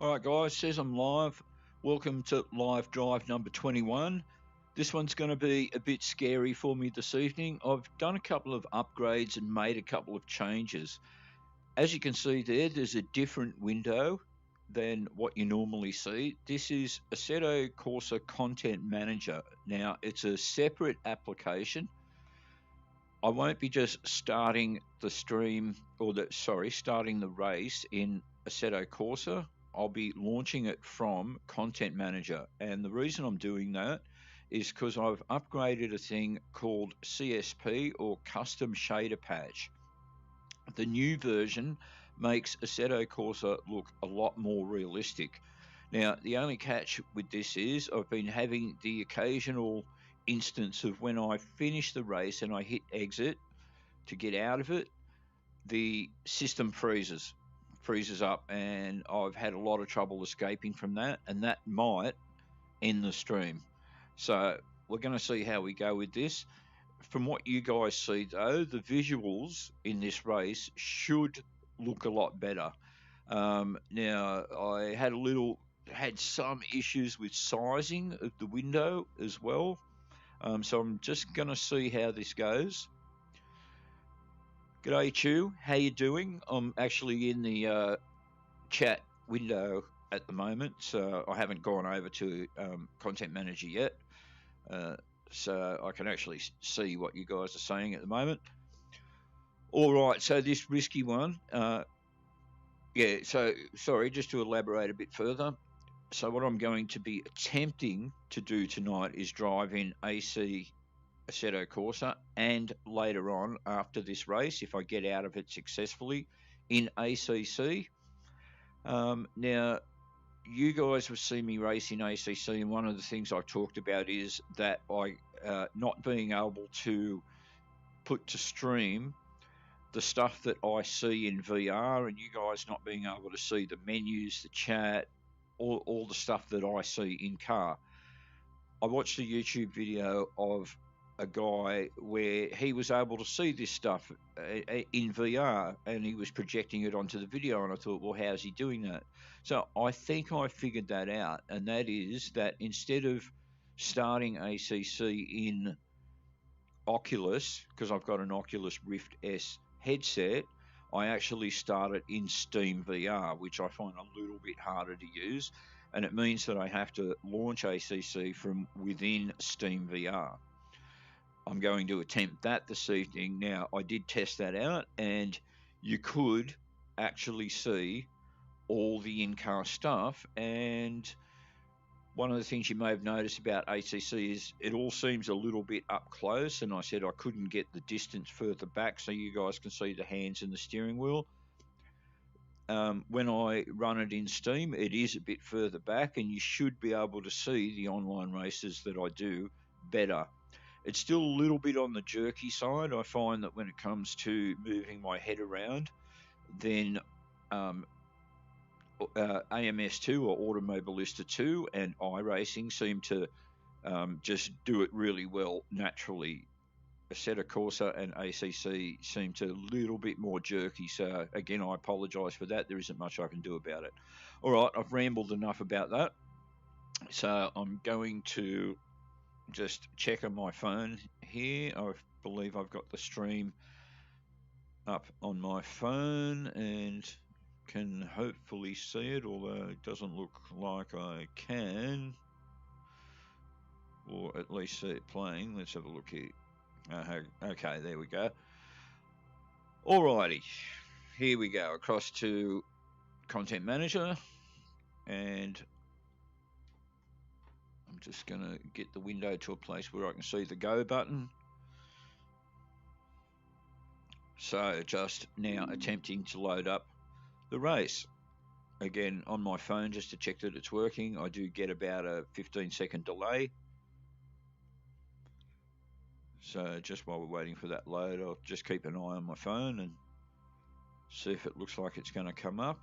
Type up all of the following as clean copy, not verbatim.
Alright guys, says I'm live. Welcome to live drive number 21. This one's going to be a bit scary for me this evening. I've done a couple of upgrades and made a couple of changes. As you can see there's a different window than what you normally see. This is Assetto Corsa Content Manager. Now it's a separate application. I won't be just starting the stream starting the race in Assetto Corsa. I'll be launching it from Content Manager, and the reason I'm doing that is because I've upgraded a thing called CSP, or Custom Shader Patch. The new version makes Assetto Corsa look a lot more realistic. Now, the only catch with this is I've been having the occasional instance of when I finish the race and I hit exit to get out of it, the system freezes up, and I've had a lot of trouble escaping from that, and that might end the stream. So we're going to see how we go with this. From what you guys see though, the visuals in this race should look a lot better. Now I had some issues with sizing of the window as well, so I'm just going to see how this goes. G'day Chew, how you doing? I'm actually in the chat window at the moment, so I haven't gone over to Content Manager yet, so I can actually see what you guys are saying at the moment. Alright, so this risky one, so sorry, just to elaborate a bit further. So what I'm going to be attempting to do tonight is drive in AC Assetto Corsa, and later on after this race, if I get out of it successfully, in ACC. Now you guys have seen me race in ACC, and one of the things I've talked about is that I not being able to put to stream the stuff that I see in VR, and you guys not being able to see the menus, the chat, all the stuff that I see in car. I watched a YouTube video of a guy where he was able to see this stuff in VR, and he was projecting it onto the video, and I thought, well, how's he doing that? So I think I figured that out, and that is that instead of starting ACC in Oculus, because I've got an Oculus Rift S headset, I actually start it in Steam VR, which I find a little bit harder to use, and it means that I have to launch ACC from within Steam VR. I'm going to attempt that this evening. Now, I did test that out, and you could actually see all the in-car stuff, and one of the things you may have noticed about ACC is it all seems a little bit up close, and I said I couldn't get the distance further back so you guys can see the hands and the steering wheel. When I run it in Steam, it is a bit further back, and you should be able to see the online races that I do better. It's still a little bit on the jerky side. I find that when it comes to moving my head around, then AMS2 or Automobilista 2 and iRacing seem to just do it really well naturally. Assetto Corsa and ACC seem to a little bit more jerky, so again I apologise for that. There isn't much I can do about it. Alright, I've rambled enough about that, so I'm going to just check on my phone here. I believe I've got the stream up on my phone and can hopefully see it, although it doesn't look like I can, or at least see it playing. Let's have a look here. Okay, there we go. Alrighty, here we go, across to Content Manager, and I'm just going to get the window to a place where I can see the go button. So just now attempting to load up the race. Again, on my phone, just to check that it's working. I do get about a 15-second delay. So just while we're waiting for that load, I'll just keep an eye on my phone and see if it looks like it's going to come up.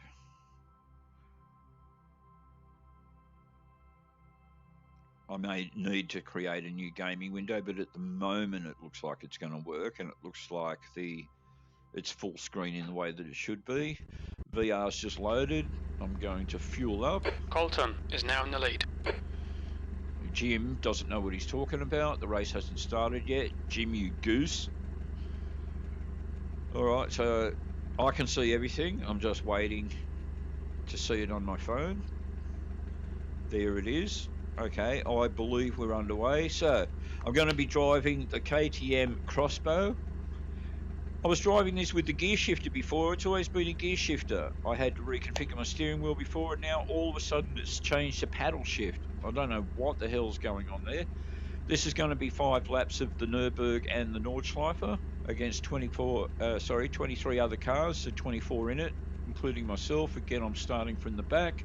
I may need to create a new gaming window, but at the moment it looks like it's going to work, and it looks like the it's full screen in the way that it should be. VR's just loaded. I'm going to fuel up. Colton is now in the lead. Jim doesn't know what he's talking about. The race hasn't started yet. Jim, you goose. All right, so I can see everything. I'm just waiting to see it on my phone. There it is. Okay, I believe we're underway. So I'm going to be driving the KTM Crossbow. I was driving this with the gear shifter before. It's always been a gear shifter. I had to reconfigure my steering wheel before, and now all of a sudden it's changed to paddle shift. I don't know what the hell's going on there. This is going to be 5 laps of the Nürburgring and the Nordschleife against 23 other cars, so 24 in it, including myself. Again, I'm starting from the back.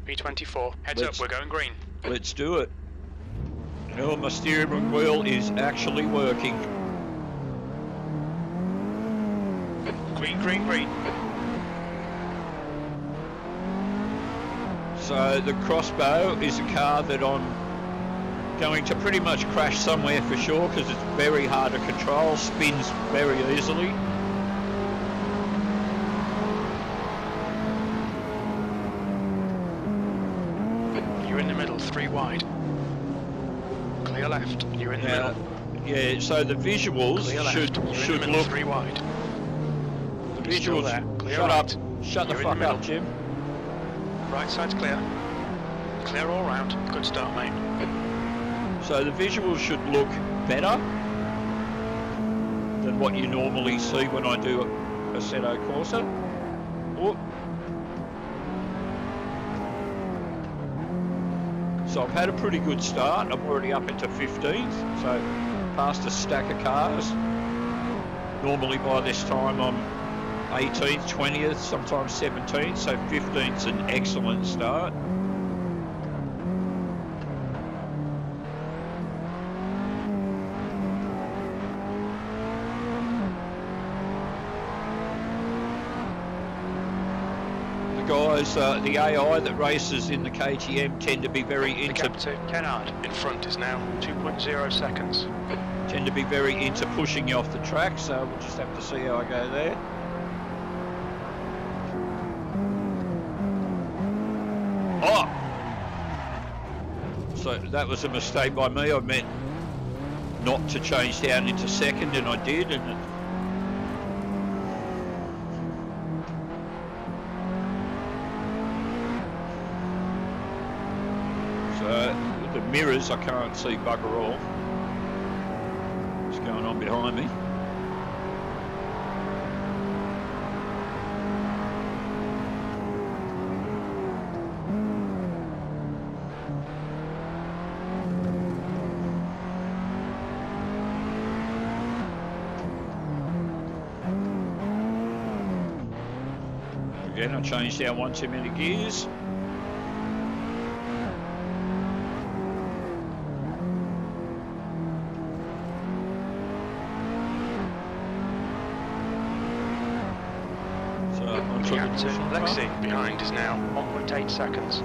B24, heads up, we're going green. Let's do it. Oh, my steering wheel is actually working. Green, green, green. So the Crossbow is a car that I'm going to pretty much crash somewhere for sure, because it's very hard to control, spins very easily. You're in the middle, 3 wide. Clear left, you're in the middle. Yeah, so the visuals should look 3 wide. The visuals there. Clear shut right. up. Shut the fuck up, Jim. Right side's clear. Clear all round. Good start, mate. So the visuals should look better than what you normally see when I do a Assetto Corsa. Oh. So I've had a pretty good start. I'm already up into 15th, so past a stack of cars. Normally by this time I'm 18th, 20th, sometimes 17th, so 15th's an excellent start. Guys, the AI that races in the KTM tend to be very into... The gap to Kennard in front is now 2.0 seconds. Tend to be very into pushing you off the track, so we'll just have to see how I go there. Oh! So that was a mistake by me. I meant not to change down into second, and I did, and with the mirrors, I can't see bugger all. What's going on behind me? Again, I changed down one too many gears. Lexi behind is now 1.8 seconds.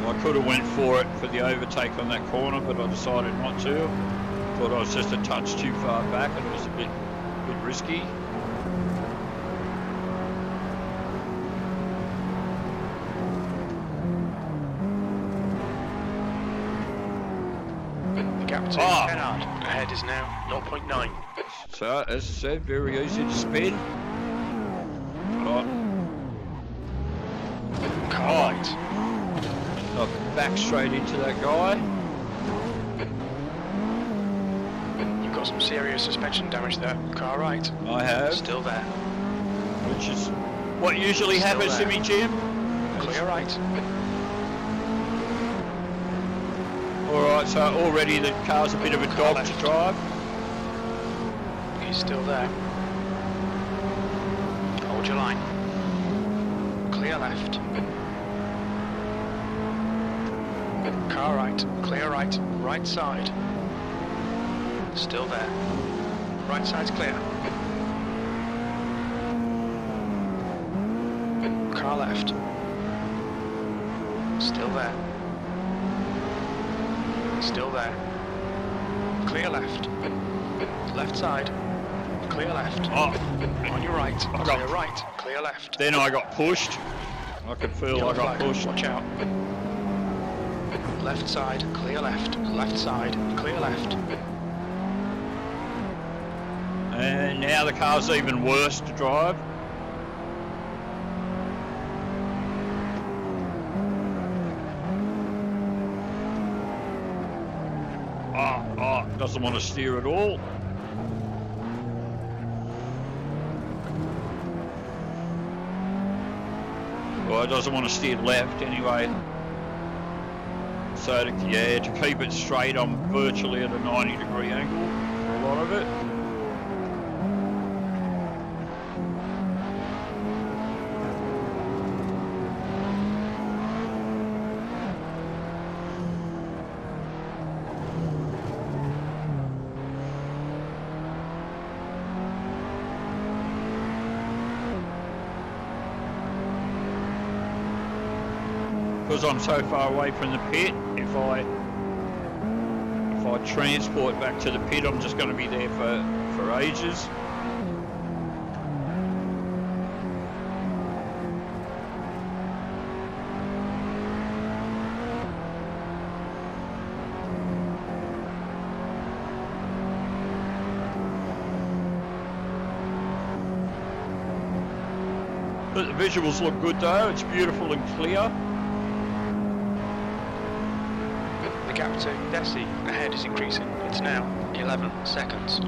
I could have went for it for the overtake on that corner, but I decided not to. thought I was just a touch too far back and it was a bit risky. The gap to Kennard ahead is now 0.9. So, as I said, very easy to spin. Right. Car right. I've back straight into that guy. You've got some serious suspension damage there. Car right. I have. Still there. Which is what usually Still happens there. to me, Jim. Clear right. Alright, so already the car's a bit of a Car dog left. to drive. He's still there. Hold your line. Clear left. Car right. Clear right. Right side. Still there. Right side's clear. Car left. Still there. Still there. Clear left. Left side. Clear left. Oh, On your right. I Clear got- right. Clear left. then I got pushed. I could feel Yellow I got flag. pushed. Watch out. Left side. Clear left. Left side. Clear left. And now the car's even worse to drive. Doesn't want to steer at all. Well, it doesn't want to steer left anyway. So to keep it straight, I'm virtually at a 90-degree angle for a lot of it. Because I'm so far away from the pit, if I transport back to the pit, I'm just going to be there for ages. But the visuals look good though, it's beautiful and clear. The gap to Desi ahead is increasing. It's now 11 seconds.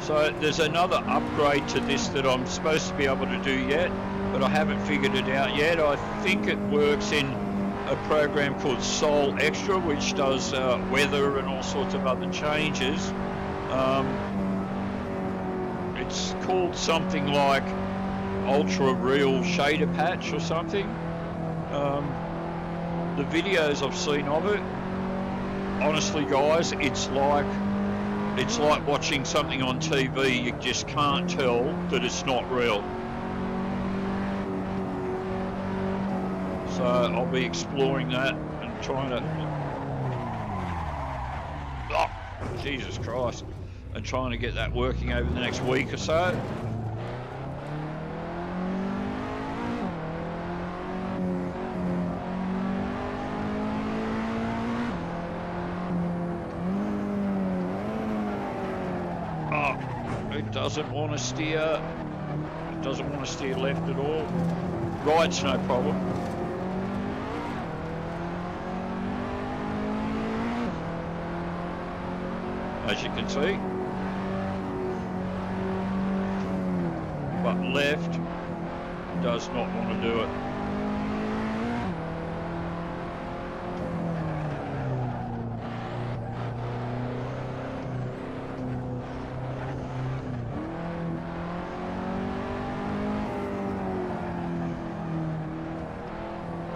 So there's another upgrade to this that I'm supposed to be able to do yet, but I haven't figured it out yet. I think it works in a program called Sol Extra, which does weather and all sorts of other changes. It's called something like Ultra Real Shader Patch or something. The videos I've seen of it, honestly guys, it's like watching something on TV. You just can't tell that it's not real. So I'll be exploring that and trying to, oh, Jesus Christ, and trying to get that working over the next week or so. It doesn't want to steer. It doesn't want to steer left at all. Right's no problem. As you can see. But left does not want to do it.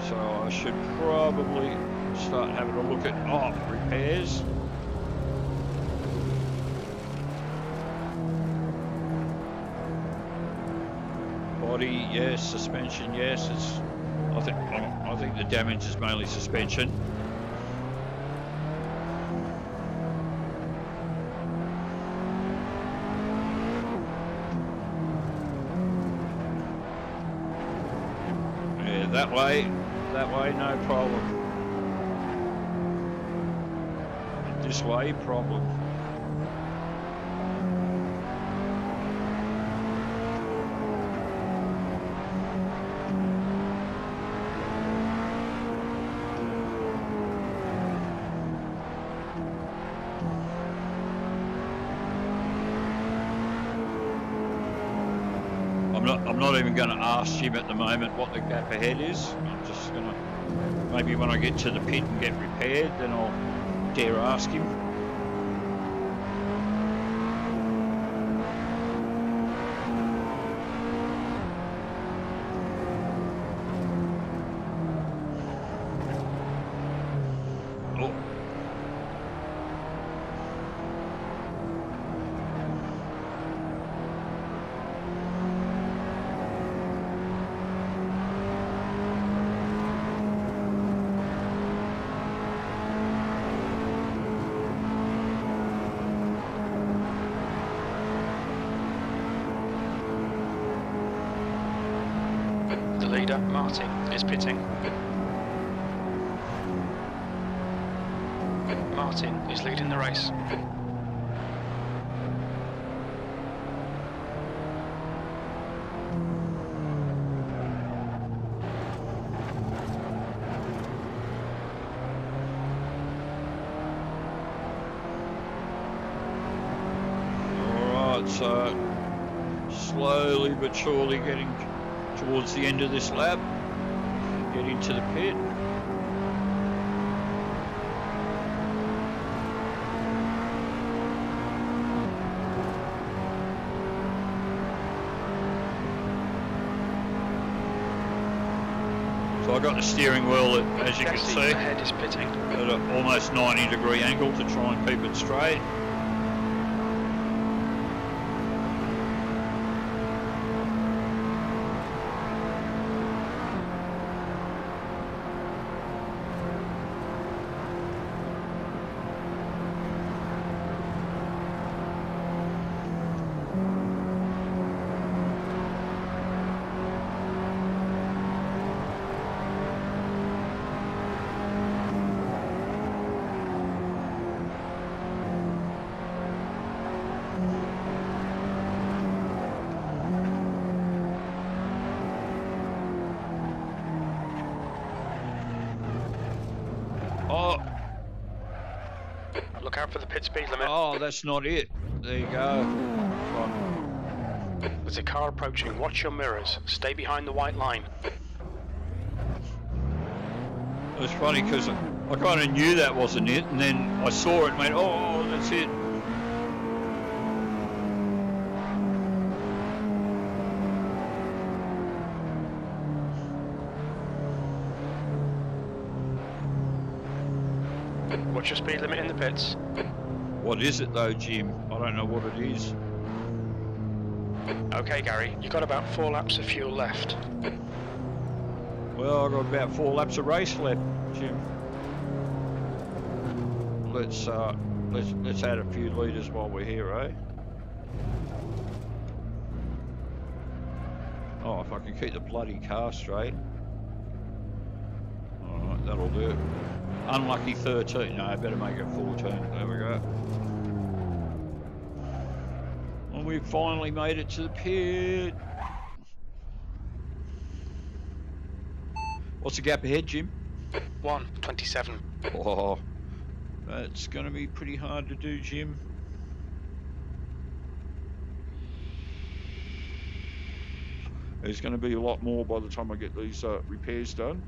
So I should probably start having a look at repairs. Body, yes. Suspension, yes. I think the damage is mainly suspension. that way, no problem. This way, problem. I'm not even going to ask Jim at the moment what the gap ahead is. I'm just going to, maybe when I get to the pit and get repaired, then I'll dare ask him. Leader, Martin, is pitting. Martin is leading the race. Alright, so slowly but surely getting towards the end of this lap, get into the pit. So I got the steering wheel, as you can see, ahead is pitting at an almost 90-degree angle to try and keep it straight. Look out for the pit speed limit. Oh, that's not it. There you go. There's a car approaching. Watch your mirrors. Stay behind the white line. It was funny because I kind of knew that wasn't it, and then I saw it and went, oh, that's it. What's your speed limit in the pits? What is it though, Jim? I don't know what it is. Okay, Gary, you've got about 4 laps of fuel left. Well, I've got about 4 laps of race left, Jim. Let's add a few litres while we're here, eh? Oh, if I can keep the bloody car straight. Alright, that'll do it. Unlucky 13. No, I better make it 14. There we go. And we finally made it to the pit. What's the gap ahead, Jim? 1:27. Oh, that's going to be pretty hard to do, Jim. There's going to be a lot more by the time I get these repairs done.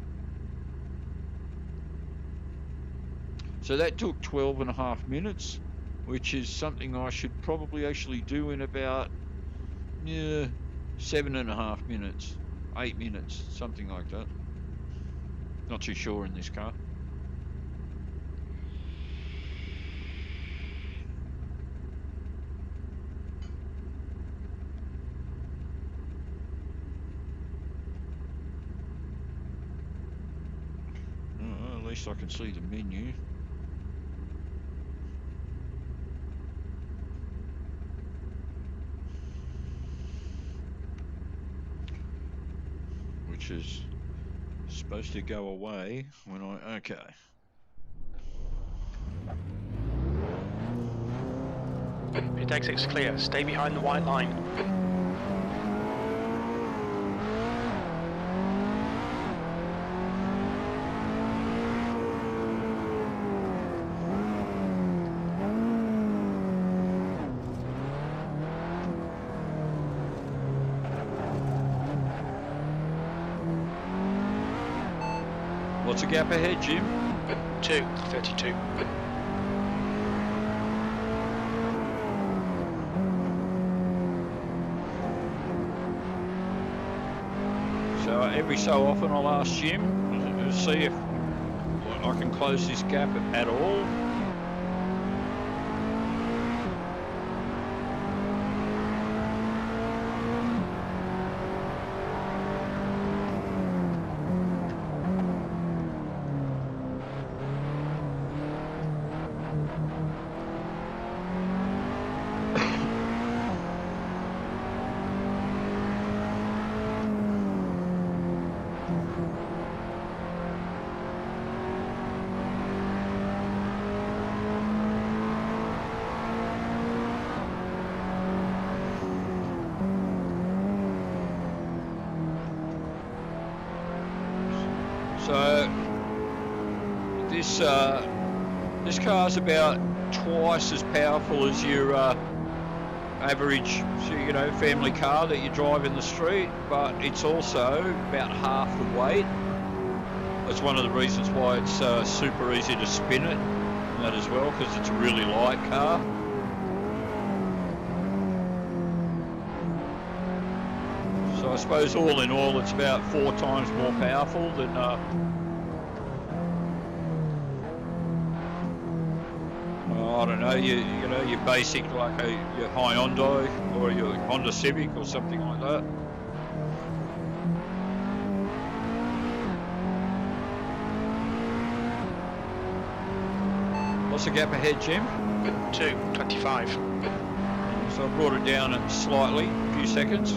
So that took 12.5 minutes, which is something I should probably actually do in about 7.5 minutes, 8 minutes, something like that. Not too sure in this car. At least I can see the menu. Which is supposed to go away when I... Okay. Pit exit's clear. Stay behind the white line. What's the gap ahead, Jim? 2:32. So every so often I'll ask Jim to see if I can close this gap at all. So this car's about twice as powerful as your average, family car that you drive in the street, but it's also about half the weight. That's one of the reasons why it's super easy to spin it, and that as well, because it's a really light car. So I suppose all in all, it's about 4 times more powerful than I don't know, your basic, like your Hyundai or your Honda Civic or something like that. What's the gap ahead, Jim? 2:25. So I brought it down slightly, a few seconds.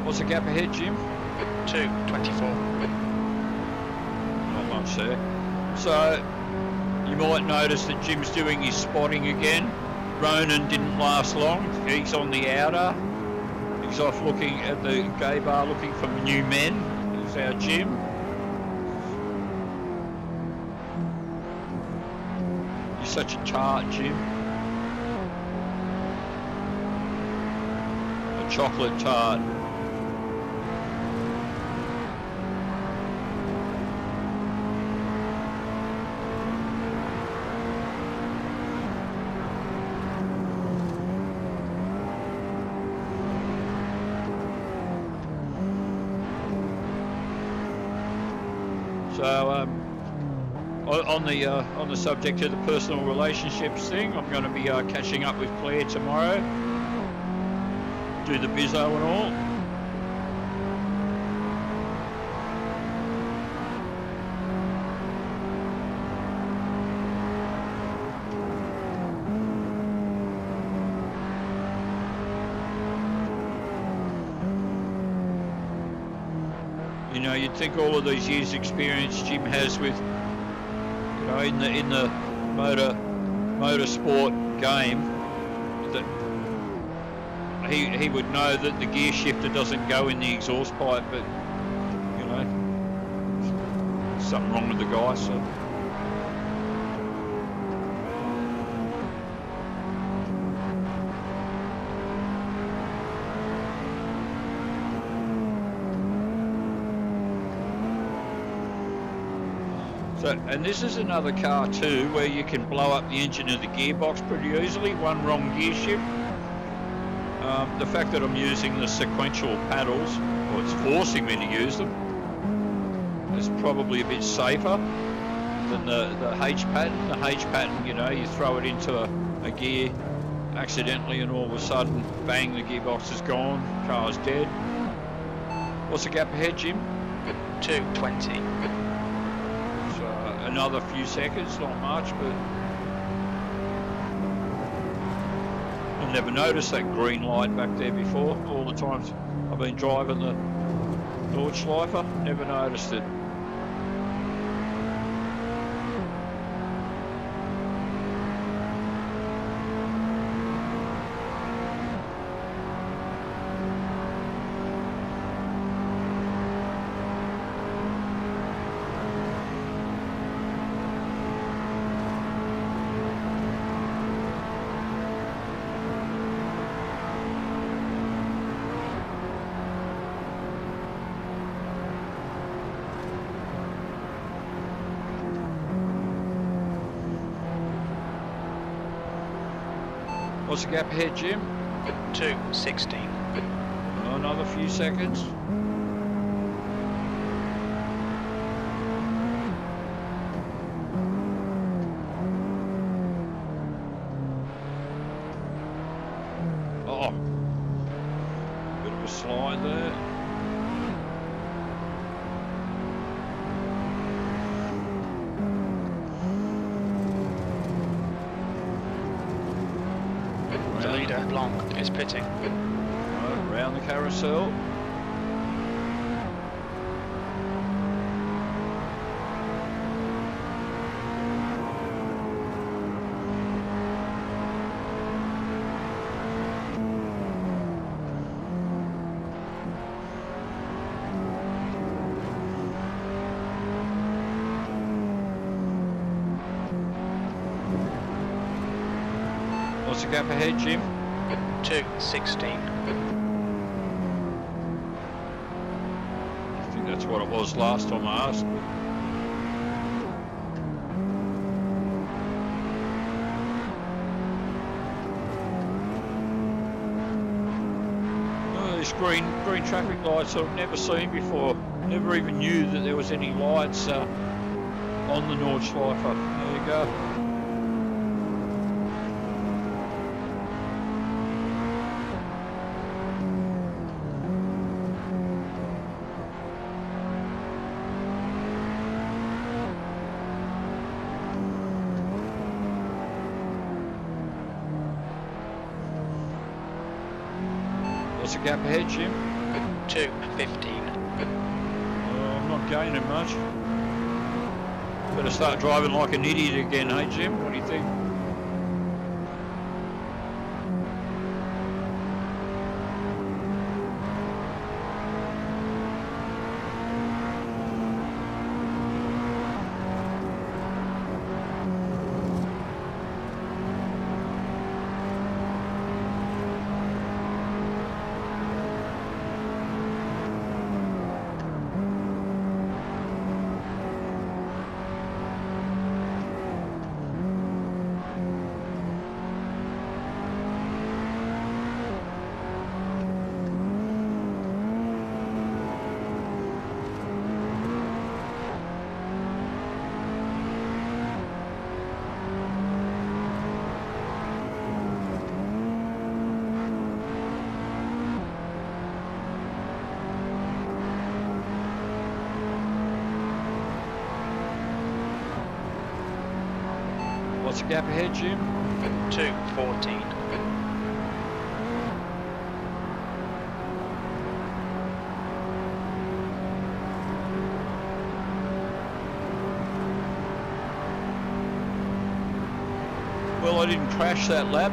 What's the gap ahead, Jim? 2:24. Not much there. So you might notice that Jim's doing his spotting again. Ronan didn't last long. He's on the outer. He's off looking at the gay bar looking for new men. There's our Jim. You're such a tart, Jim. A chocolate tart. So on the subject of the personal relationships thing, I'm going to be catching up with Claire tomorrow. Do the bizzo and all. You know, you'd think all of these years' experience Jim has with, in the motorsport game, that he would know that the gear shifter doesn't go in the exhaust pipe, but something wrong with the guy. So. So, and this is another car too where you can blow up the engine of the gearbox pretty easily, one wrong gear shift. The fact that I'm using the sequential paddles, or it's forcing me to use them, is probably a bit safer than the H pattern. The H pattern, you know, you throw it into a gear accidentally and all of a sudden, bang, the gearbox is gone, car's dead. What's the gap ahead, Jim? 2:20. So another few seconds, not much, but I've never noticed that green light back there before. All the times I've been driving the Nordschleifer, never noticed it. What's the gap ahead, Jim? 2:16. Oh, another few seconds. Oh, bit of a slide there. The leader, Long, is pitting. Right, round the carousel. What's the gap ahead, Jim? 2:16. I think that's what it was last time I asked. Oh, these green traffic lights I've never seen before. Never even knew that there was any lights on the Nordschleifer. There you go. What's the gap ahead, Jim? 2:15. Oh, I'm not gaining much. Better start driving like an idiot again, hey Jim? What do you think? What's the gap ahead, Jim? 2:14. Well, I didn't crash that lap.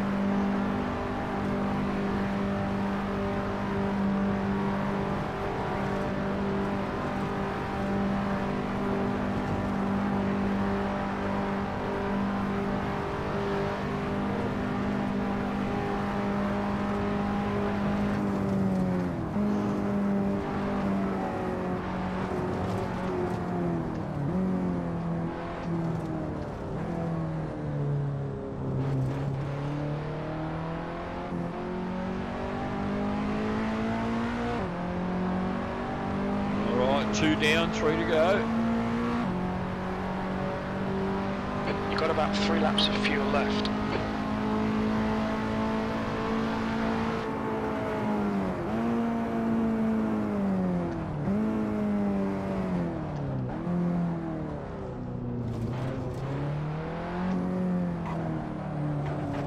2 down, 3 to go. You've got about 3 laps of fuel left.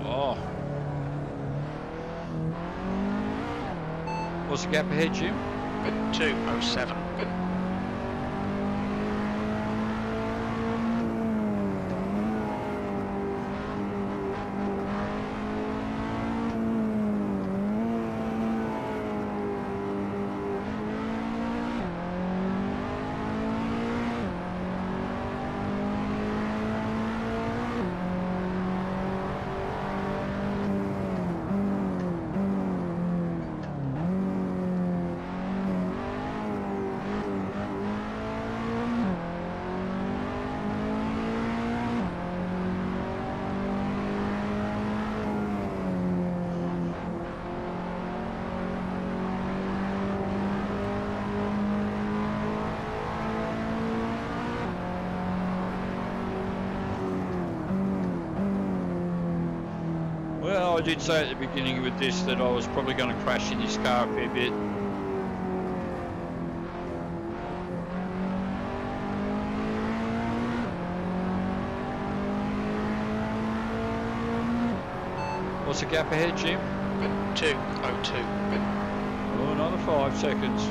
Oh. What's the gap ahead, Jim? 2:07. Well, I did say at the beginning with this that I was probably going to crash in this car a fair bit. What's the gap ahead, Jim? 2:02. Oh, another 5 seconds.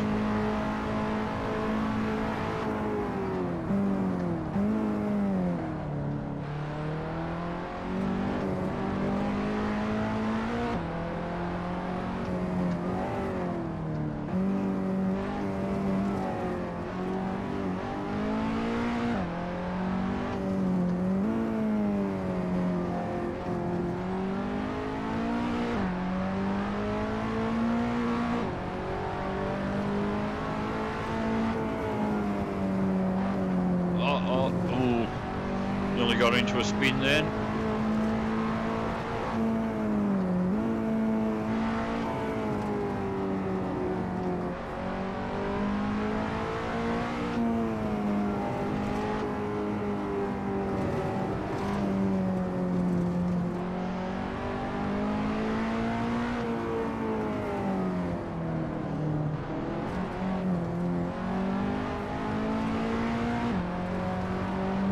Nearly got into a spin then.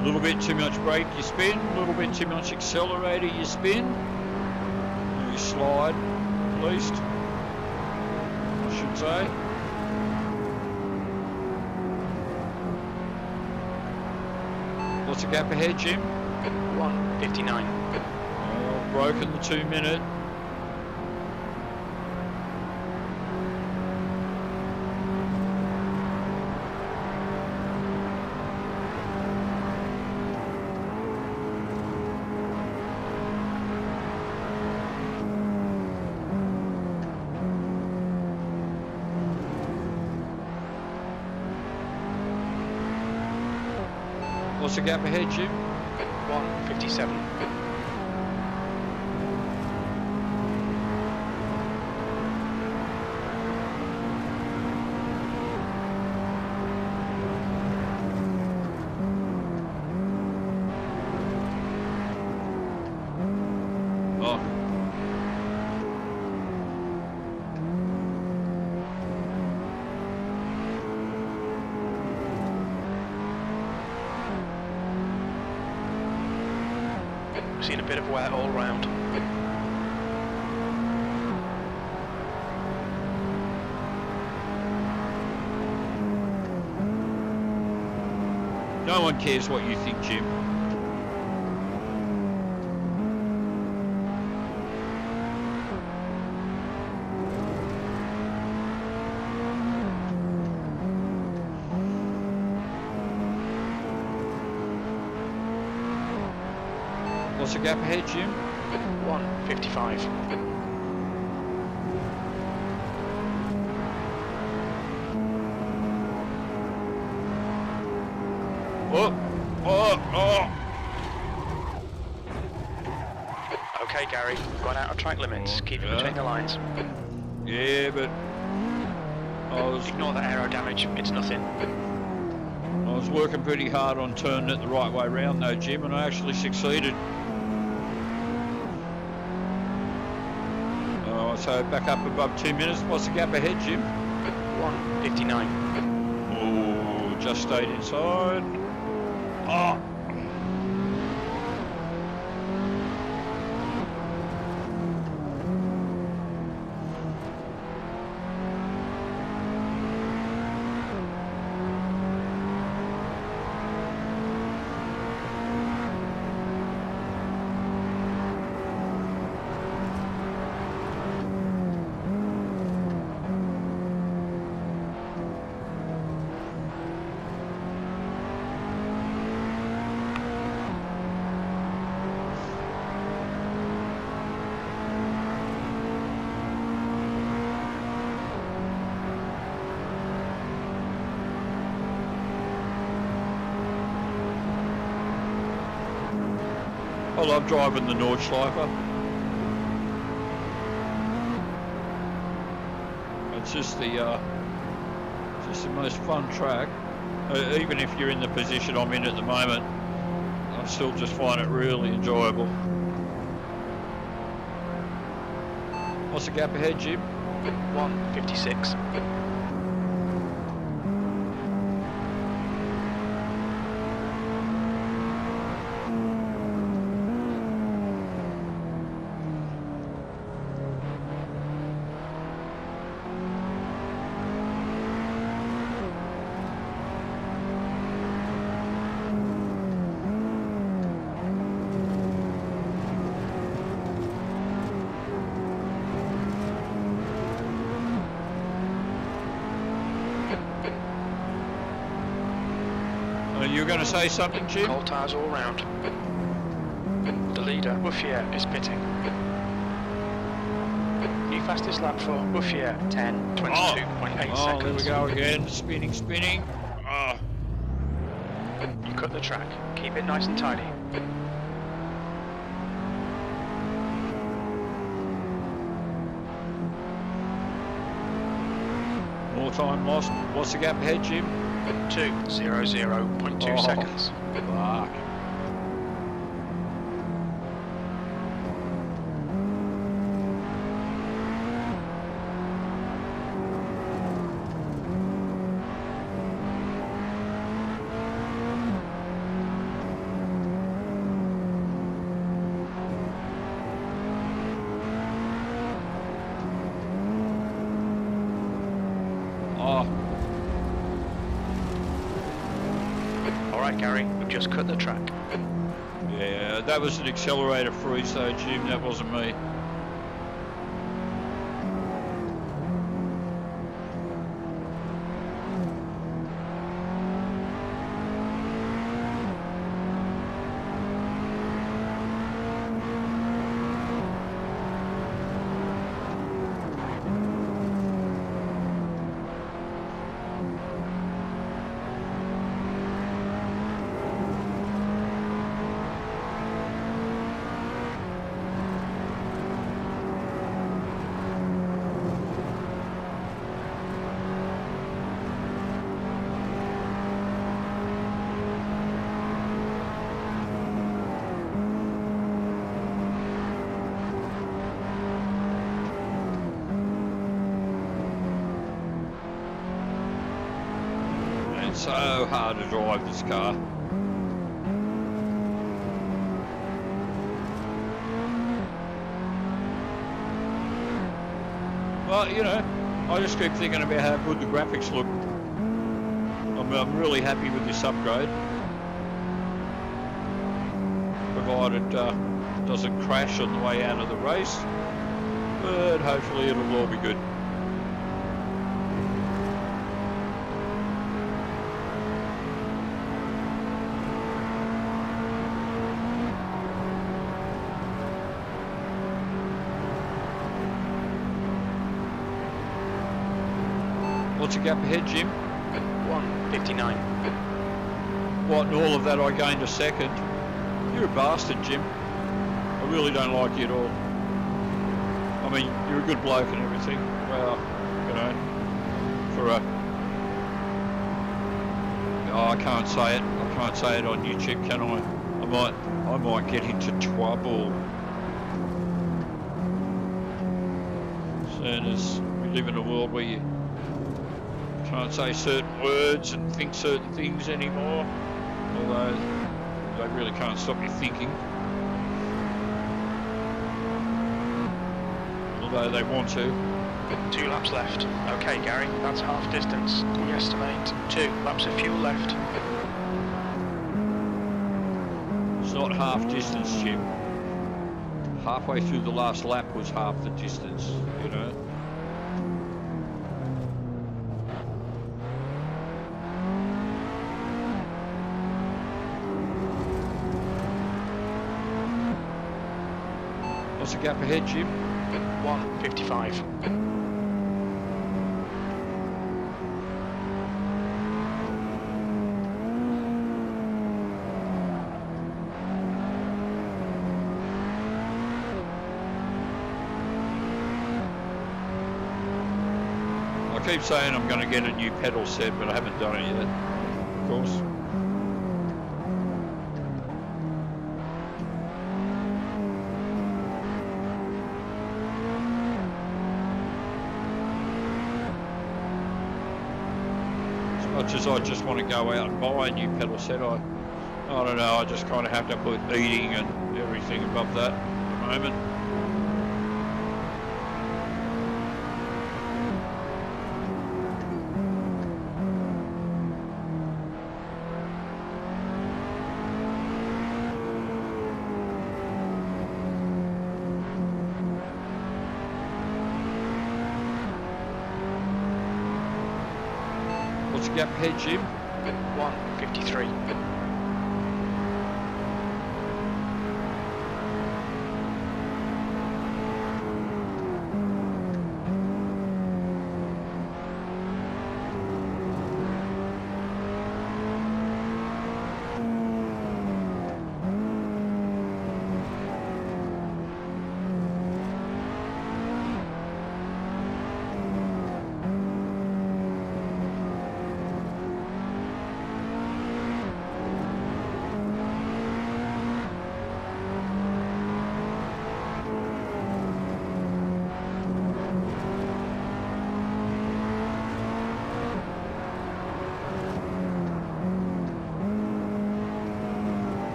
A little bit too much brake, you spin. A little bit too much accelerator, you spin. You slide, at least, I should say. What's the gap ahead, Jim? 1:59. Oh, broken the 2 minute. What's the gap ahead, Jim? 1:57. Oh. Seen a bit of wear all round. No one cares what you think, Jim. What's the gap ahead, Jim? 1:55. Oh. Okay, Gary, gone out of track limits. Keep it between the lines. Yeah, but I was... Ignore that aero damage, it's nothing. was working pretty hard on turning it the right way round though, Jim, and I actually succeeded. So back up above 2 minutes. What's the gap ahead, Jim? 1:59. Oh, just stayed inside. Oh. I love driving the Nordschleifer. It's just the most fun track. Even if you're in the position I'm in at the moment, I still just find it really enjoyable. What's the gap ahead, Jim? 1:56. You were going to say something, Jim? Cold tyres all round. The leader, Wooffier, is pitting. New fastest lap for Wooffier, 10:22.8 seconds. Oh, there we go again. Spinning. Oh. You cut the track. Keep it nice and tidy. More time lost. What's the gap ahead, Jim? 2:00.2 seconds. Fuck. Gary, we've just cut the track. Yeah, that was an accelerator freeze though, Jim, that wasn't me. So hard to drive this car. Well, you know, I just keep thinking about how good the graphics look. I'm really happy with this upgrade. Provided it doesn't crash on the way out of the race, but hopefully it'll all be good. What's the gap ahead, Jim? 1:59. What, and all of that I gained a second? You're a bastard, Jim. I really don't like you at all. I mean, you're a good bloke and everything. Well, you know, for a Oh, I can't say it. I can't say it on YouTube, can I? I might get into trouble. Seeing as we live in a world where you can't say certain words and think certain things anymore, although they really can't stop you thinking. Although they want to. 2 laps left. Okay, Gary, that's half distance. We estimate 2 laps of fuel left. It's not half distance, Jim. Halfway through the last lap was half the distance, you know. What's the gap ahead, Jim? 1:55. I keep saying I'm going to get a new pedal set, but I haven't done it yet, of course. As much as I just want to go out and buy a new pedal set, I don't know, I just kind of have to put eating and everything above that at the moment. What's the gap ahead, Jim? 1:53.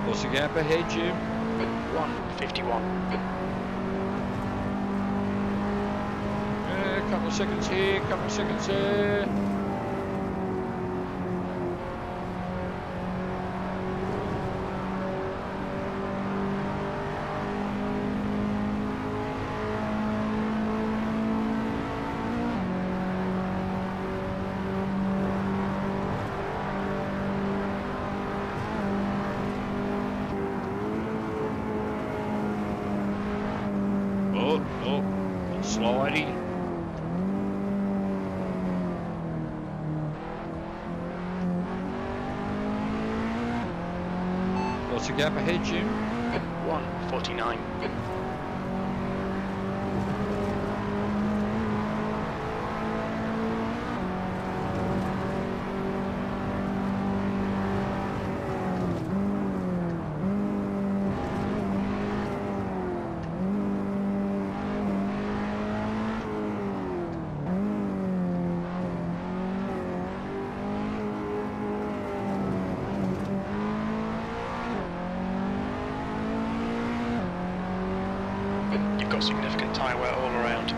What's the gap ahead, Jim? 1:51. Yeah, a couple of seconds here, a couple of seconds there. Oh, slidey. What's the gap ahead, Jim? 1:49. You've got significant tyre wear all around.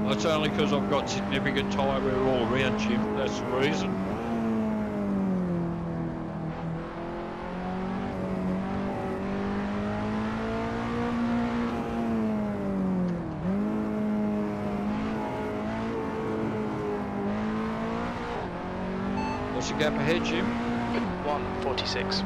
That's only because I've got significant tyre wear all around, Jim. That's the reason. What's the gap ahead, Jim? 1:46.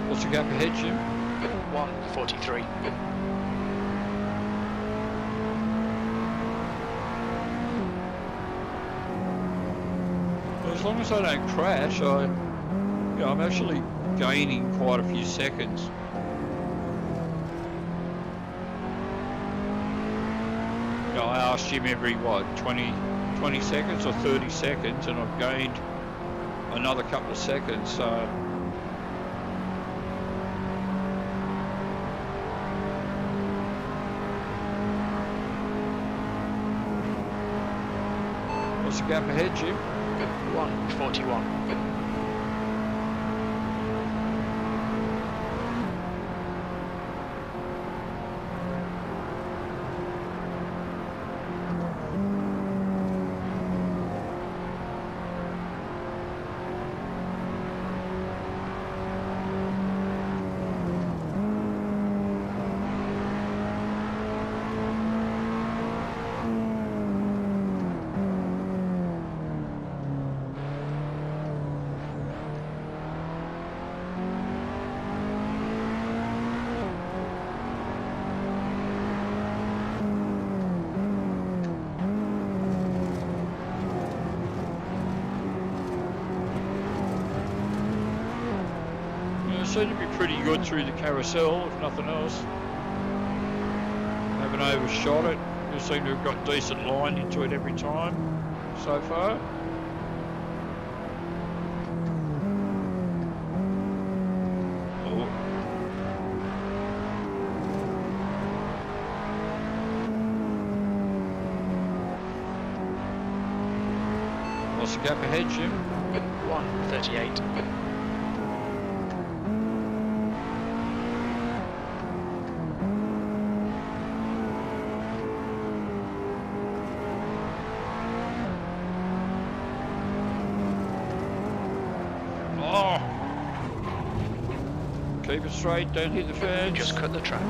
What's the gap ahead, Jim? 1:43. Well, as long as I don't crash, I'm actually gaining quite a few seconds. I asked Jim every, 20 seconds or 30 seconds, and I've gained another couple of seconds, so... What's the gap ahead, Jim? 1:41. Seem to be pretty good through the carousel, if nothing else. Haven't overshot it. You seem to have got decent line into it every time so far. Oh. What's the gap ahead, Jim? 1:38. Keep it straight, don't hit the fence. Just cut the track.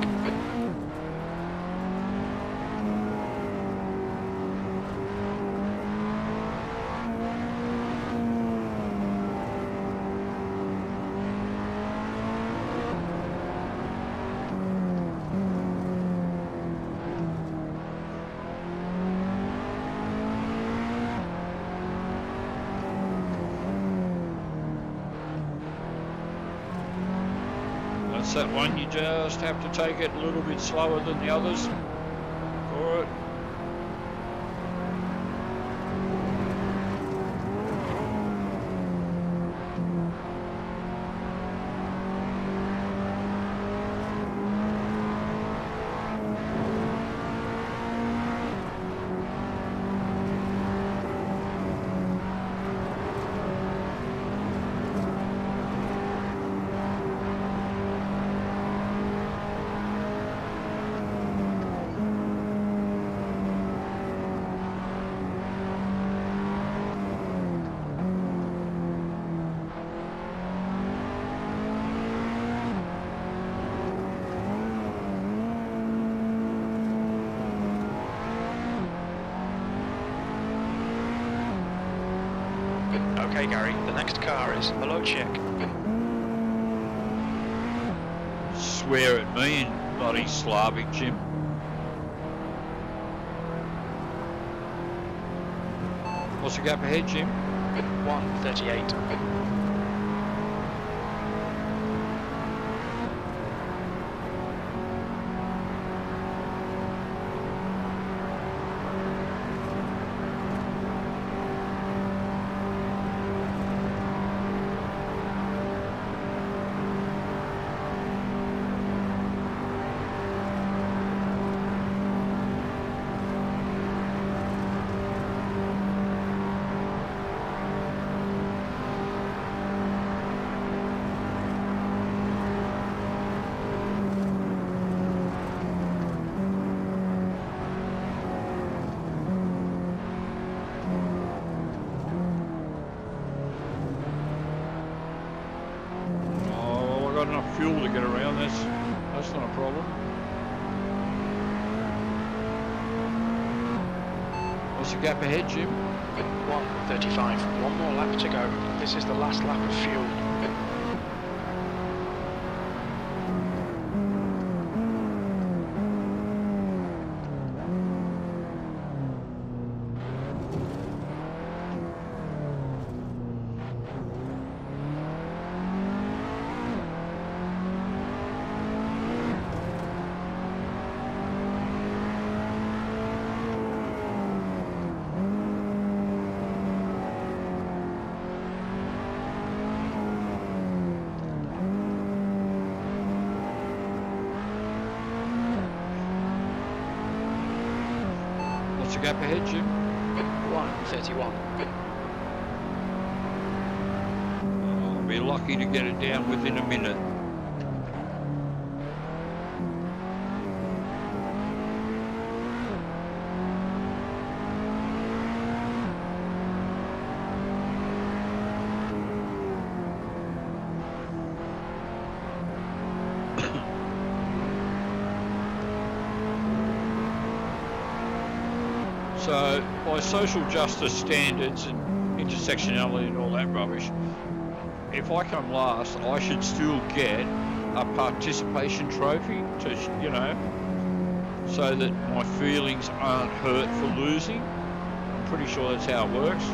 That one, you just have to take it a little bit slower than the others for it. Okay, Gary, the next car is hello check. Swear at me in bloody Slavic, Jim. What's the gap ahead, Jim? 1:38. fuel to get around. That's not a problem. What's the gap ahead, Jim? 1:35. One more lap to go. This is the last lap of fuel. What's the gap ahead, Jim? 1:31. I'll be lucky to get it down within a minute. So, by social justice standards and intersectionality and all that rubbish, if I come last, I should still get a participation trophy to, you know, so that my feelings aren't hurt for losing. I'm pretty sure that's how it works.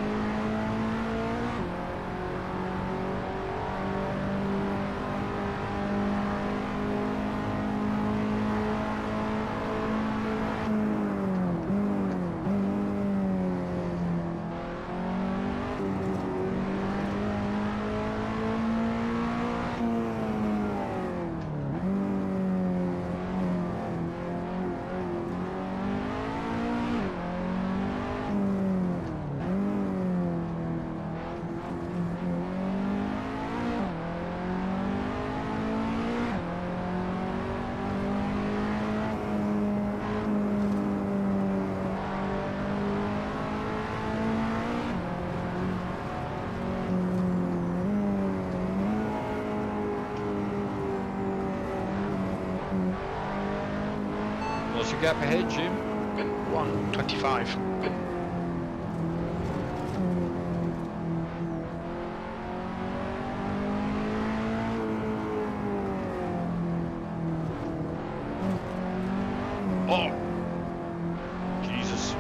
What's the gap ahead, Jim? 1:25. Oh, Jesus.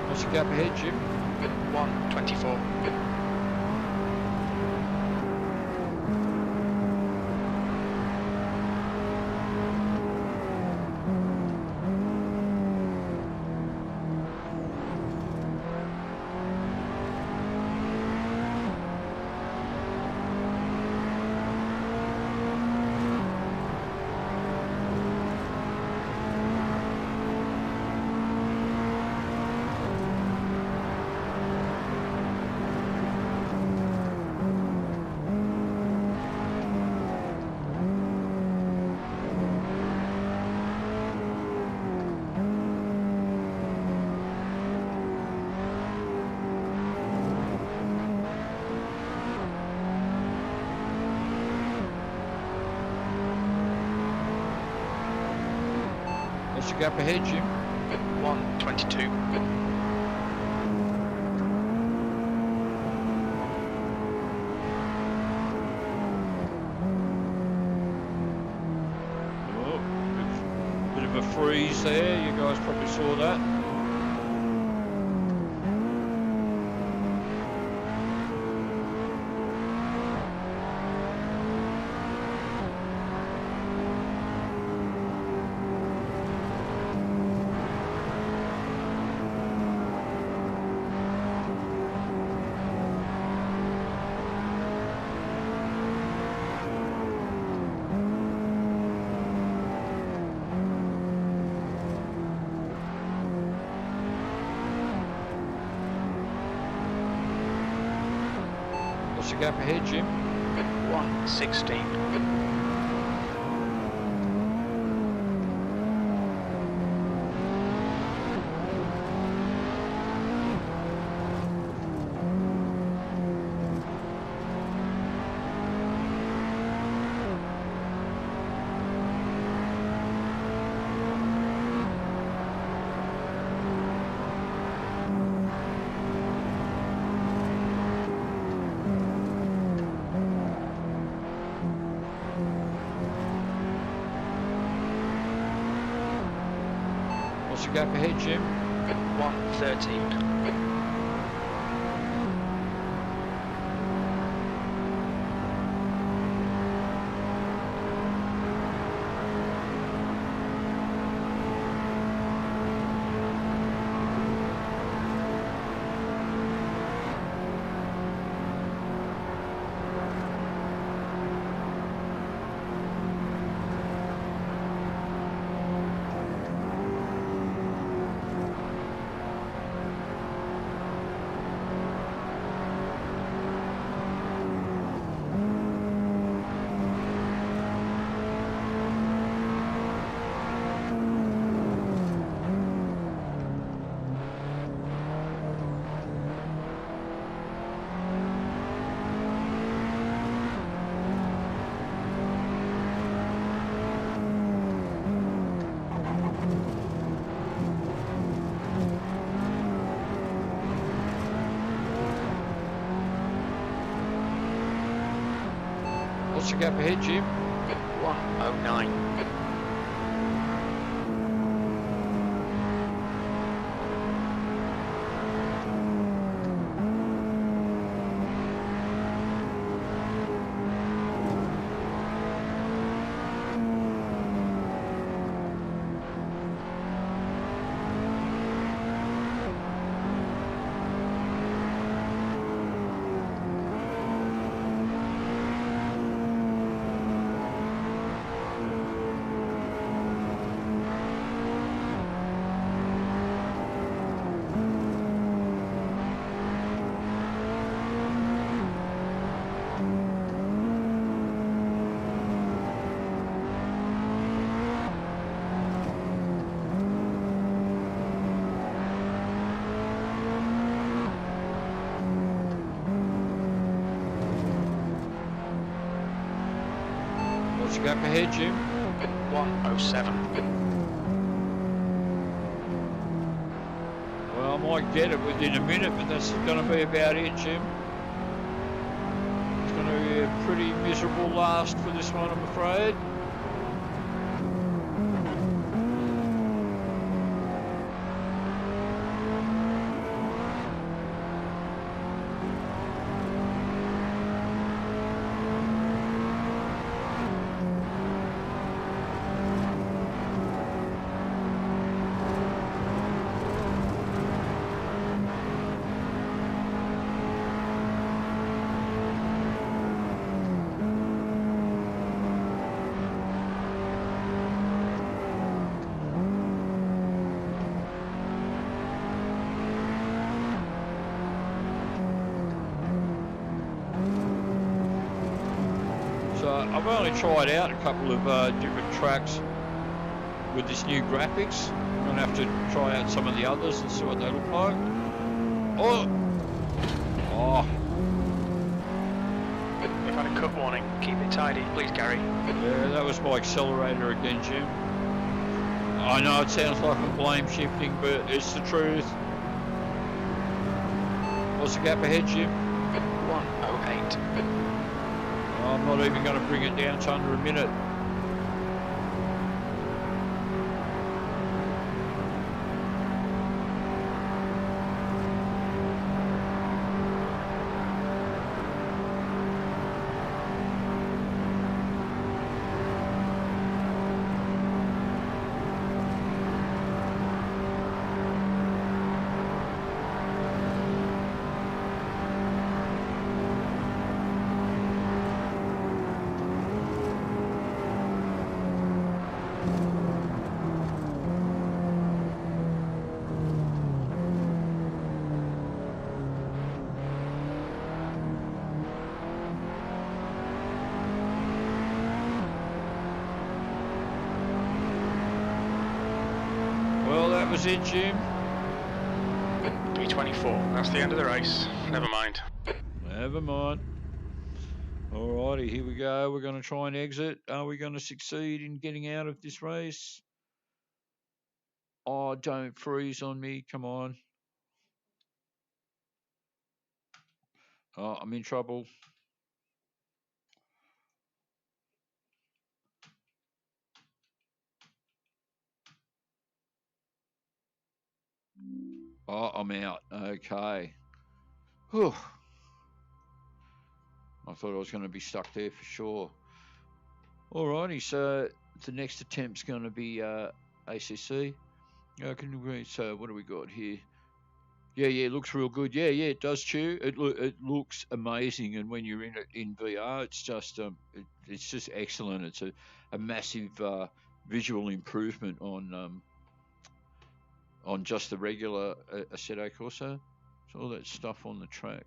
What's the gap ahead, Jim? 1:24. What's the gap ahead, Jim? 1:22. Oh, bit of a freeze there. You guys probably saw that. What's the gap ahead, Jim? 1:16. What's the gap ahead, Jim? 1:13. What's the gap ahead, Jim? 1:09. What's the gap ahead, Jim? 1:07. Well, I might get it within a minute, but that's going to be about it, Jim. It's going to be a pretty miserable last for this one, I'm afraid. So I've only tried out a couple of different tracks with this new graphics. I'm going to have to try out some of the others and see what they look like. Oh! We've had a cut warning. Keep it tidy, please, Gary. Yeah, that was my accelerator again, Jim. I know it sounds like I'm blame shifting, but it's the truth. What's the gap ahead, Jim? 1:08. I'm not even going to bring it down to under a minute. was it, Jim? P24. That's the end of the race. Never mind. Never mind. Alrighty, here we go. We're going to try and exit. Are we going to succeed in getting out of this race? Oh, don't freeze on me. Come on. Oh, I'm in trouble. Oh, I'm out. Okay. Whew. I thought I was going to be stuck there for sure. Alrighty, so the next attempt's going to be ACC. Can you read? So what do we got here? Yeah, it looks real good. Yeah, it does, Chew. It looks amazing, and when you're in it in VR, it's just excellent. It's a massive visual improvement on just the regular Assetto Corsa. So all that stuff on the track.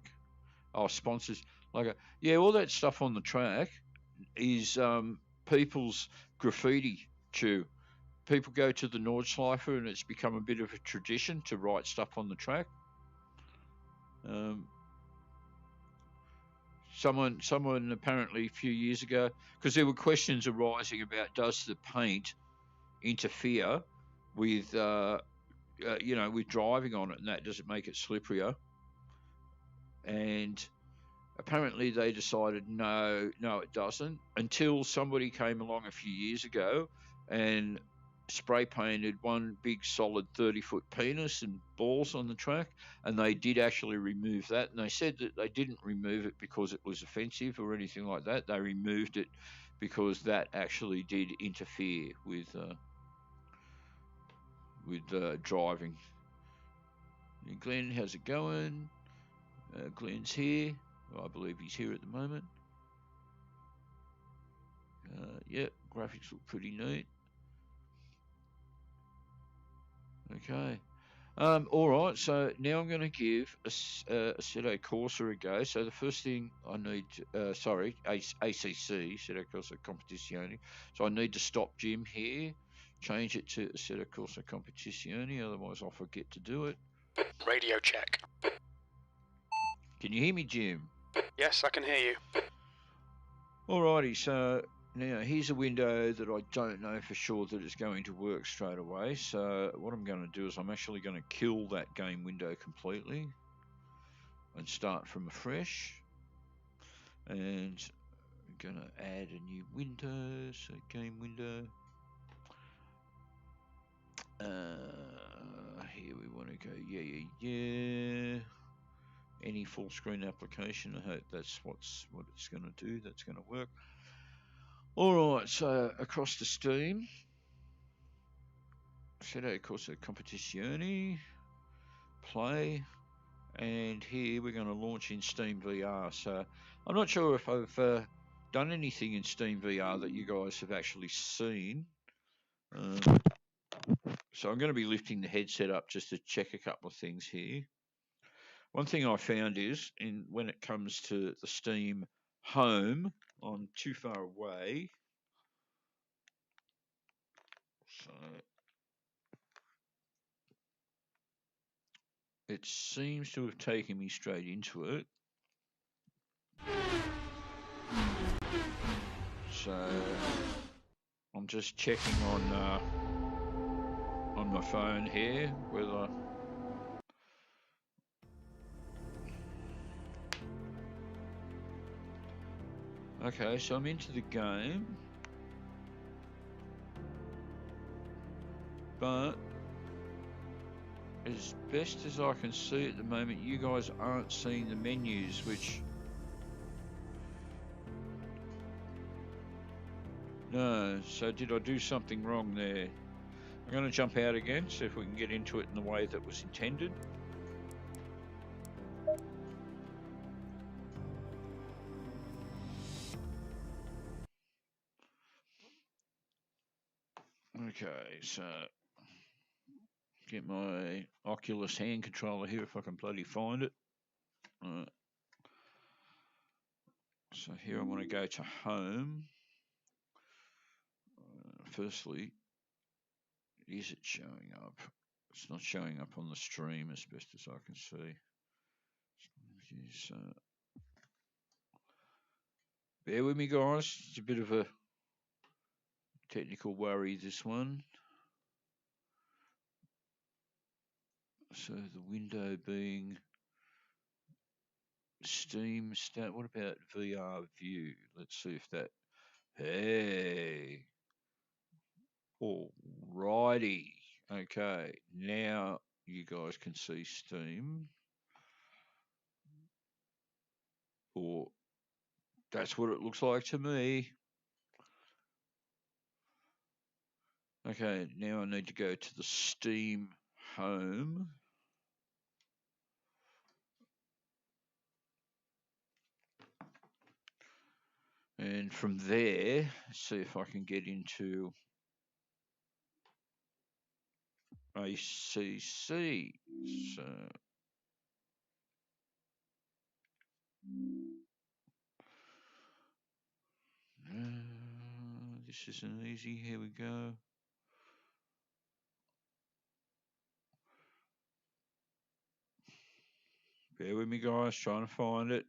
Oh, sponsors all that stuff on the track is people's graffiti. Chew. People go to the Nordschleife and it's become a bit of a tradition to write stuff on the track. Someone apparently a few years ago, because there were questions arising about does the paint interfere with with driving on it, and that does it make it slipperier? And apparently they decided no, it doesn't, until somebody came along a few years ago and spray painted one big solid 30-foot penis and balls on the track, and they did actually remove that. And they said that they didn't remove it because it was offensive or anything like that. They removed it because that actually did interfere with driving. And Glenn, how's it going? Glenn's here. Well, I believe he's here at the moment. Yep, graphics look pretty neat. Okay. All right, so now I'm going to give Assetto Corsa a go. So the first thing I need, ACC, Assetto Corsa Competizione. So I need to stop Jim here, change it to Assetto Corsa Competizione, otherwise I'll forget to do it. Radio check. Can you hear me, Jim? Yes, I can hear you. Alrighty, so now here's a window that I don't know for sure that it's going to work straight away. So what I'm going to do is I'm actually going to kill that game window completely and start from afresh. And I'm going to add a new window, so game window. Here we want to go, yeah. Any full screen application, I hope that's what it's going to do. That's going to work. Alright, so across to Steam. Assetto Corsa Competizione. Play. And here we're going to launch in Steam VR. So I'm not sure if I've done anything in Steam VR that you guys have actually seen. So I'm going to be lifting the headset up just to check a couple of things here. One thing I found is when it comes to the Steam home, I'm too far away. So it seems to have taken me straight into it. So I'm just checking on my phone here whether okay, so I'm into the game, but as best as I can see at the moment, you guys aren't seeing the menus, which no. So did I do something wrong there? I'm going to jump out again, see if we can get into it in the way that was intended. Okay, so get my Oculus hand controller here if I can bloody find it. So here I want to go to home. Firstly, is it showing up? It's not showing up on the stream as best as I can see. Bear with me, guys. It's a bit of a technical worry, this one. So the window being Steam stat. What about VR view? Let's see if that. Hey. Alrighty. Okay. Now you guys can see Steam. Or that's what it looks like to me. Okay. Now I need to go to the Steam home. And from there, see if I can get into ACC. So this isn't easy. Here we go. Bear with me, guys. Trying to find it.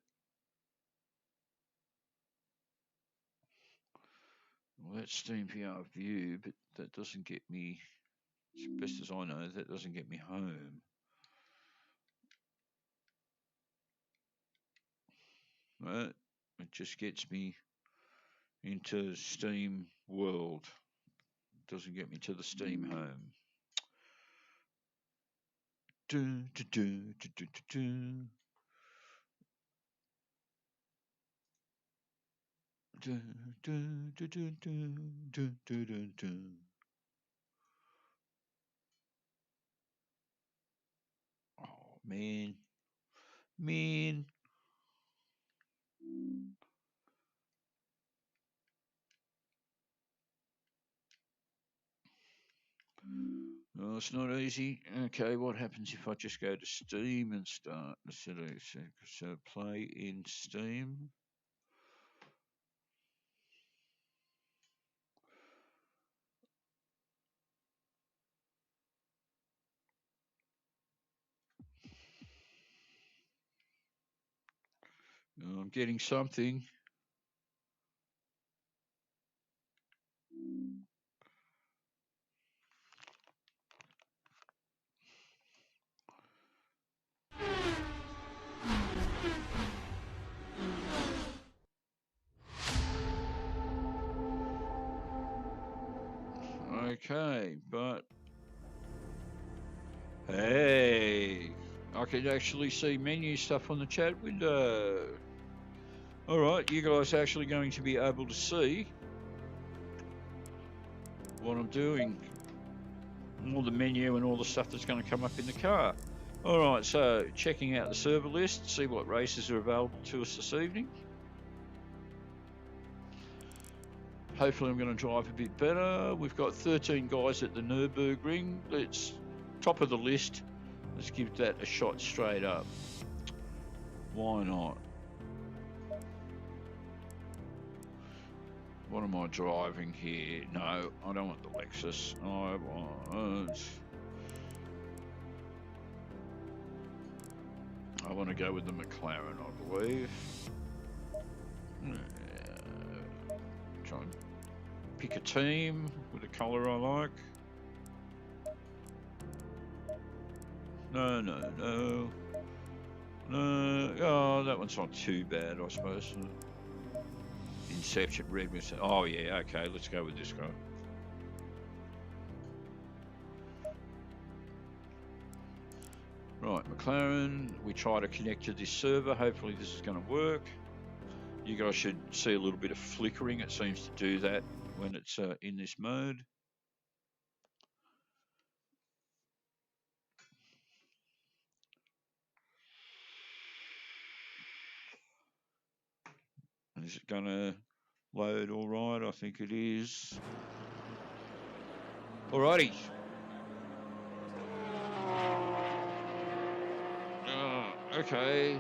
Well, that's Steam VR view, but that doesn't get me, as best as I know, that doesn't get me home. Right? It just gets me into Steam world. It doesn't get me to the Steam home. Oh, man. No, it's not easy. Okay, what happens if I just go to Steam and start? So play in Steam. I'm getting something. Okay, but hey, I can actually see menu stuff on the chat window. All right, you guys are actually going to be able to see what I'm doing, all the menu and all the stuff that's going to come up in the car. All right, so checking out the server list, see what races are available to us this evening. Hopefully I'm going to drive a bit better. We've got 13 guys at the Nürburgring. Let's top of the list. Let's give that a shot straight up. Why not? What am I driving here? No, I don't want the Lexus. I want to go with the McLaren, I believe. Try and pick a team with a colour I like. No. Oh, that one's not too bad, I suppose. Inception red. Oh yeah, okay. Let's go with this guy. Right, McLaren. We try to connect to this server. Hopefully this is going to work. You guys should see a little bit of flickering. It seems to do that when it's in this mode. Is it going to load all right? I think it is. Alrighty. Okay.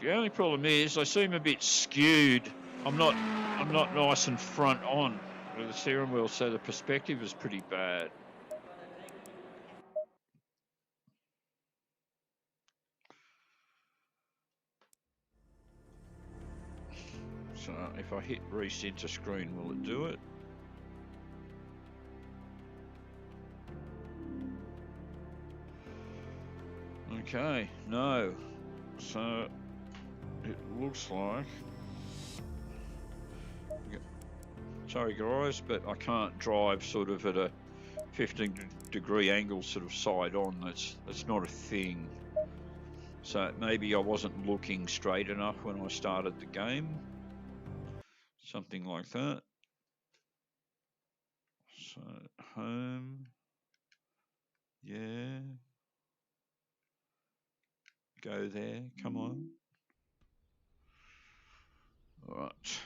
The only problem is I seem a bit skewed. I'm not nice and front on with the steering wheel, so the perspective is pretty bad. So if I hit recenter screen, will it do it? Okay, no. So it looks like, sorry guys, but I can't drive sort of at a 15-degree angle sort of side on. That's not a thing. So maybe I wasn't looking straight enough when I started the game. Something like that. So home, yeah. Go there, come on. All right.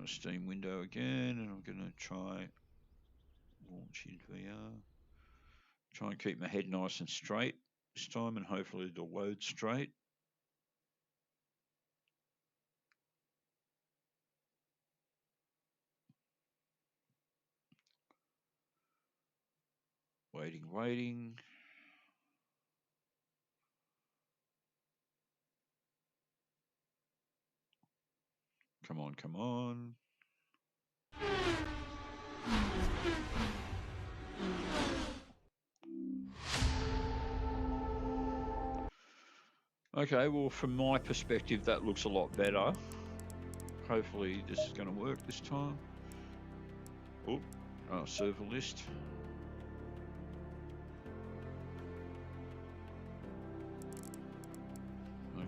Steam window again, and I'm going to try launch in VR. Try and keep my head nice and straight this time, and hopefully it'll load straight. Waiting. Come on. Okay, well, from my perspective, that looks a lot better. Hopefully this is going to work this time. Oh, server list.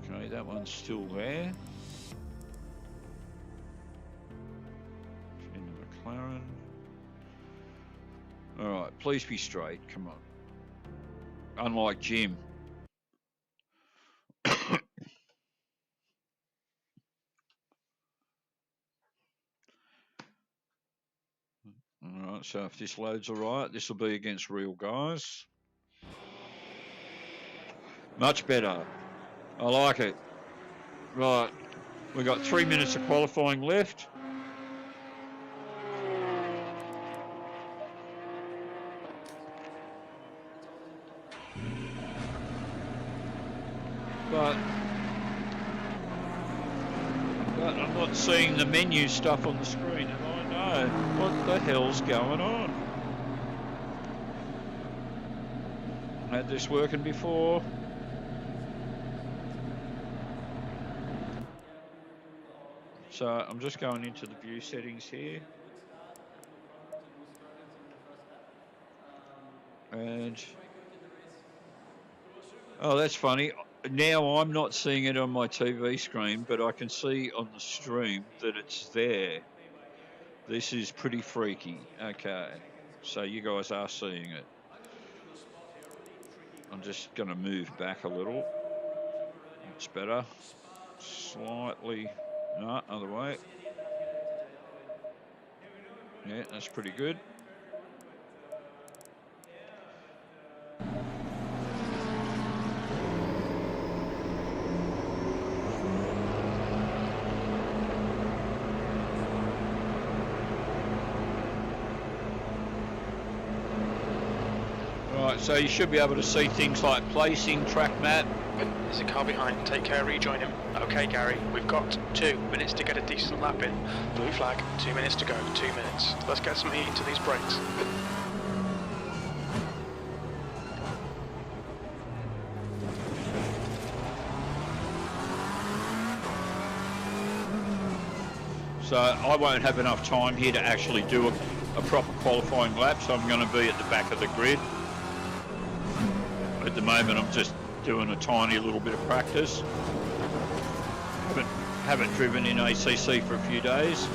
Okay, that one's still there. In the McLaren. All right, please be straight. Come on. Unlike Jim. All right, so if this loads all right, this will be against real guys. Much better. I like it. Right, we've got 3 minutes of qualifying left. But I'm not seeing the menu stuff on the screen, and I know what the hell's going on. Had this working before. So I'm just going into the view settings here. And oh, that's funny. Now I'm not seeing it on my TV screen, but I can see on the stream that it's there. This is pretty freaky. Okay, so you guys are seeing it. I'm just going to move back a little. It's better. Slightly. No, other way. Yeah, that's pretty good. Right, so you should be able to see things like placing, track map. There's a car behind. Take care, rejoin him. Okay, Gary, we've got 2 minutes to get a decent lap in. Blue flag, 2 minutes to go, 2 minutes. Let's get some heat into these brakes. So I won't have enough time here to actually do a proper qualifying lap, so I'm going to be at the back of the grid. At the moment I'm just doing a tiny little bit of practice. Haven't driven in ACC for a few days.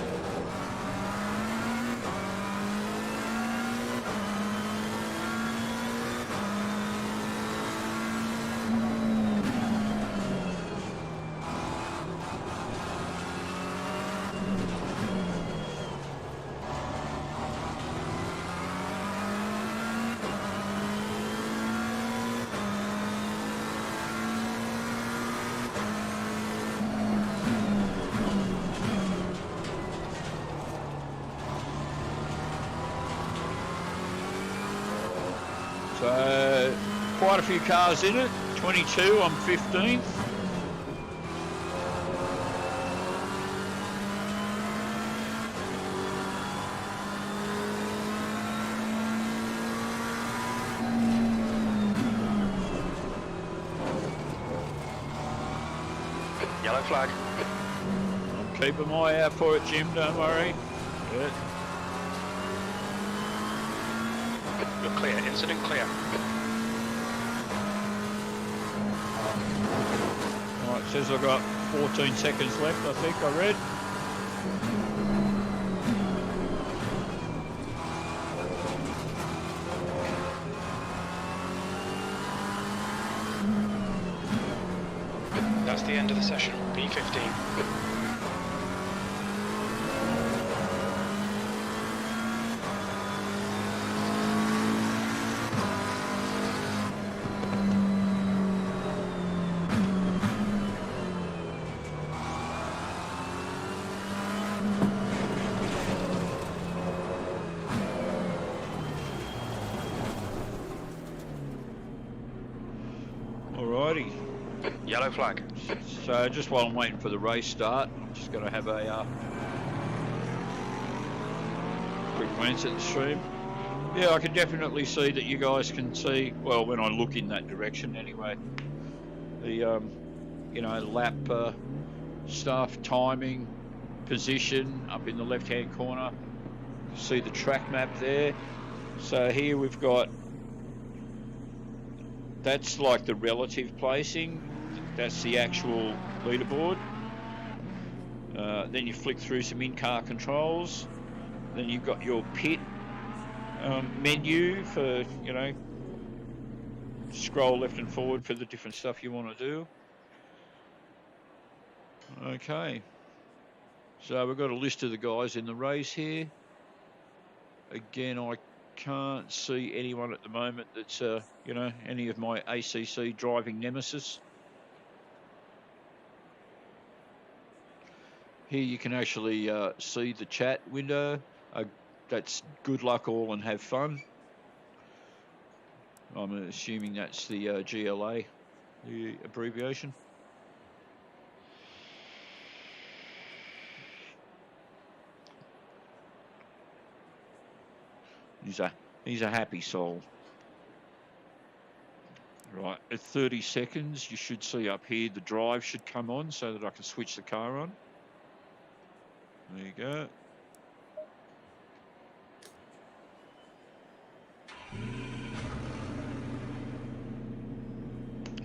So quite a few cars in it. 22, I'm 15th. Yellow flag. I'm keeping my eye out for it, Jim, don't worry. Yeah. You're clear, incident clear. Alright, it says I've got 14 seconds left, I think I read. That's the end of the session. P15. Alrighty. Yellow flag. So just while I'm waiting for the race start, I'm just going to have a quick glance at the stream. Yeah, I can definitely see that you guys can see, well, when I look in that direction anyway, the, you know, lap stuff, timing, position up in the left-hand corner. You see the track map there. So here we've got, that's like the relative placing. That's the actual leaderboard. Then you flick through some in-car controls. Then you've got your pit menu for, you know, scroll left and forward for the different stuff you want to do. Okay. So we've got a list of the guys in the race here. Again, I can't see anyone at the moment that's, you know, any of my ACC driving nemesis. Here you can actually see the chat window. That's good luck all and have fun. I'm assuming that's the GLA, the abbreviation. He's a happy soul. Right, at 30 seconds, you should see up here the drive should come on so that I can switch the car on. There you go.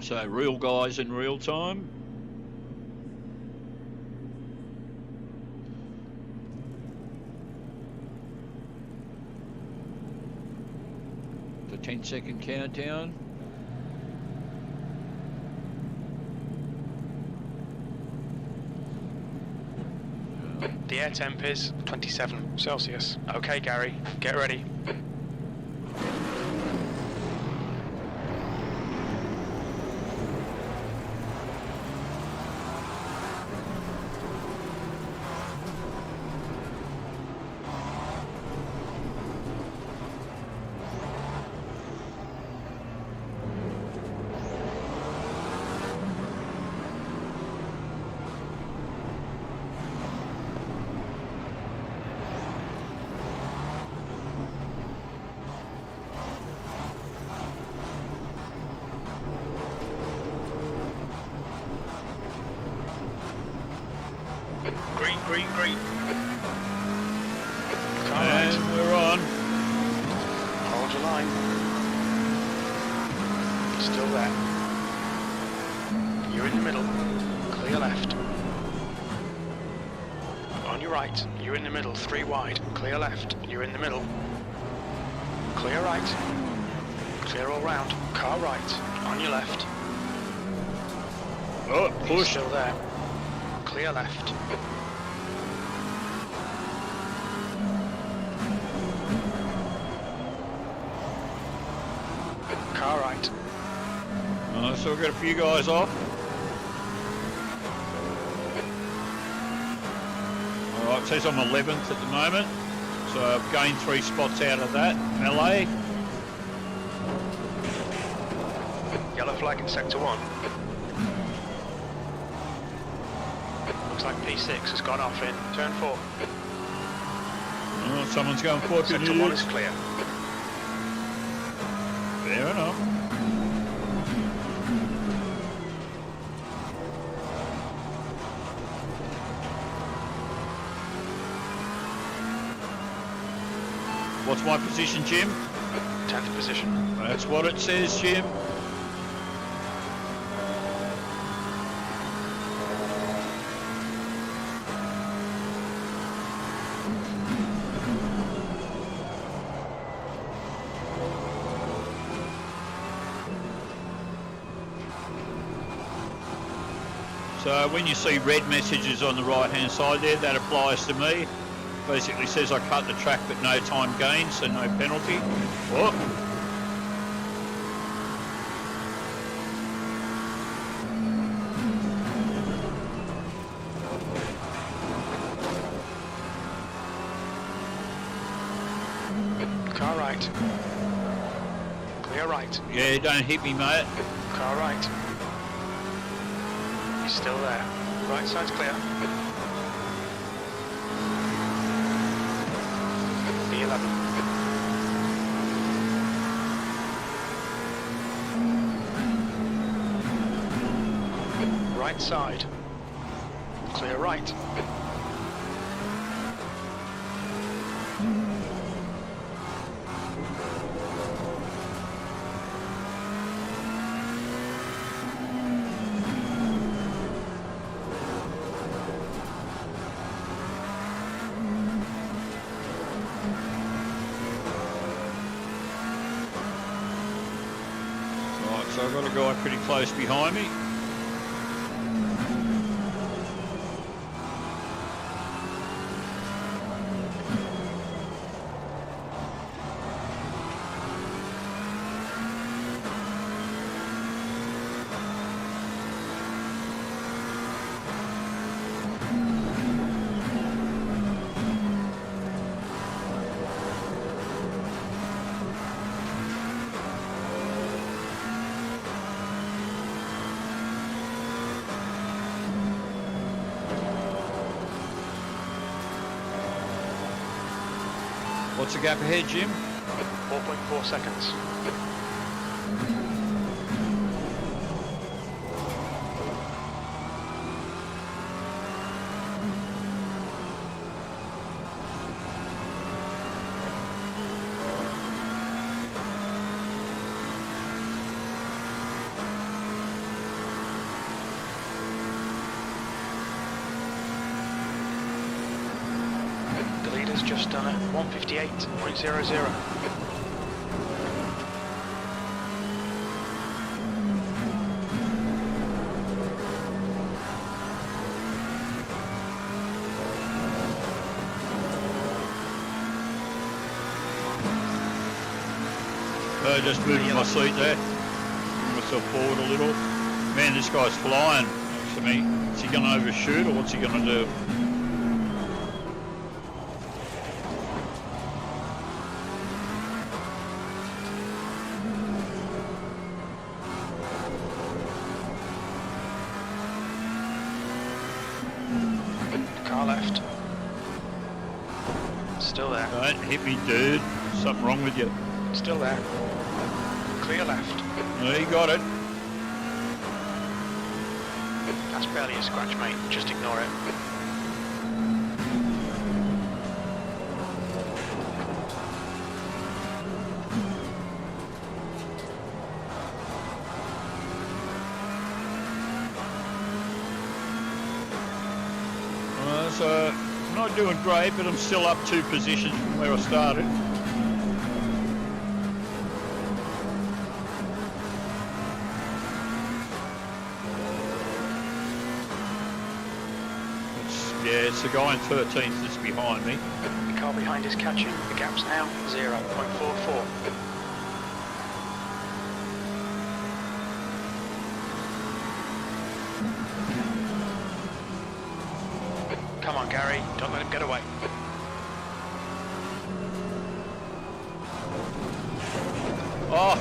So real guys in real time. The 10-second countdown. The air temp is 27 Celsius. Okay, Gary, get ready. Green. And we're on. Hold your line. Still there. You're in the middle. Clear left. On your right. You're in the middle. 3 wide. Clear left. You're in the middle. Clear right. Clear all round. Car right. On your left. Oh, push. Still there. Clear left. Car right. So we've got a few guys off. Alright, it says I'm 11th at the moment. So I've gained 3 spots out of that. Melee. Yellow flag in sector 1. Looks like P6 has gone off in turn 4. Oh, someone's going forward. Sector 1 is clear. Fair enough. What's my position, Jim? 10th position. That's what it says, Jim. So when you see red messages on the right hand side there, that applies to me. Basically says I cut the track but no time gained, so no penalty. Whoa. Car right. Clear right. Yeah, don't hit me, mate. Car right. He's still there. Right side's clear. B11. Right side. Clear right. So I've got a guy pretty close behind me. What's the gap ahead, Jim? 4.4 seconds. Just done at 1:58.00. Just moving my seat there. Move myself forward a little. Man, this guy's flying next to me. Is he going to overshoot or what's he going to do? Car left. Still there. Don't hit me, dude. Something wrong with you. Still there. Clear left. No, you got it. That's barely a scratch, mate. Just ignore it. So, not doing great, but I'm still up 2 positions from where I started. It's the guy in 13th that's behind me. The car behind is catching. The gap's now 0.44. Come on, Gary. Don't let him get away. Oh!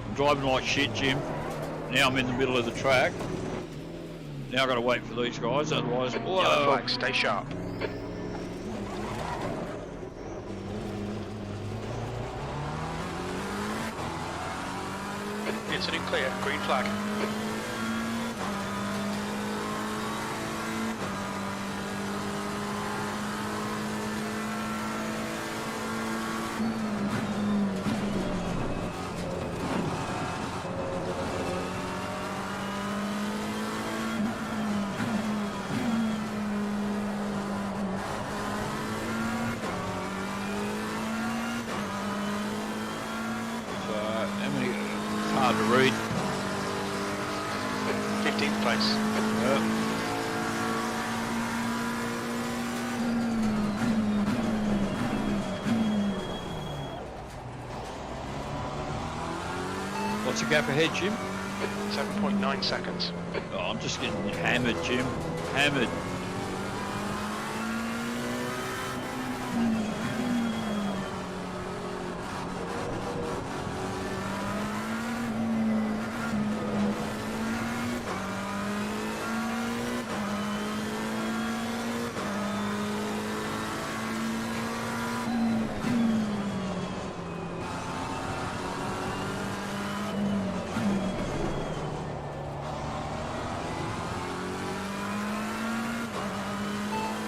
I'm driving like shit, Jim. Now I'm in the middle of the track. Now I've got to wait for these guys, otherwise... Whoa. Yellow flag, stay sharp. Incident clear, green flag. 15th place. What's the gap ahead, Jim? 7.9 seconds. Oh, I'm just getting hammered, Jim. Hammered.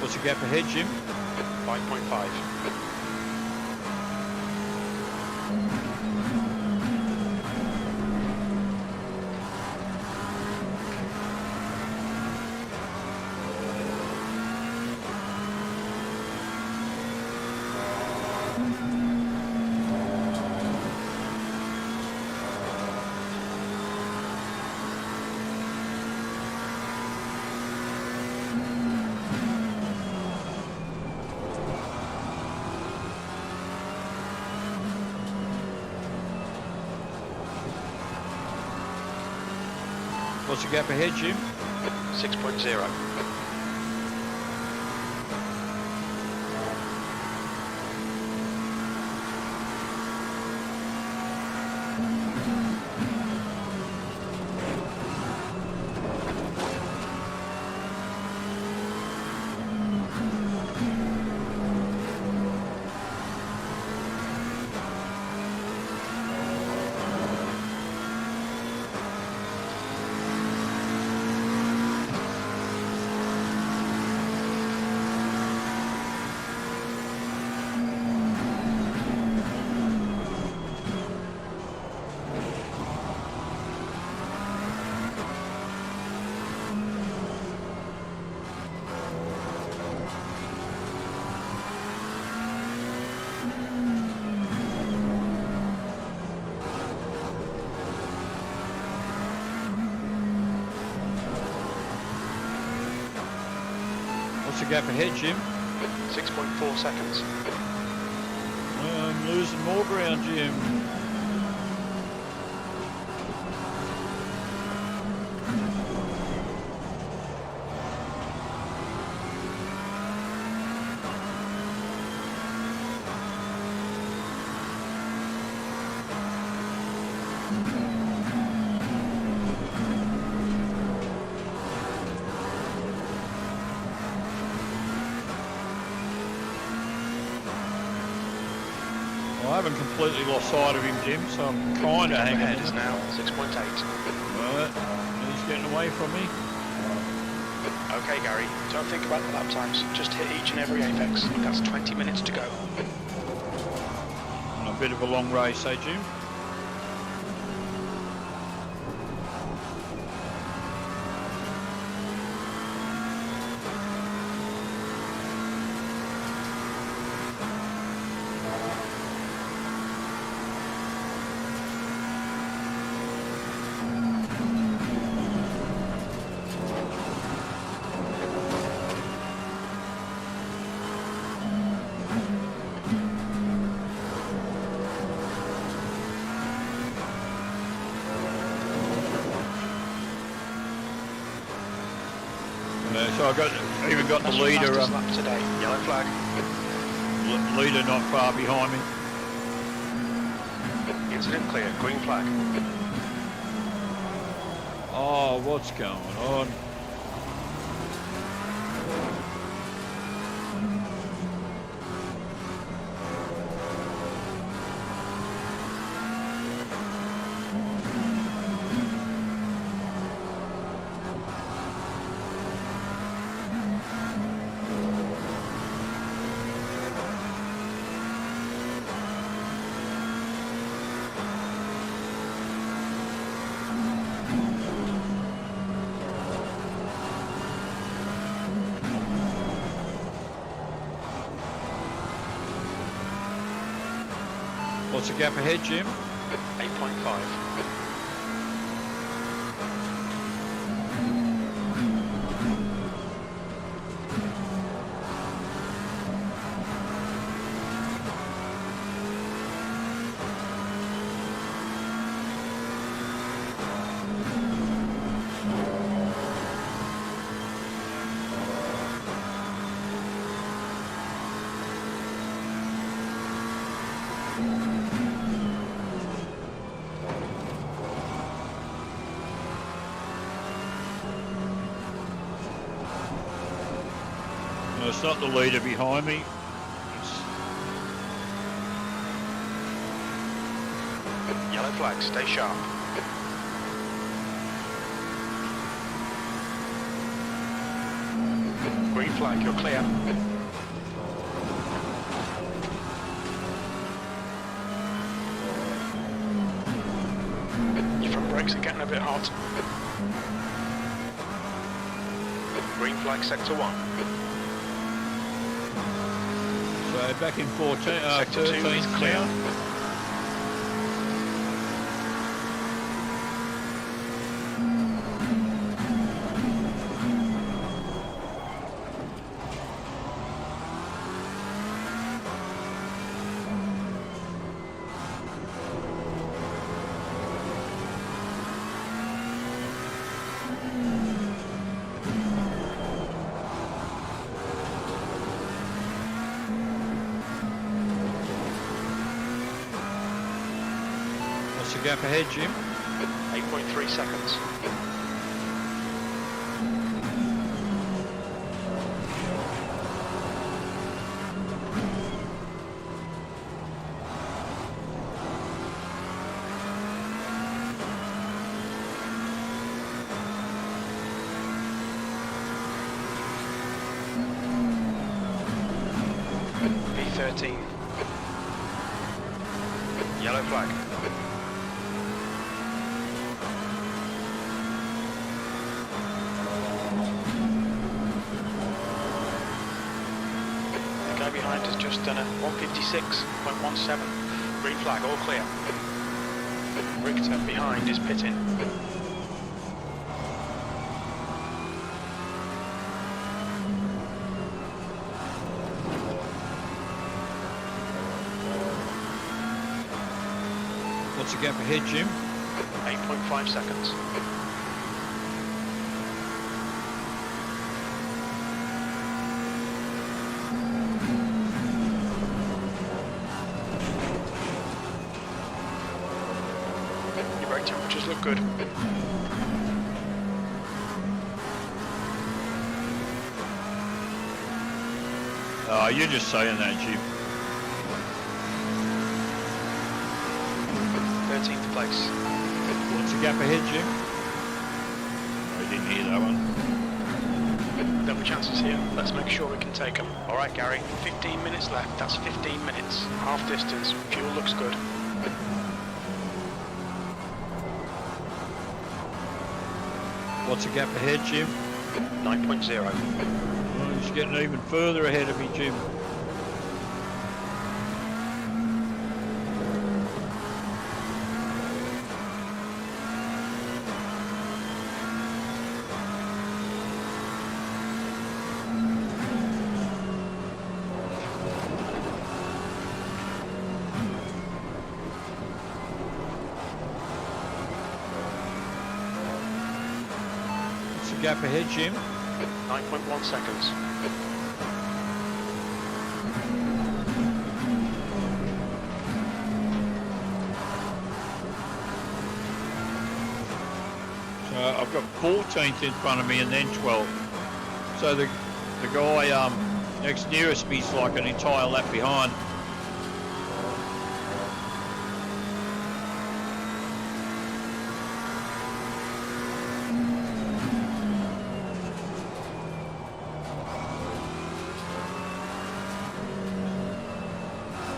What's the gap ahead, Jim? 5.5. What's the gap ahead, Jim? 6.0. What's the gap ahead, Jim? 6.4 seconds. I'm losing more ground, Jim. I haven't completely lost sight of him, Jim, so I'm kind of hanging Ahead in. is now 6.8. Right, he's getting away from me. Okay, Gary, don't think about the lap times. Just hit each and every apex. That's 20 minutes to go. And a bit of a long race, eh, Jim? So I even got the leader. Lap today. Yellow flag. Leader not far behind me. Incident clear. Green flag. Oh, what's going on? What's the gap ahead, Jim? 8.5. No, it's not the leader behind me. Yellow flag, stay sharp. Green flag, you're clear. Your front brakes are getting a bit hot. Green flag, sector 1. So back in 14, sector 2 is clear. Now. What's the gap ahead, Jim? 8.3 seconds. P13. Yellow flag. The guy behind has just done a 156.17. Green flag, all clear. Richter behind is pitting. What's the gap ahead, Jim? 8.5 seconds. Your brake temperatures look good. Oh, you're just saying that, Jim. 13th place. What's the gap ahead, Jim? I didn't hear that one. Double chances here. Let's make sure we can take them. All right, Gary. 15 minutes left. That's 15 minutes. Half distance. Fuel looks good. What's the gap ahead, Jim? 9.0. Oh, he's getting even further ahead of me, Jim. Gap ahead, Jim. 9.1 seconds. So I've got 14th in front of me and then 12th. So the guy next nearest me is like an entire lap behind.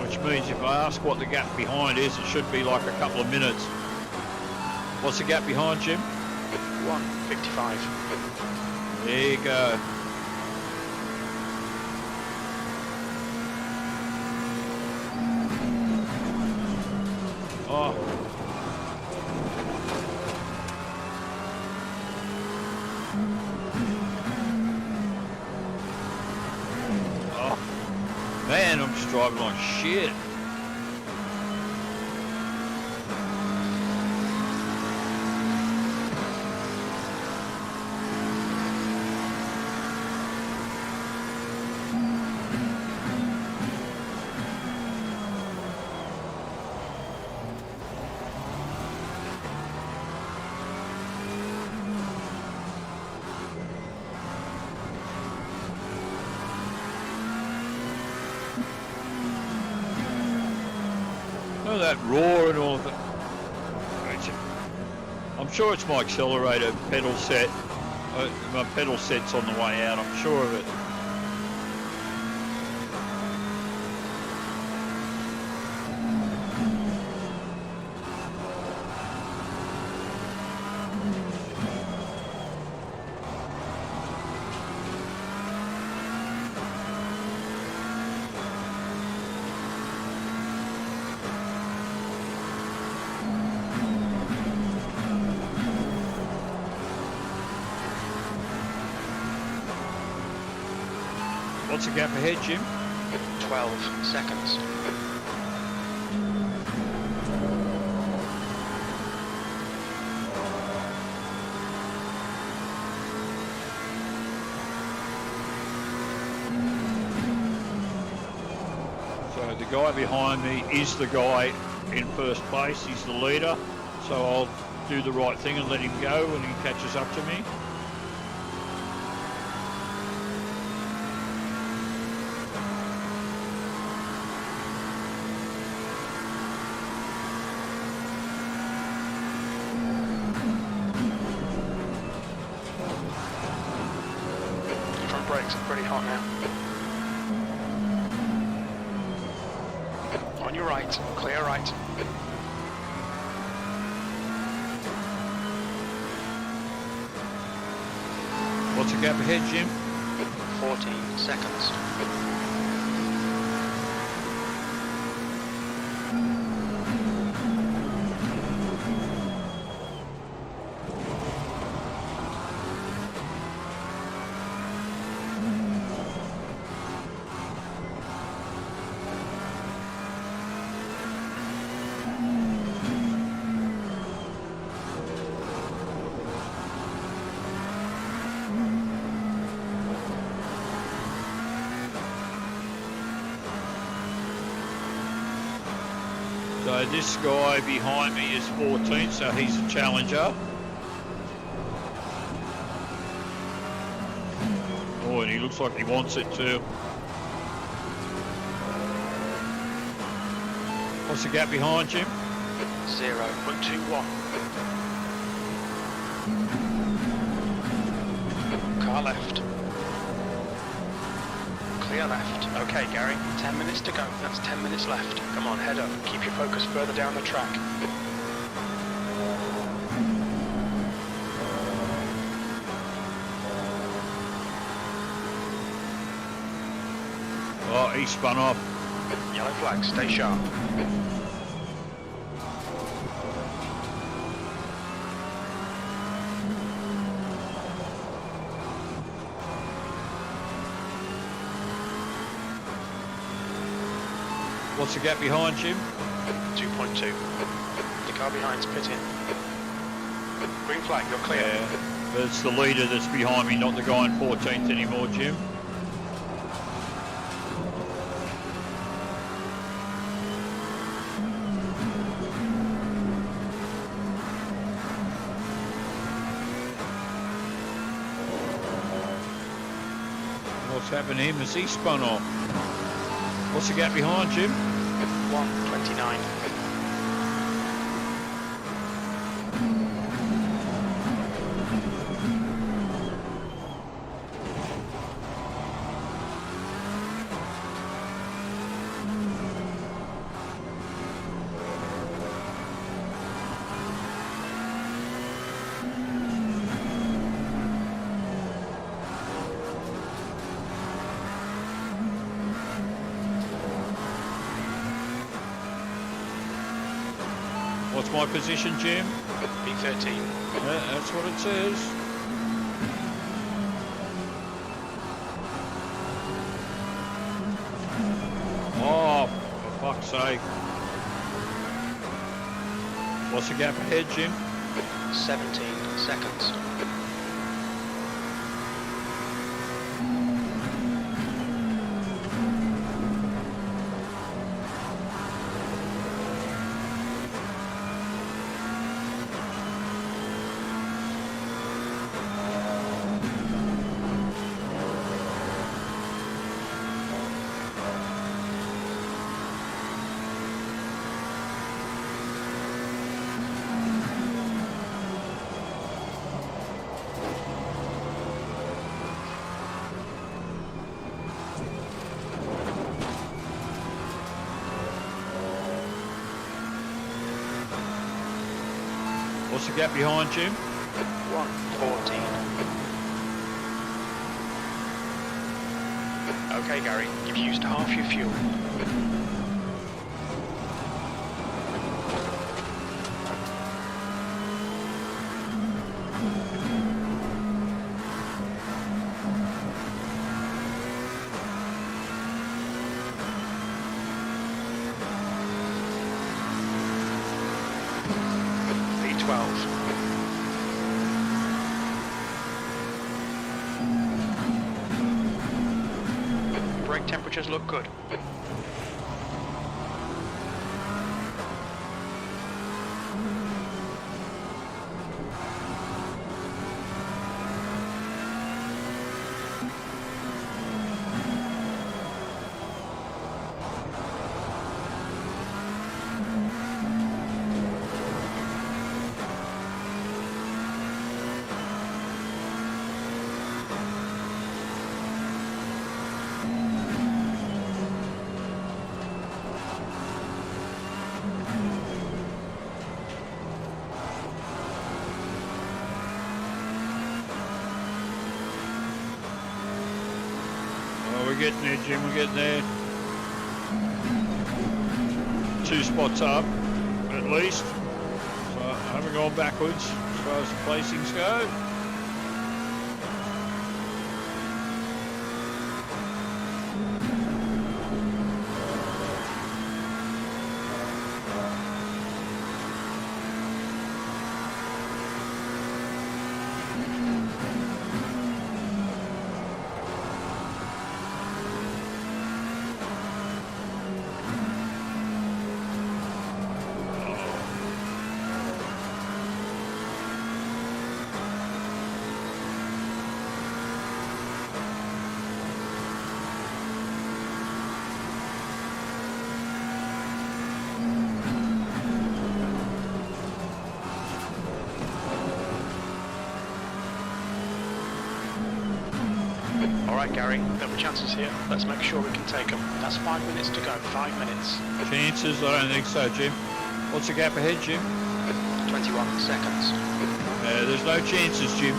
Which means if I ask what the gap behind is, it should be like a couple of minutes. What's the gap behind, Jim? 1:55. There you go. Oh. Oh. Man, I'm just driving like shit. that roar and all of it. I'm sure it's my accelerator pedal set. My pedal set's on the way out, I'm sure of it. What's the gap ahead, Jim? 12 seconds. So the guy behind me is the guy in first place. He's the leader. So I'll do the right thing and let him go when he catches up to me. Brakes are pretty hot now. On your right, clear right. What's the gap ahead, Jim? 14 seconds. So this guy behind me is 14, so he's a challenger. Oh, and he looks like he wants it too. What's the gap behind Jim? 0.21. Car left. Clear left. Okay, Gary, 10 minutes to go. That's 10 minutes left. Come on, head up. Keep your focus further down the track. Oh, he spun off. Yellow flag, stay sharp. What's the gap behind Jim? 2.2. The car behind's pitting. Green flag, you're clear. Yeah, but it's the leader that's behind me, not the guy in 14th anymore, Jim. What's happened to him as he spun off? What's the gap behind Jim? 1:29. What's my position, Jim? B13. Yeah, that's what it says. Oh, for fuck's sake. What's the gap ahead, Jim? 17 seconds. What's the gap behind, Jim? 1:14. Okay, Gary, you've used half your fuel. Brake temperatures look good. We're getting there, Jim, we're getting there. 2 spots up, at least. So I haven't gone backwards as far as the placings go. Alright, Gary, double chances here. Let's make sure we can take them. That's 5 minutes to go. 5 minutes. Chances? I don't think so, Jim. What's the gap ahead, Jim? 21 seconds. There's no chances, Jim.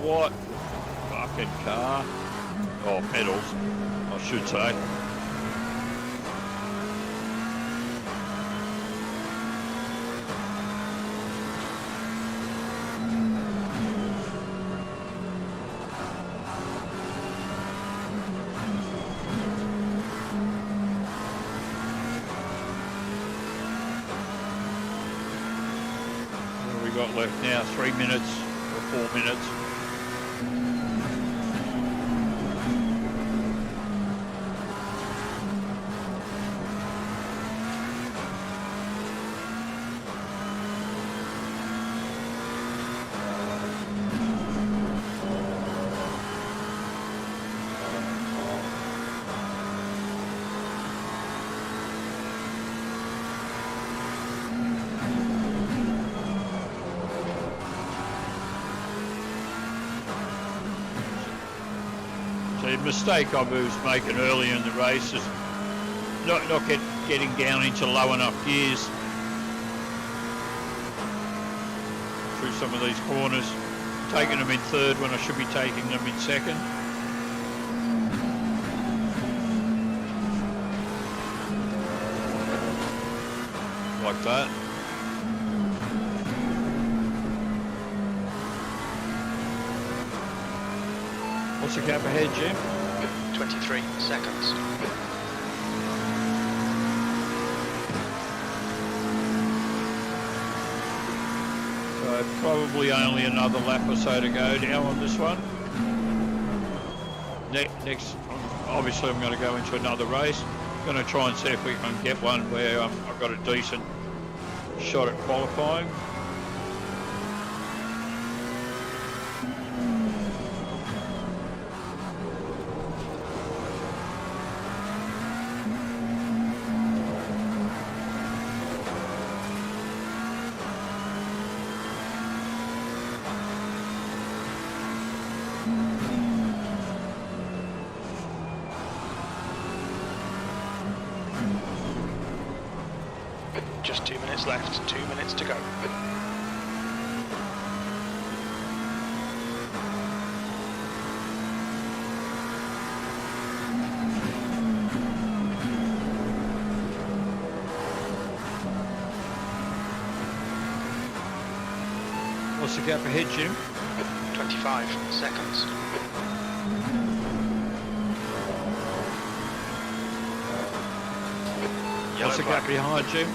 What fucking car? Oh, pedals, I should say. What have we got left now? 3 minutes or 4 minutes? The mistake I was making earlier in the race is not getting down into low enough gears through some of these corners, taking them in third when I should be taking them in second. Like that. What's the gap ahead, Jim? 23 seconds. So probably only another lap or so to go now on this one. Next, obviously I'm going to go into another race. I'm going to try and see if we can get one where I've got a decent shot at qualifying. just 2 minutes left, 2 minutes to go. What's the gap ahead, Jim? 25 seconds. What's the gap behind, Jim?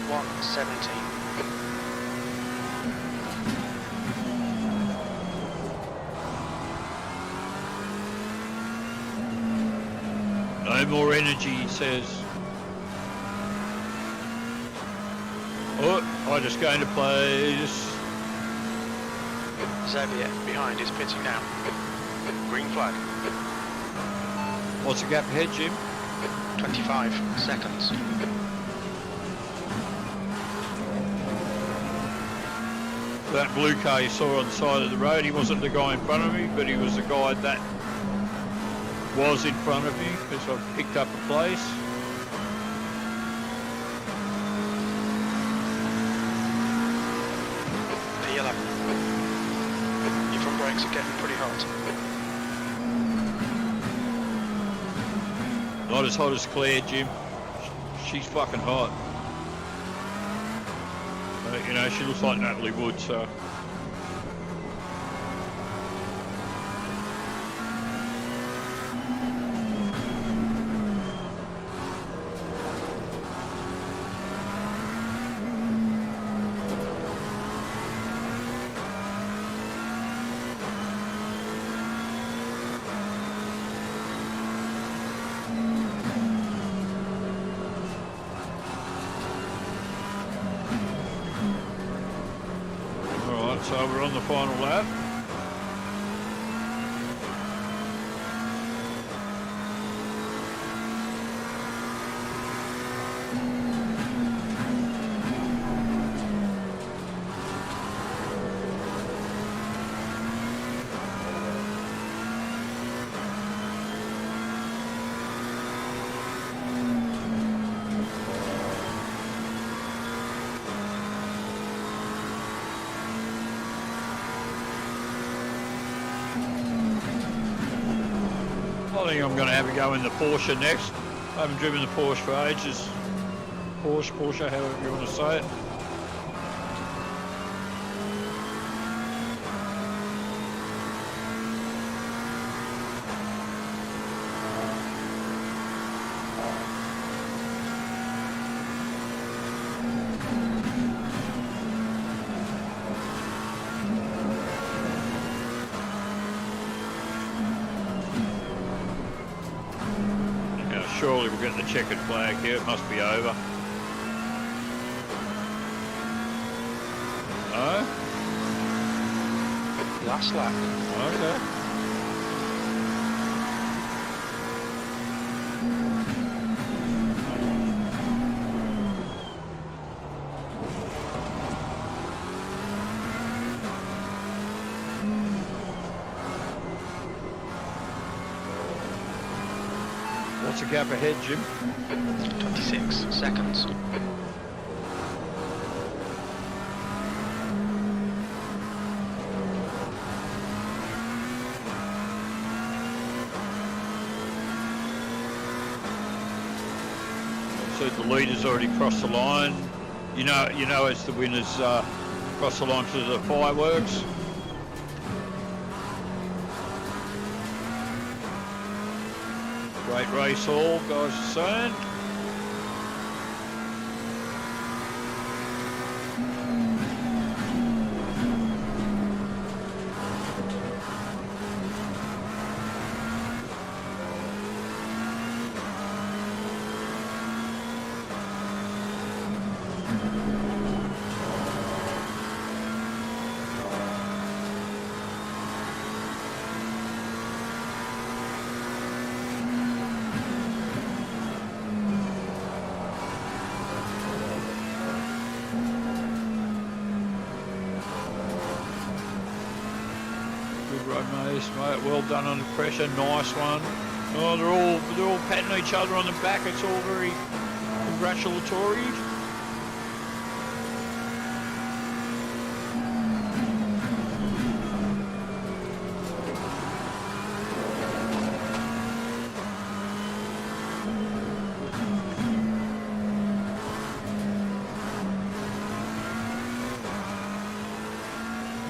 1:17. No more energy, he says. Oh, I just go into place. Xavier behind is pitting now. Green flag. What's the gap ahead, Jim? 25 seconds. That blue car you saw on the side of the road, he wasn't the guy in front of me, but he was the guy that was in front of me because I picked up a place. P11. Your front brakes are getting pretty hot. Not as hot as Claire, Jim. She's fucking hot. You know, she looks like Natalie Wood, so... So we're on the final lap. I think I'm going to have a go in the Porsche next. I haven't driven the Porsche for ages. Porsche, however you want to say it. Surely we'll get the checkered flag here, it must be over. No? Last lap. Okay. What's the gap ahead, Jim? 26 seconds. So the leader's already crossed the line. You know as the winners cross the line to the fireworks. Great race all, guys are saying. Mate, well done under pressure, nice one. Oh, they're all patting each other on the back. It's all very congratulatory.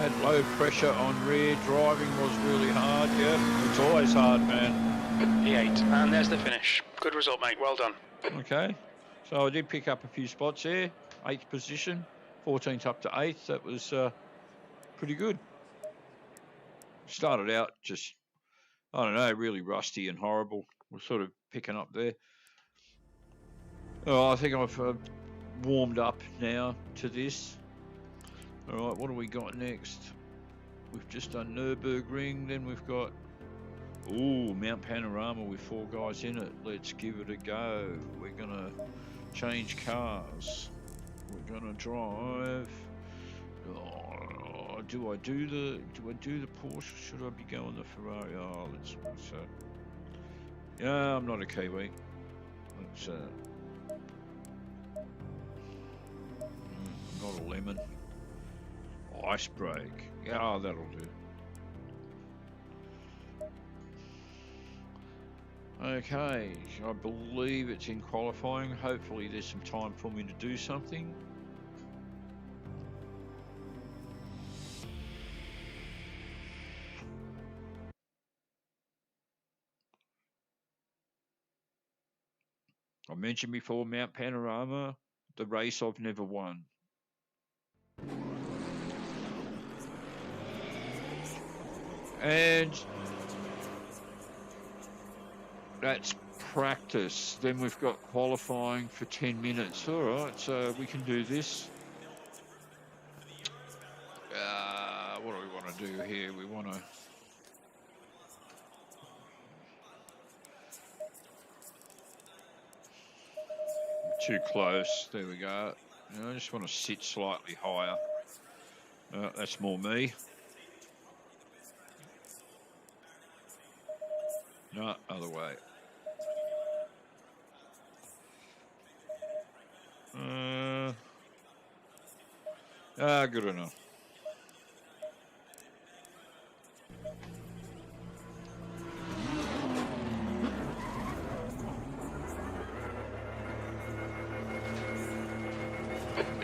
Had low pressure on rear. Driving was really hard. Yeah, it's always hard, man. E8, and there's the finish. Good result, mate. Well done. Okay, so I did pick up a few spots there. 8th position, 14th up to 8th. That was pretty good. Started out just, I don't know, really rusty and horrible. We're sort of picking up there. Oh, I think I've warmed up now to this. All right, what do we got next? We've just done Nürburgring, then we've got, Mount Panorama with 4 guys in it. Let's give it a go. We're gonna change cars. We're gonna drive. Oh, do I do the Porsche? Should I be going the Ferrari? Oh, let's yeah, I'm not a Kiwi. Let's not a lemon. Ice brake. Yeah, that'll do. Okay, I believe it's in qualifying. Hopefully there's some time for me to do something. I mentioned before Mount Panorama, the race I've never won. And that's practice. Then we've got qualifying for 10 minutes. All right, so we can do this. What do we want to do here? We want to... Too close. There we go. I just want to sit slightly higher. That's more me. No, other way. Good enough.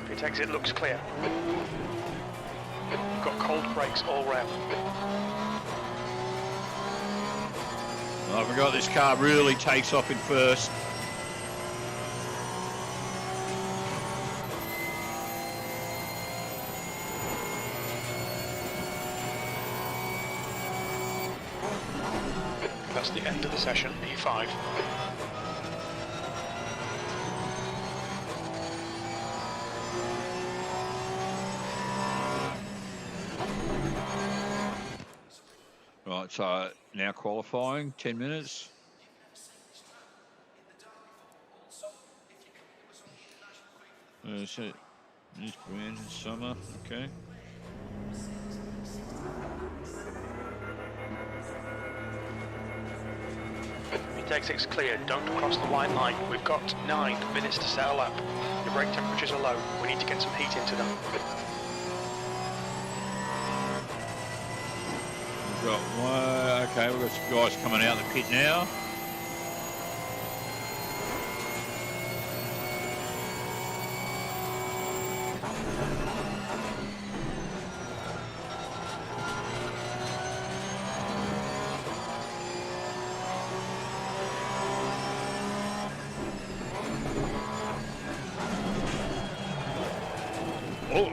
Pit exit looks clear. We've got cold brakes all round. I forgot this car really takes off in first. That's the end of the session, P5. Right, so now qualifying, 10 minutes. That's it. This brand in summer, okay. Pit exit's clear, don't cross the white line. We've got 9 minutes to set a lap. The brake temperatures are low, we need to get some heat into them. We've got one, okay, we've got some guys coming out of the pit now. Oh.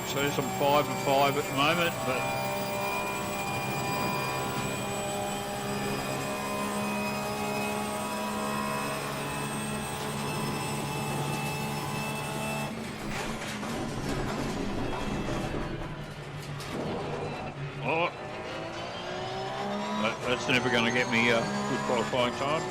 So I'm 5 and 5 at the moment, but that's never going to get me a good qualifying time.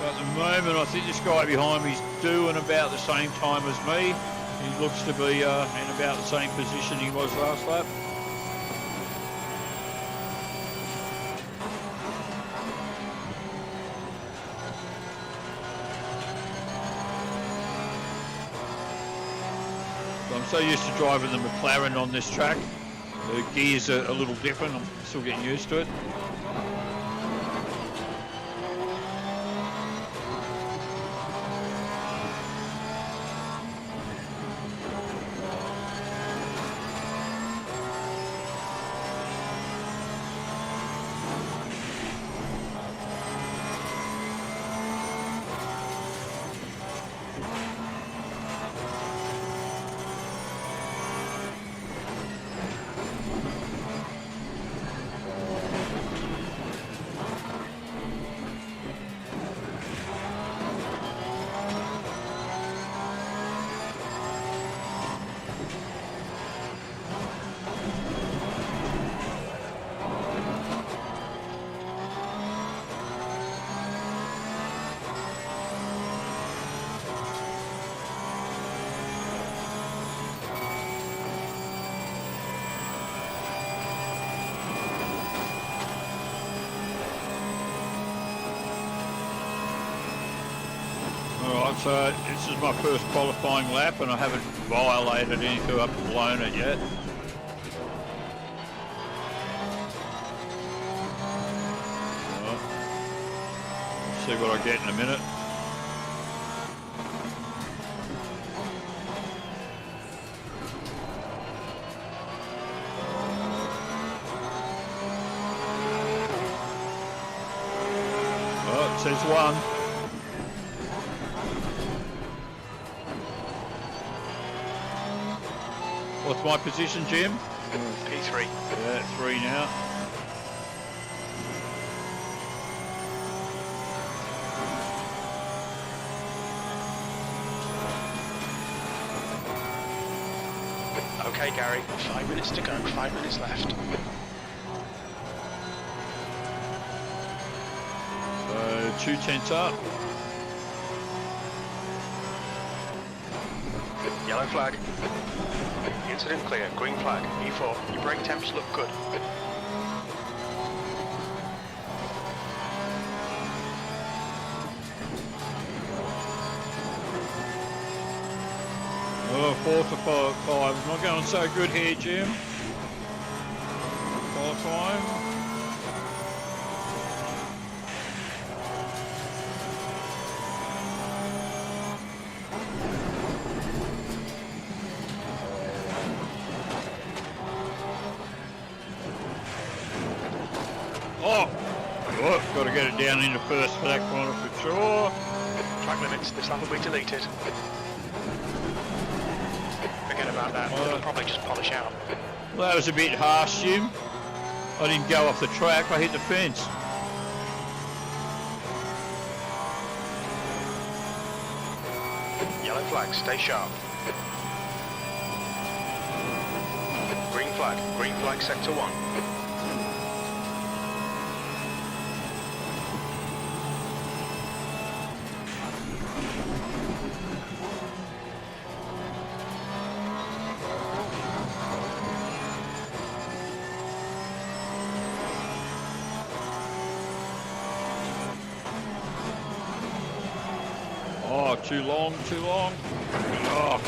At the moment, I think this guy behind me is doing about the same time as me. He looks to be in about the same position he was last lap. I'm so used to driving the McLaren on this track. The gears are a little different. I'm still getting used to it. Alright, so this is my first qualifying lap and I haven't violated anything up and blown it yet. Right. See what I get in a minute. Oh, it says 1. What's my position, Jim? P3. Yeah, 3 now. Okay, Gary, 5 minutes to go, 5 minutes left. So 2 tenths up. Yellow flag. Incident clear, green flag, E4. Your brake temps look good. Oh, 4 to 5. Not going so good here, Jim. Qualifying. Oh, got to get it down into first for that corner for sure. Track limits, this lap will be deleted. Forget about that, it'll probably just polish out. Well, that was a bit harsh, Jim. I didn't go off the track, I hit the fence. Yellow flag, stay sharp. Green flag sector 1. Oh, too long. Oh.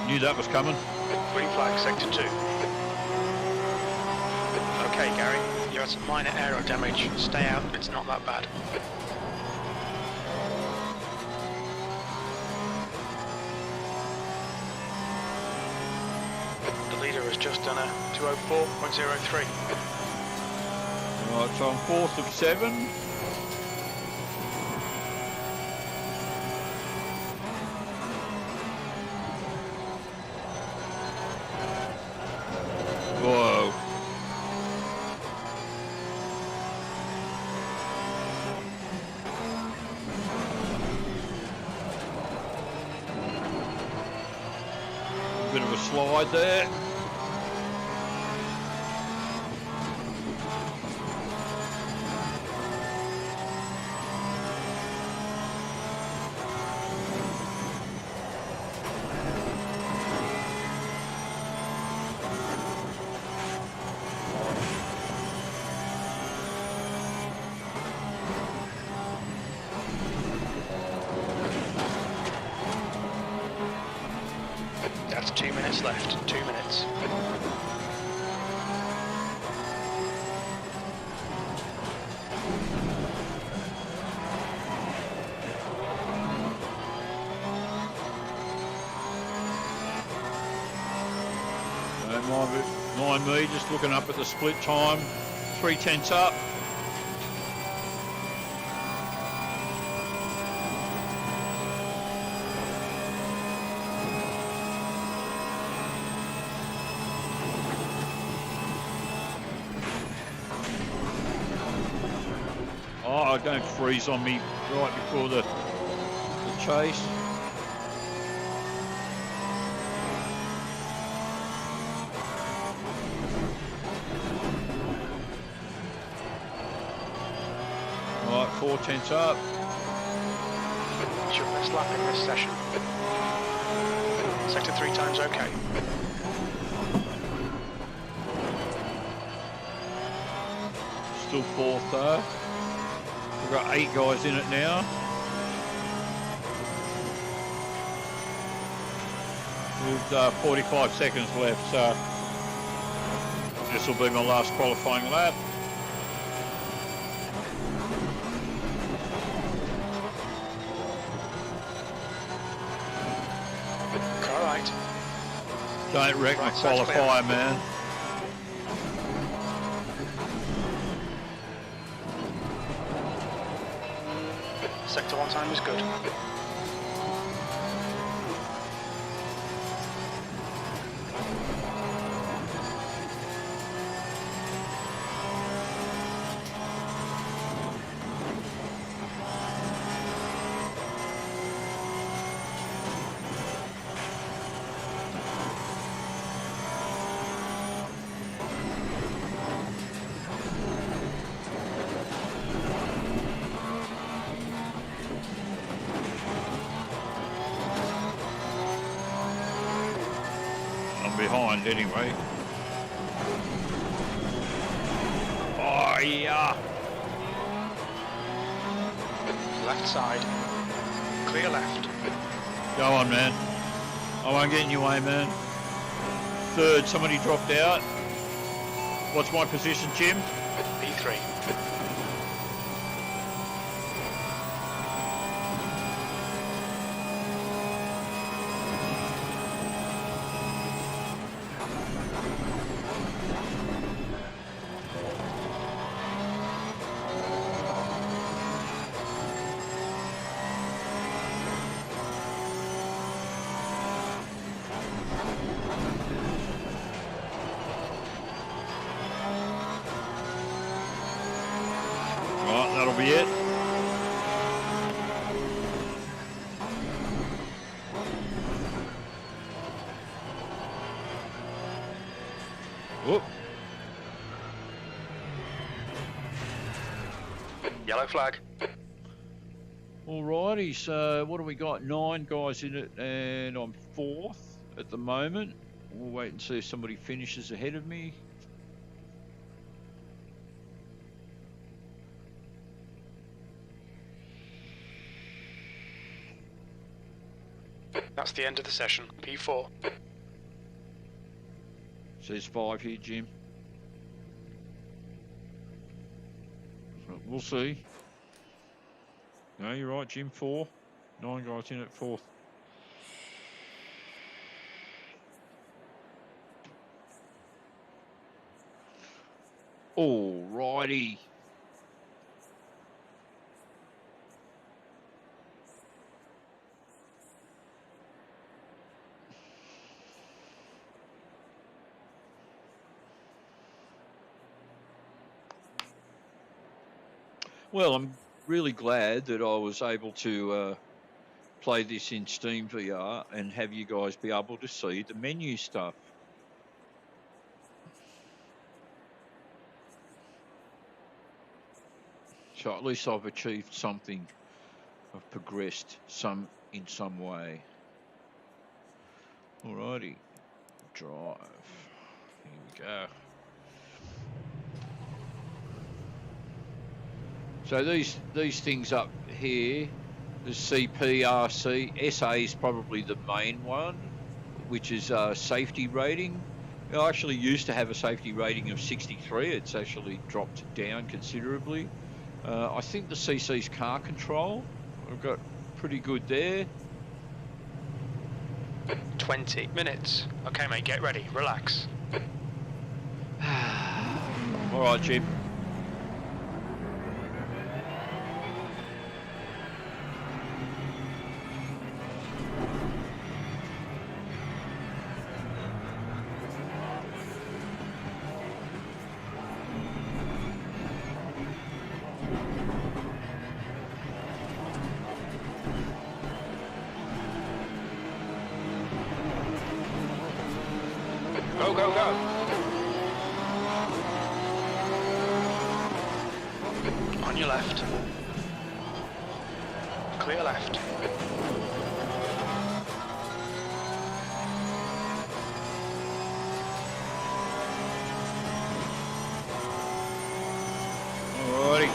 Knew that was coming. Green flag, sector 2. Okay, Gary, you had some minor aero damage. Stay out, it's not that bad. The leader has just done a 204.03. Right, so I'm 4th of 7. slide there. That's 2 minutes left. 2 minutes. Don't mind me, just looking up at the split time. 3/10 up. Oh, don't freeze on me right before the chase. Right, 4/10 up. It's your best lap in this session. Sector 3 times okay. Still fourth though. We've got 8 guys in it now. With 45 seconds left, so this will be my last qualifying lap. Alright. Don't wreck my Right, so it's qualifier, man. Sector 1 time is good. Behind anyway. Oh yeah. Left side. Clear left. Go on, man. I won't get in your way, man. Third, somebody dropped out. What's my position, Jim? P3. That'll be it. Whoop. Yellow flag. Alrighty, so what do we got? 9 guys in it, and I'm 4th at the moment. We'll wait and see if somebody finishes ahead of me. That's the end of the session. P4. Says 5 here, Jim. So we'll see. No, you're right, Jim. 4. 9 guys in at 4th. Alrighty. Well, I'm really glad that I was able to play this in Steam VR and have you guys be able to see the menu stuff. So at least I've achieved something. I've progressed in some way. Alrighty, drive. Here we go. So these things up here, the CPRC, SA is probably the main one, which is safety rating. I actually used to have a safety rating of 63. It's actually dropped down considerably. I think the CC's car control, I've got pretty good there. 20 minutes. Okay, mate, get ready. Relax. All right, Jim. Go, go, go. On your left. Clear left. Alrighty.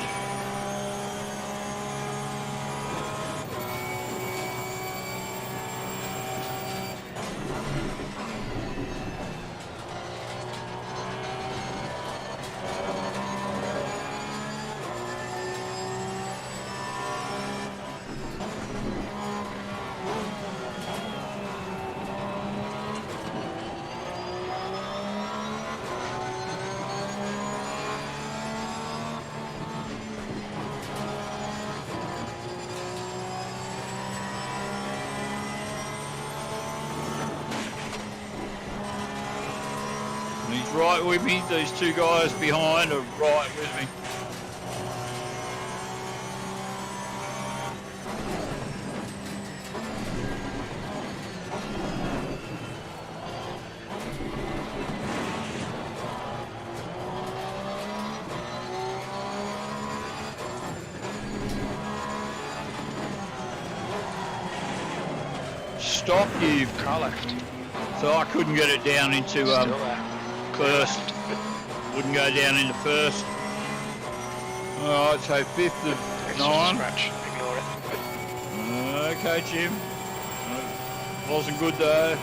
He's right with me. These two guys behind are right with me. Stop you. Car left. So I couldn't get it down into Still there. first. Wouldn't go down into first. Alright, so 5th of It's 9. just a scratch. Ignore it. Okay, Jim. Wasn't good though.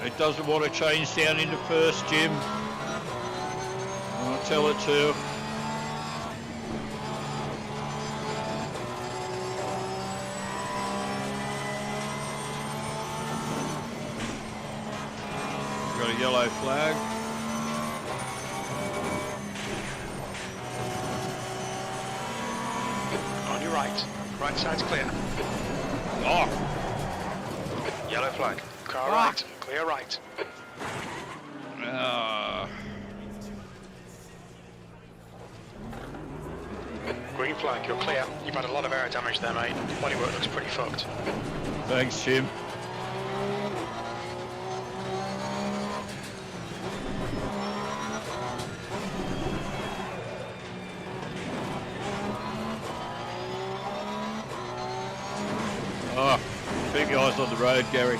It doesn't want to change down into first, Jim. I'll tell it to. Got a yellow flag. On your right. Right side's clear. Oh! Yellow flag. Car right. Clear right. Green flag, you're clear. You've had a lot of air damage there, mate. Bodywork looks pretty fucked. Thanks, Jim. Keep your eyes on the road, Gary.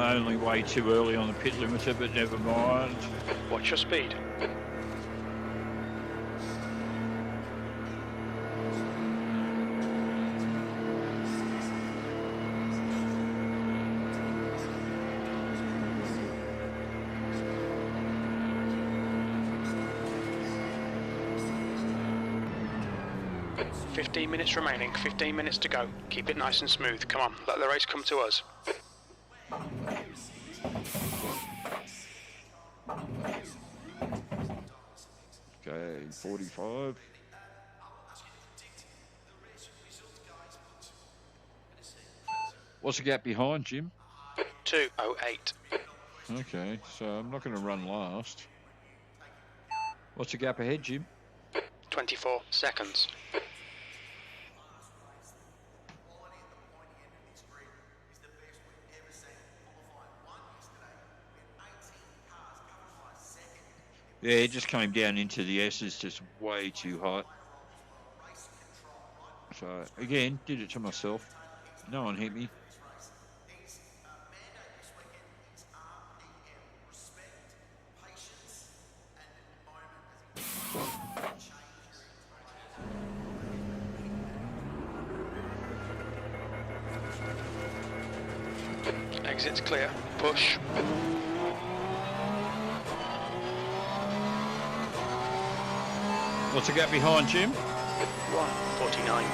Only way too early on the pit limiter, but never mind. What's your speed? "15 minutes remaining, 15 minutes to go. Keep it nice and smooth. Come on, let the race come to us." Okay, 45. What's the gap behind, Jim? 2:08. Okay, so I'm not going to run last. What's the gap ahead, Jim? 24 seconds. Yeah, it just came down into the S's, just way too hot. So, again, did it to myself. No one hit me. Exit's clear. Push. What's the gap behind, Jim? 1:49.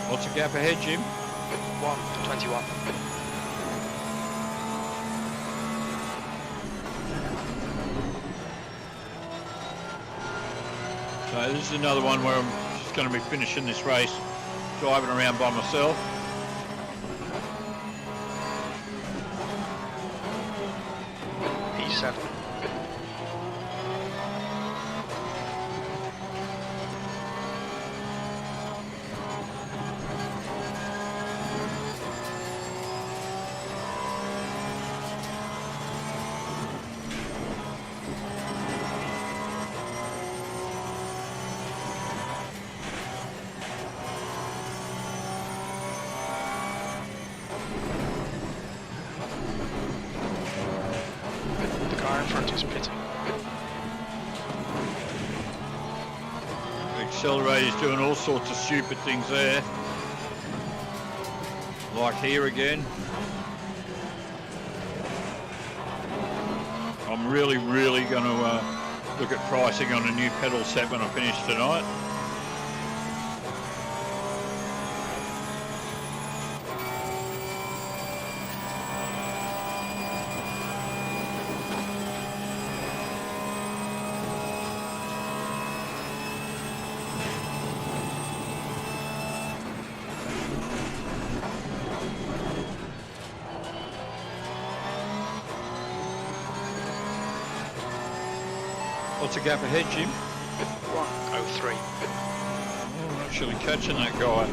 What's the gap ahead, Jim? 1:21. So this is another one where I'm just going to be finishing this race, driving around by myself. P7. In front is pitting. The accelerator's doing all sorts of stupid things there. Like here again. I'm really going to look at pricing on a new pedal set when I finish tonight. What's the gap ahead, Jim? 1:03. Oh, I'm actually catching that guy.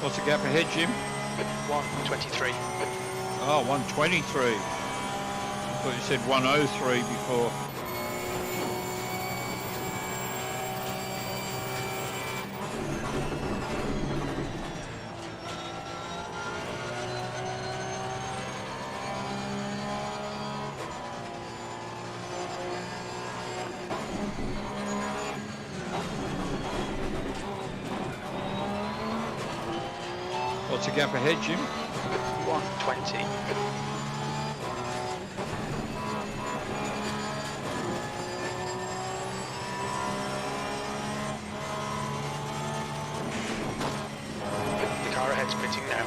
What's the gap ahead, Jim? 1:23. Oh, 123. I thought you said 103 before. What's the gap ahead, Jim? 120. The car ahead's pitting now.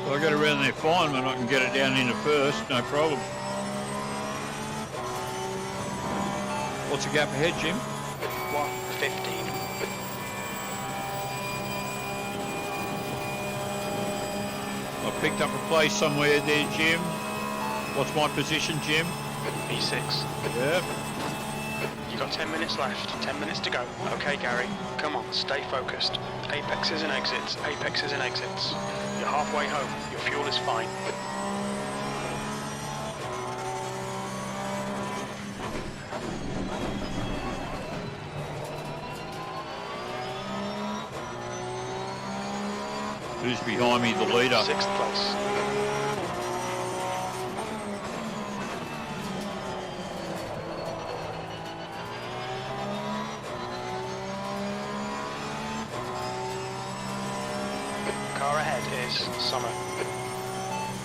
Well, I got around there fine, and I can get it down into first, no problem. What's the gap ahead, Jim? 115. I've picked up a place somewhere there, Jim. What's my position, Jim? B6. Yeah. You got 10 minutes left, 10 minutes to go. Okay, Gary, come on, stay focused. Apexes and exits, apexes and exits. You're halfway home, your fuel is fine. Who's behind me? The leader. 6th place. Car ahead is Summer.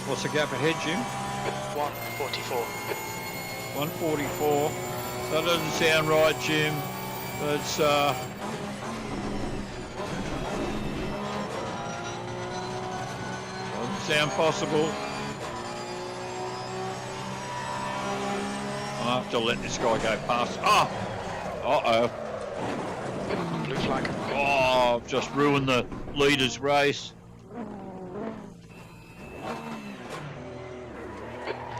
What's the gap ahead, Jim? 144. 144. That doesn't sound right, Jim. That's doesn't sound possible. I'll have to let this guy go past. Oh! Uh-oh. Blue flag. Oh, I've just ruined the leader's race.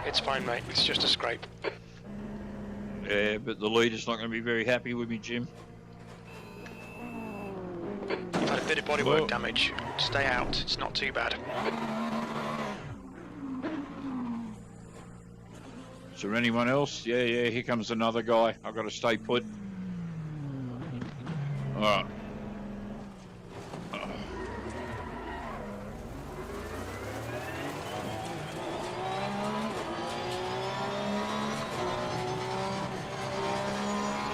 It's fine, mate. It's just a scrape. Yeah, but the leader's not going to be very happy with me, Jim. You've had a bit of bodywork damage. Stay out. It's not too bad. Is there anyone else? Yeah, here comes another guy. I've got to stay put. All right.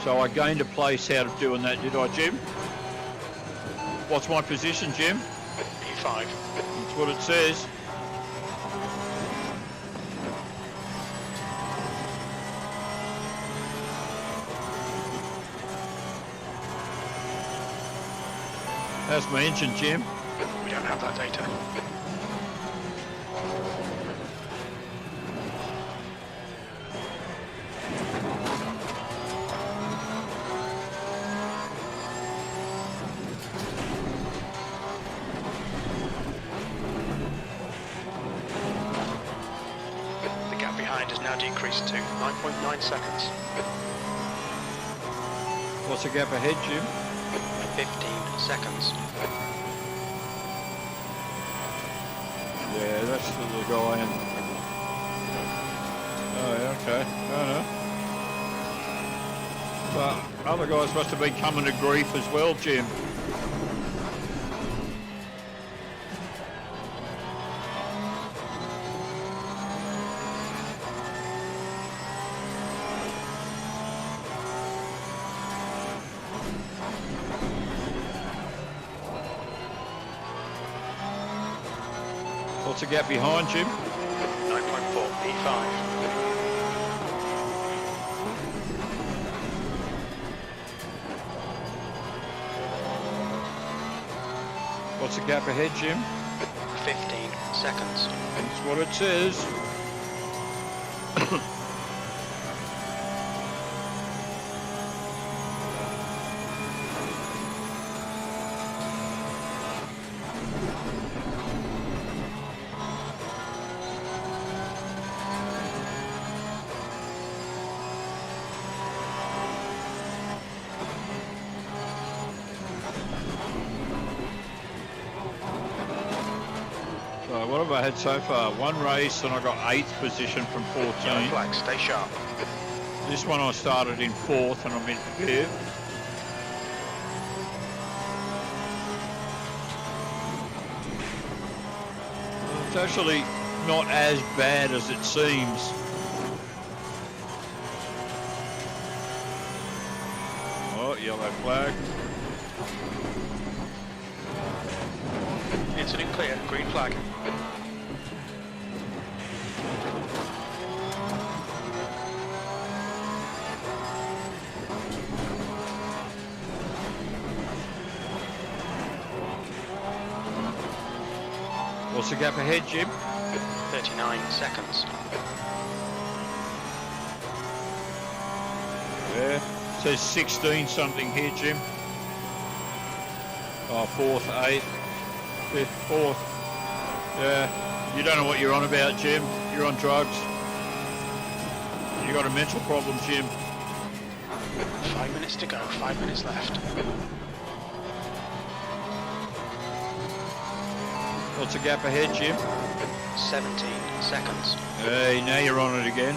So I gained a place out of doing that, did I, Jim? What's my position, Jim? P5. That's what it says. How's my engine, Jim? We don't have that data. The gap behind has now decreased to 9.9 seconds. What's the gap ahead, Jim? 15 seconds. Yeah, that's the guy in. Oh, yeah, okay. No. But other guys must have been coming to grief as well, Jim. What's the gap behind, Jim? 9.4, P5. What's the gap ahead, Jim? 15 seconds. That's what it says. So what have I had so far? One race and I got 8th position from 14. Yellow flag, stay sharp. This one I started in 4th and I'm in 5th. It's actually not as bad as it seems. Oh, yellow flag. Incident clear, green flag. What's the gap ahead, Jim? 39 seconds. Yeah, it says 16 something here, Jim. Oh, 4th, 8th, 5th, 4th. Yeah, you don't know what you're on about, Jim. You're on drugs. You got a mental problem, Jim. 5 minutes to go, 5 minutes left. What's the gap ahead, Jim? 17 seconds. Hey, now you're on it again.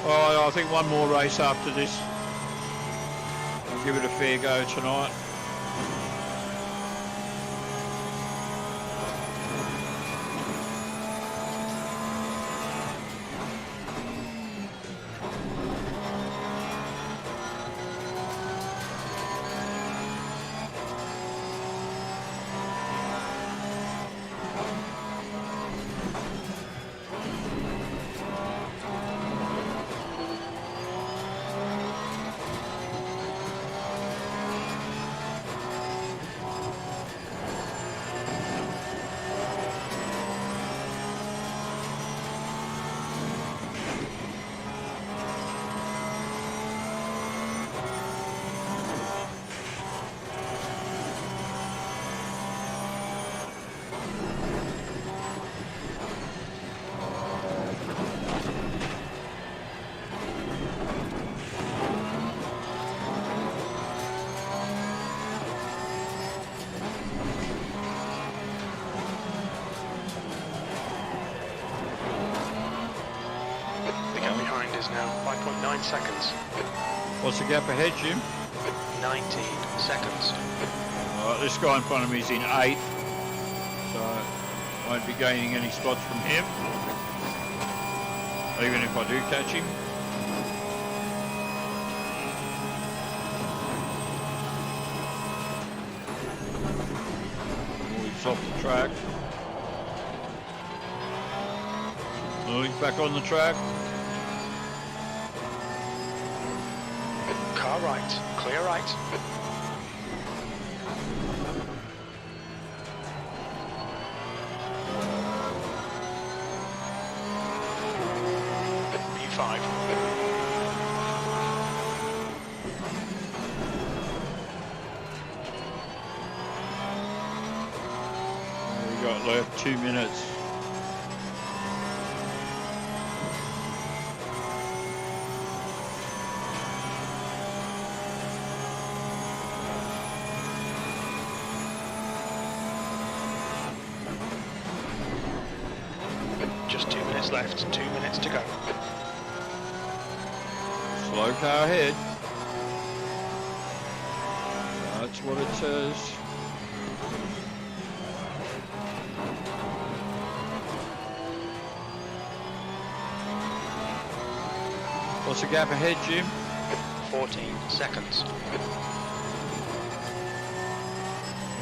Oh, I think one more race after this. I'll give it a fair go tonight. Now 5.9 seconds. What's the gap ahead, Jim? 19 seconds. Alright, this guy in front of me is in 8th, so I won't be gaining any spots from him, even if I do catch him. Oh, he's off the track. Oh, he's back on the track. Car right, clear right. B5. We got left 2 minutes. Just 2 minutes left, 2 minutes to go. Slow car ahead. That's what it says. What's the gap ahead, Jim? 14 seconds.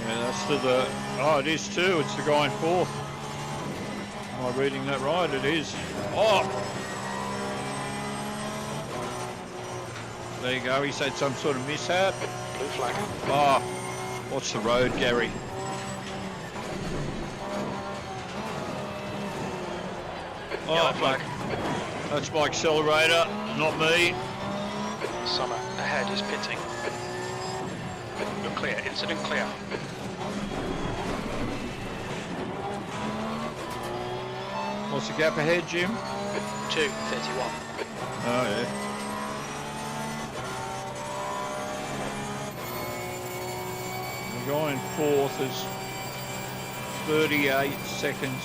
Yeah, that's to the... Oh, it is too. It's the guy in 4th. Am I reading that right? It is. Oh! There you go. He's had some sort of mishap. Blue flag. Oh, what's the road, Gary? Yellow flag. That's my accelerator, not me. Summer ahead is pitting. You're clear. Incident clear. What's the gap ahead, Jim? 2:31. Oh, yeah. The guy in fourth is 38 seconds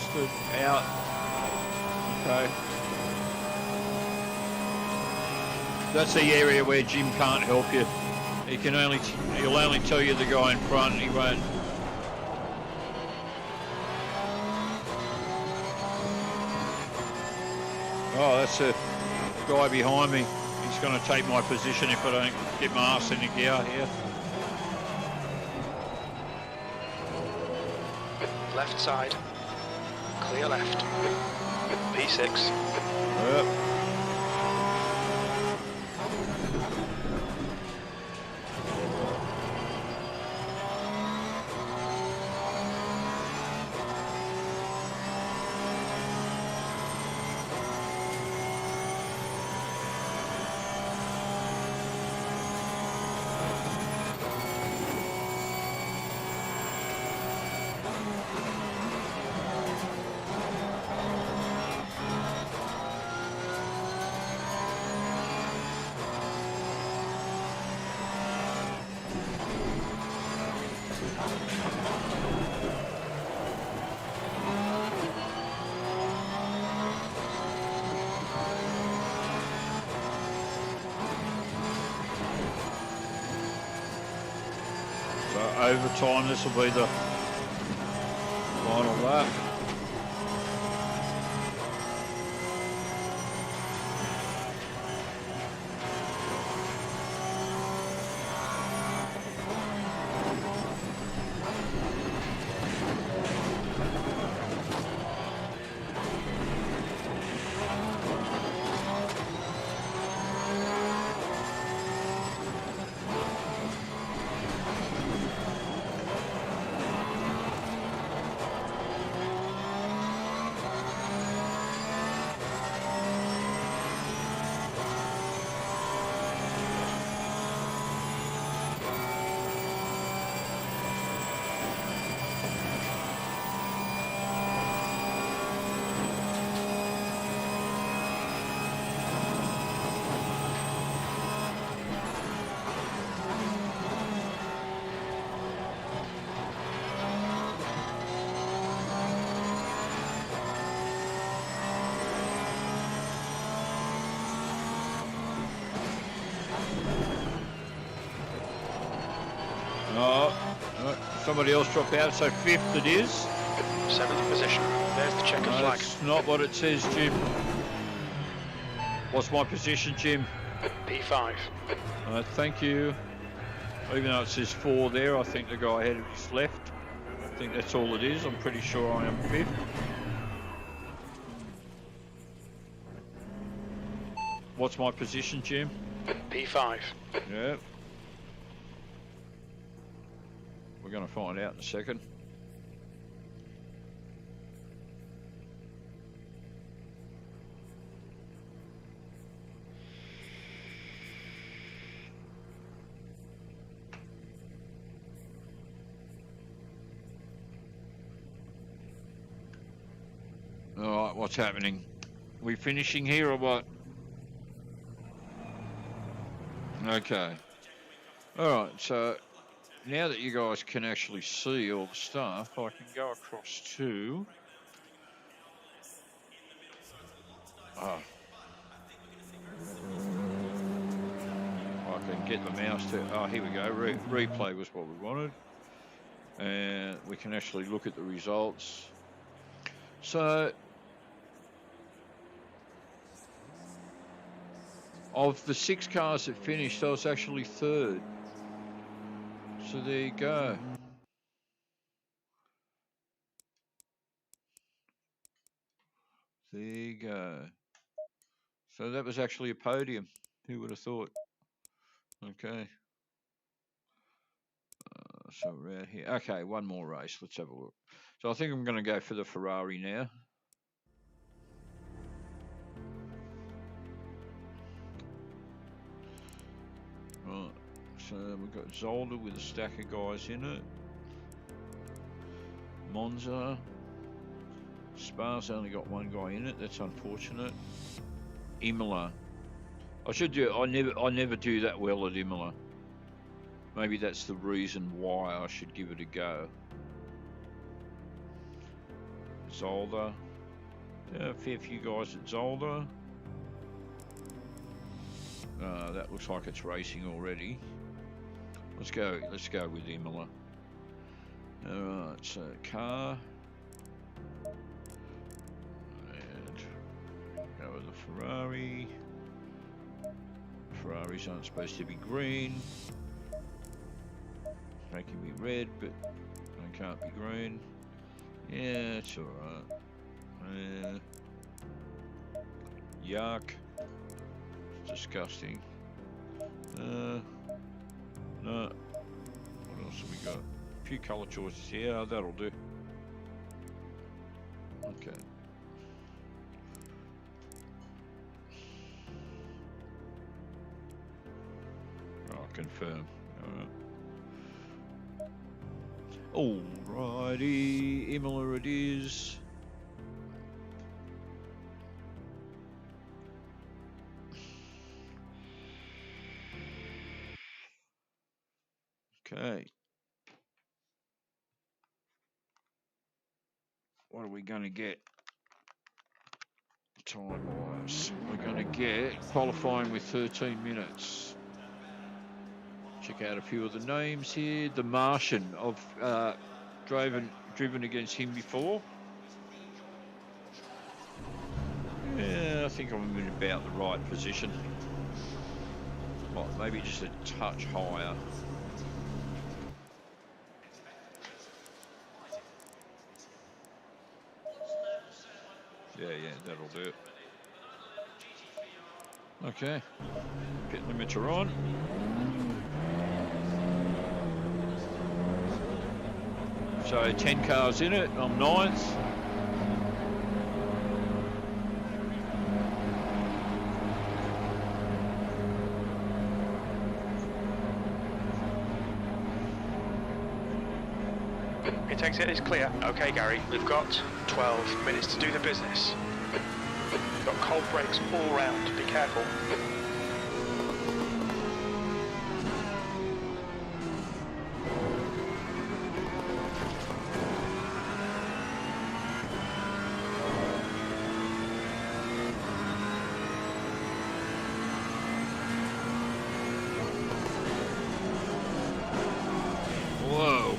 out. Okay. That's the area where Jim can't help you. He'll only tell you the guy in front. He won't. Oh, that's the guy behind me. He's going to take my position if I don't get my arse in the gear here. Left side. Clear left. P6. Yep. Over time, this will be the final lap. Somebody else dropped out, so fifth it is. 7th position. There's the checkered flag. That's not what it says, Jim. What's my position, Jim? P5. Thank you. Even though it says 4 there, I think the guy ahead of his left. I think that's all it is. I'm pretty sure I am fifth. What's my position, Jim? P5. Yeah. We're going to find out in a second. All right, what's happening? We finishing here or what? Okay. All right, so now that you guys can actually see all the stuff, I can go across to... I can get the mouse to... Oh, here we go. Replay was what we wanted. And we can actually look at the results. So, of the 6 cars that finished, I was actually third. So there you go. There you go. So that was actually a podium. Who would have thought? Okay. So we're out here. Okay, one more race. Let's have a look. So I think I'm going to go for the Ferrari now. Right. So we've got Zolder with a stack of guys in it. Monza. Spa's only got one guy in it. That's unfortunate. Imola. I never do that well at Imola. Maybe that's the reason why I should give it a go. Zolder. A fair few guys at Zolder. That looks like it's racing already. Let's go with Imola. Alright, so car. And go with the Ferrari. Ferraris aren't supposed to be green. They can be red, but they can't be green. Yeah, it's alright. Yuck. It's disgusting. No. What else have we got? A few colour choices here. Oh, that'll do. Okay. Oh, confirm. Alrighty, Imola it is. Okay. What are we going to get time-wise? We're going to get qualifying with 13 minutes. Check out a few of the names here. The Martian. I've driven against him before. Yeah, I think I'm in about the right position. Well, maybe just a touch higher. Yeah, that'll do it. Okay, pit limits are on. So 10 cars in it, I'm 9th. Pit exit is clear. Okay, Gary, we've got 12 minutes to do the business. We've got cold brakes all round, be careful. Whoa.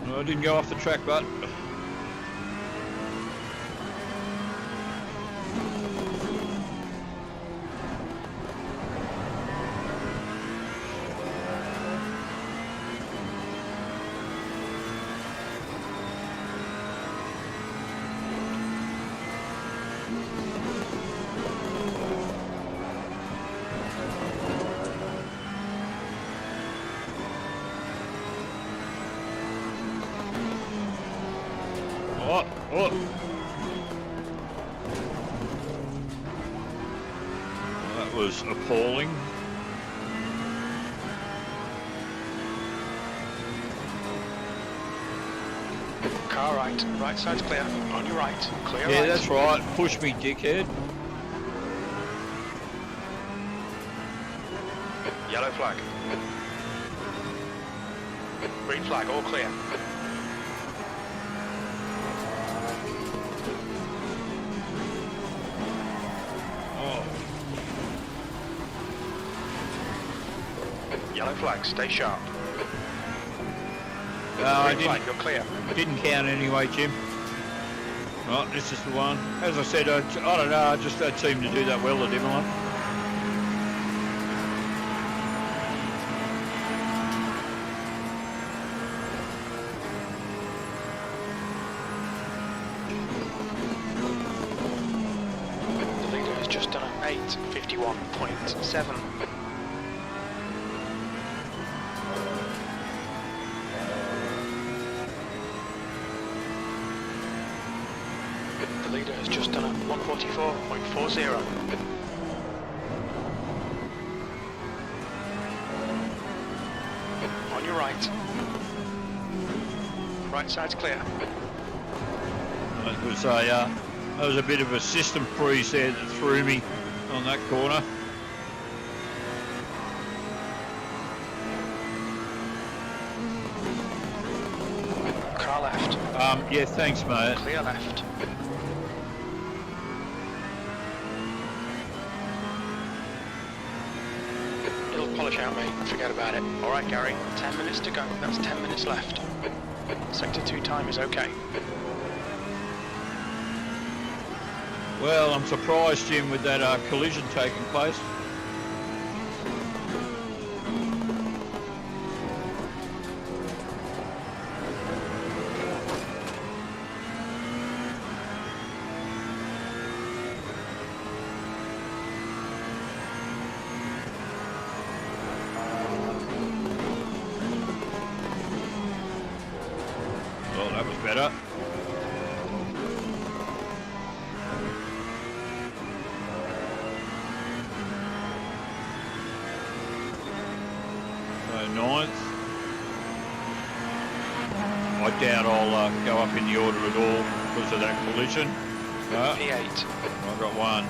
No, I didn't go off the track, but oh. That was appalling. Car right side's clear, on your right, clear right. Yeah, that's right, push me, dickhead. Yellow flag. Green flag, all clear. Yellow flag, stay sharp. I flag, you're clear. Didn't count anyway, Jim. Right, this is the one. As I said, I don't know, I just don't seem to do that well at Imola. The leader has just done an 8:51.7. The leader has just done a 1:44.40. right. Right side's clear. That was a bit of a system freeze there that threw me on that corner. Car left. Yeah, thanks, mate. Clear left. It'll polish out, mate. Forget about it. All right, Gary. 10 minutes to go. That's 10 minutes left. Sector 2 time is okay. Well, I'm surprised, Jim, with that collision taking place. Well, that was better. Ninth. I doubt I'll go up in the order at all because of that collision. P8. I got one.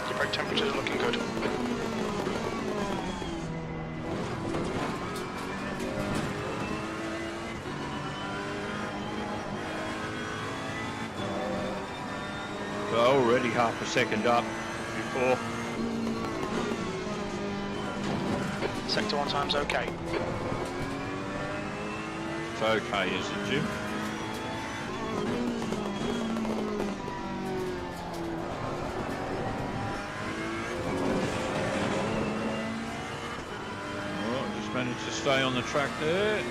Your brake temperatures are looking good. So already half a second up before. Sector 1 time's okay. It's okay, is it, Jim? Well, just managed to stay on the track there.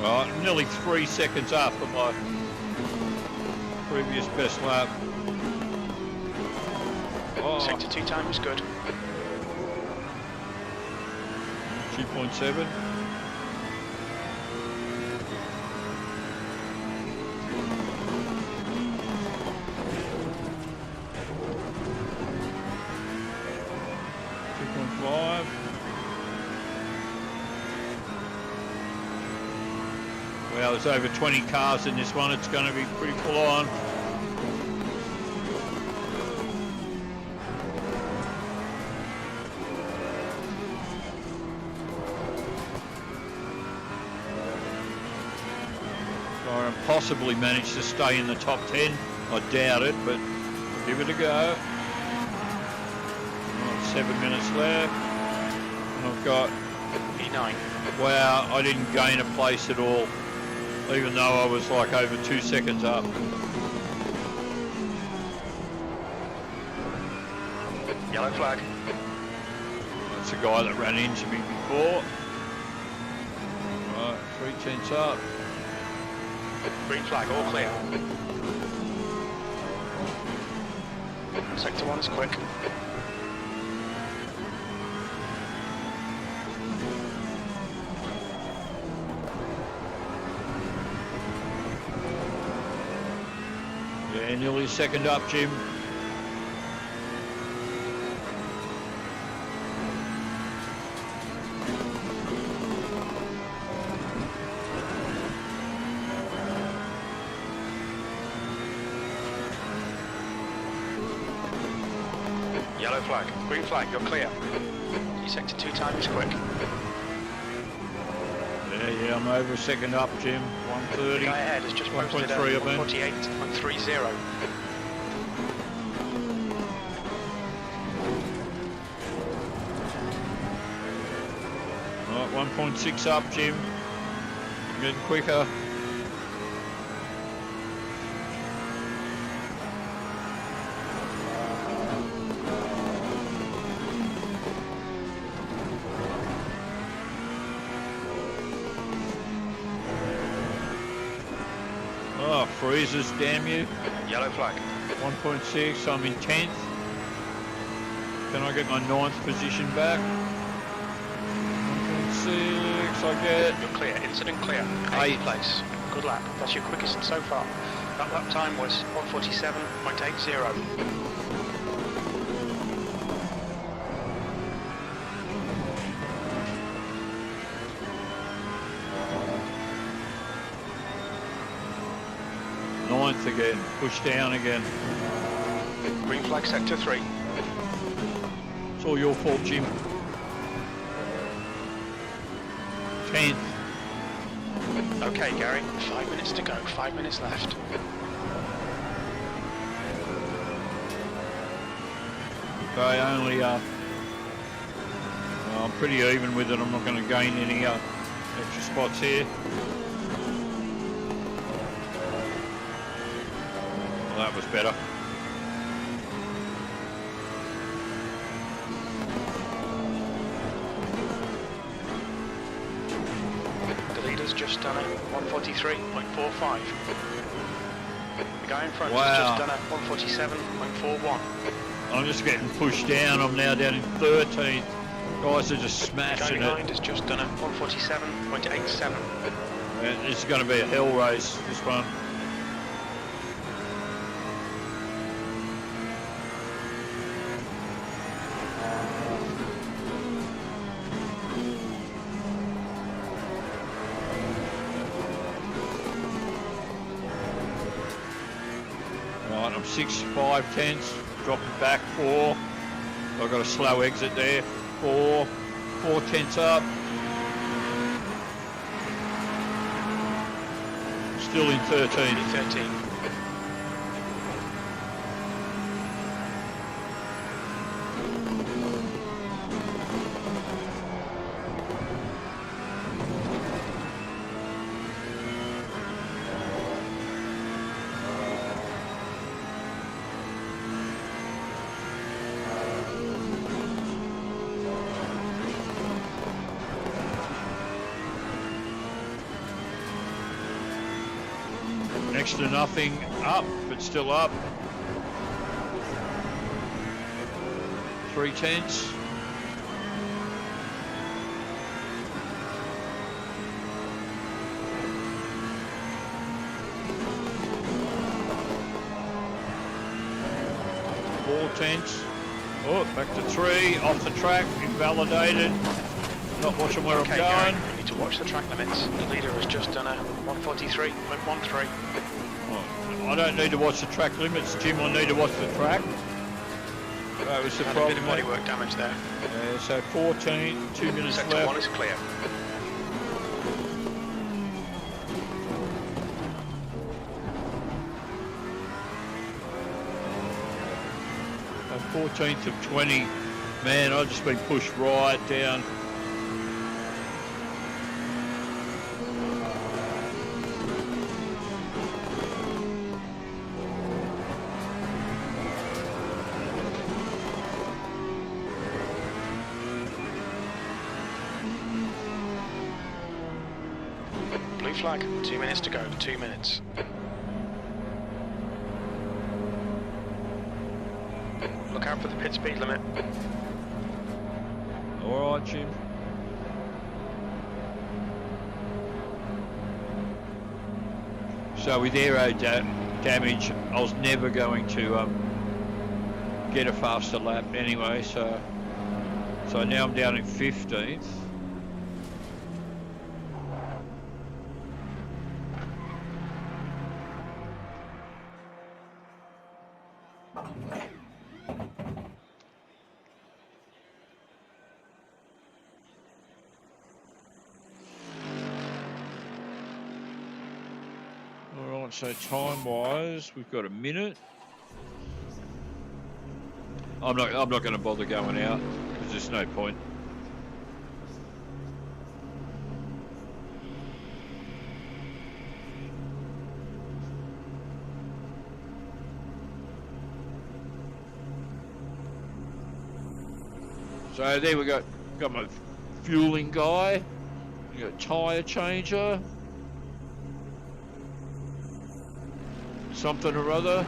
Right, I'm nearly 3 seconds up from my previous best lap. Oh. Sector 2 time is good. 2.7. Well, there's over 20 cars in this one. It's going to be pretty full on. So I possibly manage to stay in the top 10. I doubt it, but give it a go. Right, 7 minutes left. And I've got P9. Wow, I didn't gain a place at all, even though I was like over 2 seconds up. Yellow flag. That's the guy that ran into me before. Right, 3/10 up. Green flag, all clear. Sector 1's quick. Yeah, nearly a second up, Jim. Yellow flag. Green flag, you're clear. Your sector 2 time is quick. Yeah, I'm over a second up, Jim. 1:30. The guy ahead has just posted 1.3, I think. 1:48.30. Right, 1.6 up, Jim. I'm getting quicker. Oh, freezes, damn you. Yellow flag. 1.6, I'm in 10th. Can I get my 9th position back? 1.6, I get. You're clear. Incident clear. 8th 8th place. Good lap. That's your quickest so far. That lap time was 1:47.80. Ninth again, push down again. Green flag sector 3. It's all your fault, Jim. 10th. Okay, Gary, 5 minutes to go, 5 minutes left. Okay, only, well, I'm pretty even with it. I'm not going to gain any extra spots here. Well, that was better. Just done a 1:43.45. The guy in front wow. has just done a 1:47.41. I'm just getting pushed down. I'm now down in 13th. Guys are just smashing the guy behind has just done a 1:47.87. And it's going to be a hell race, this one. I'm 6.5 dropping back 4. I've got a slow exit there. 4 tenths up. Still in 13. Next to nothing, up, but still up. 3 tenths. Oh, back to 3, off the track, invalidated. Not watching where I'm going. Gary, you need to watch the track limits. The leader has just done a 1:43.13. Oh, I don't need to watch the track limits, Jim. I need to watch the track. That was the problem. A bit of bodywork damage there. Yeah, so 14, 2 minutes Sector left. 1 is clear. A 14th of 20. Man, I've just been pushed right down. Blue flag, 2 minutes to go, 2 minutes. Look out for the pit speed limit. Alright, Jim. So with aero damage, I was never going to get a faster lap anyway, so now I'm down in 15th. Alright, so time-wise, we've got a minute. I'm not going to bother going out because there's no point. So there we go. Got my fueling guy. We got tyre changer. Something or other.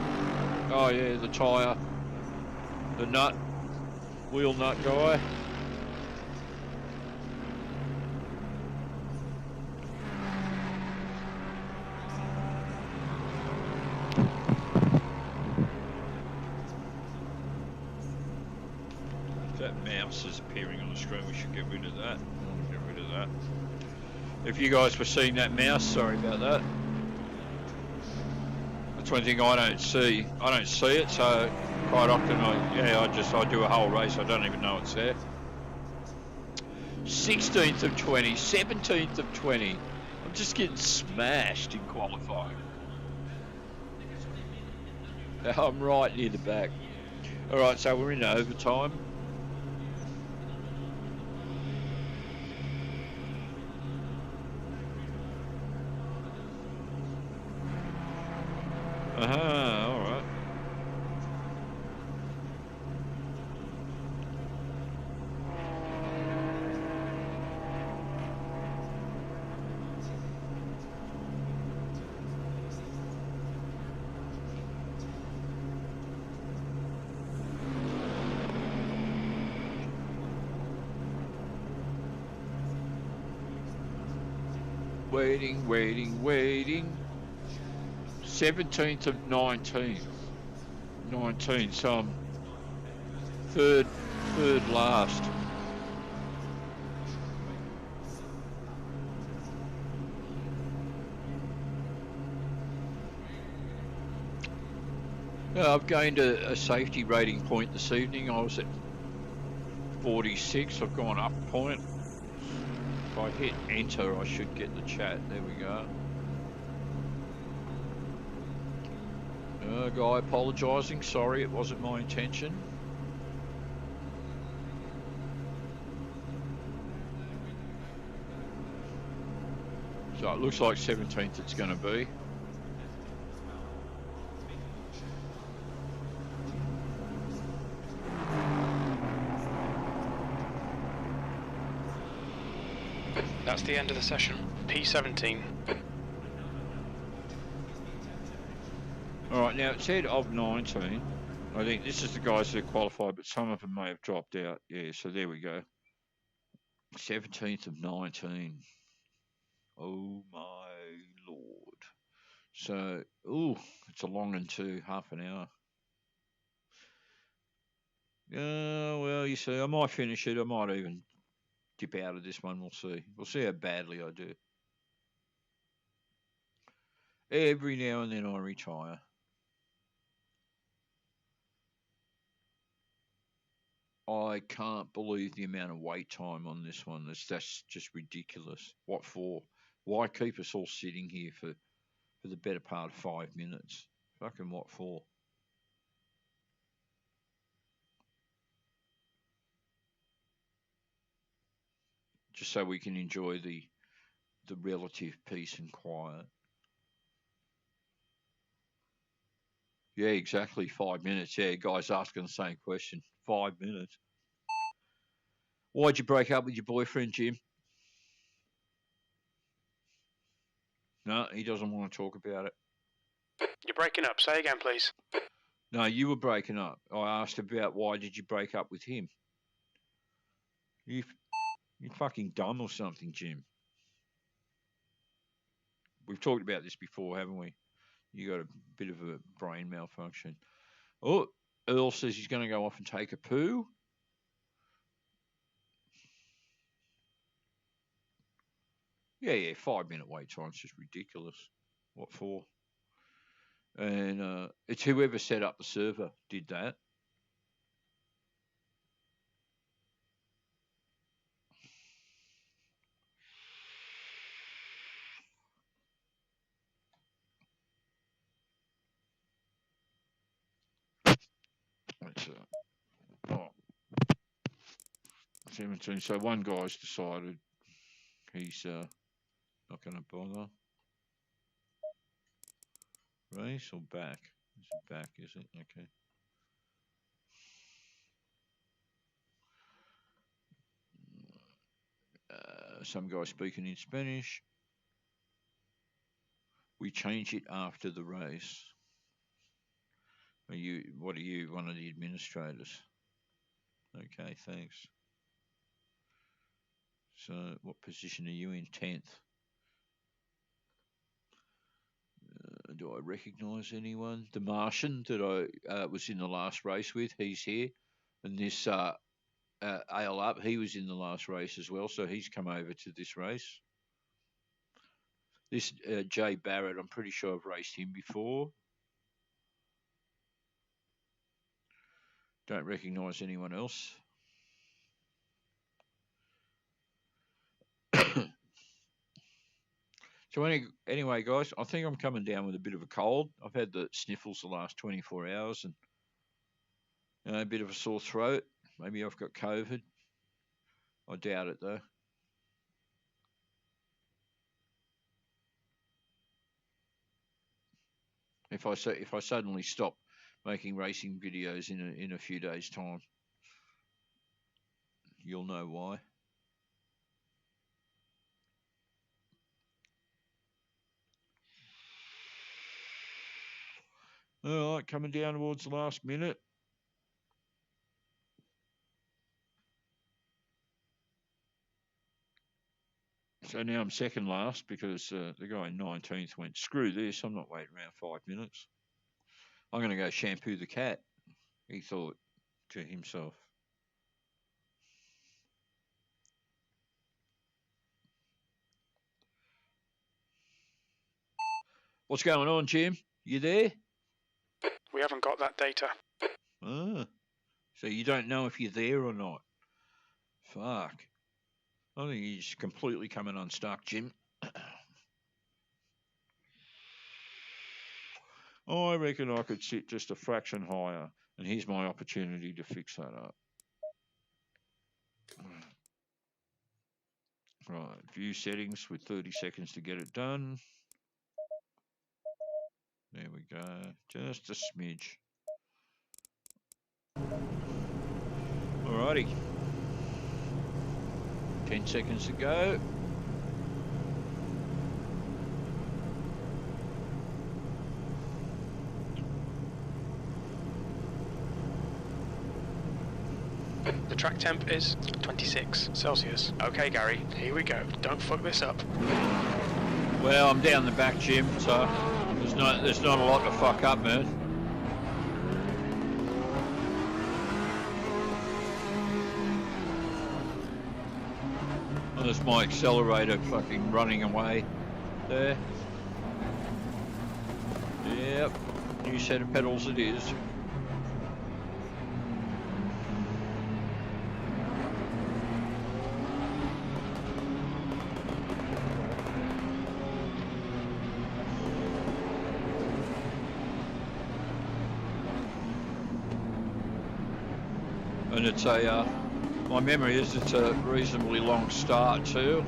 Oh yeah, the tyre. The nut. Wheel nut guy. That mouse is appearing on the screen. We should get rid of that. Get rid of that. If you guys were seeing that mouse, sorry about that. That's one thing I don't see. I don't see it, so quite often I do a whole race. I don't even know it's there. 16th of 20, 17th of 20. I'm just getting smashed in qualifying. I'm right near the back. All right, so we're in overtime. All right. Waiting. 17th of 19. 19, so I'm third last. I've gained a safety rating point this evening. I was at 46. I've gone up a point. If I hit enter, I should get the chat. There we go. Guy apologising. Sorry, it wasn't my intention. So it looks like 17th it's going to be. That's the end of the session. P17. Alright, now it said of 19. I think this is the guys that qualified, but some of them may have dropped out. Yeah, so there we go. 17th of 19. Oh my lord. So, it's a long one too, half an hour. Well, you see, I might finish it. I might even dip out of this one. We'll see. We'll see how badly I do. Every now and then I retire. I can't believe the amount of wait time on this one. That's just ridiculous. What for? Why keep us all sitting here for the better part of 5 minutes? Fucking what for? Just so we can enjoy the relative peace and quiet. Yeah, exactly. 5 minutes. Yeah, guys asking the same question. 5 minutes. Why'd you break up with your boyfriend, Jim? No, he doesn't want to talk about it. You're breaking up. Say again, please. No, you were breaking up. I asked about why did you break up with him? You fucking dumb or something, Jim. We've talked about this before, haven't we? You got a bit of a brain malfunction. Oh, Earl says he's going to go off and take a poo. Yeah, 5 minute wait time's just ridiculous. What for? And it's whoever set up the server did that. It's, 17. So one guy's decided he's not going to bother. Race or back? Is it back, is it? Okay. Some guy speaking in Spanish. We change it after the race. What are you, one of the administrators? Okay, thanks. So, what position are you in? 10th. Do I recognise anyone? The Martian that I was in the last race with, he's here. And this Ale Up. He was in the last race as well, so he's come over to this race. This Jay Barrett, I'm pretty sure I've raced him before. Don't recognise anyone else. So anyway, guys, I think I'm coming down with a bit of a cold. I've had the sniffles the last 24 hours and a bit of a sore throat. Maybe I've got COVID. I doubt it, though. If I suddenly stop making racing videos in a few days' time, you'll know why. All right, coming down towards the last minute. So now I'm second last because the guy in 19th went, screw this, I'm not waiting around 5 minutes. I'm going to go shampoo the cat, he thought to himself. What's going on, Jim? You there? We haven't got that data. Ah, so you don't know if you're there or not. Fuck. I think he's completely coming unstuck, Jim. I reckon I could sit just a fraction higher, and here's my opportunity to fix that up. Right, view settings with 30 seconds to get it done. There we go, just a smidge. Alrighty. 10 seconds to go. The track temp is 26 Celsius. Okay, Gary, here we go. Don't fuck this up. Well, I'm down the back, Jim, so there's not a lot to fuck up, man. Oh, there's my accelerator fucking running away there. Yep, new set of pedals it is. And it's my memory is it's a reasonably long start too.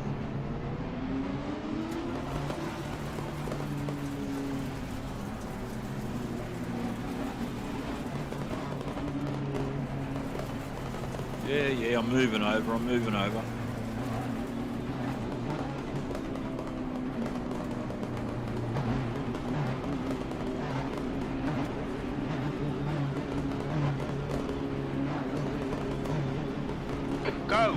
Yeah, I'm moving over. Go!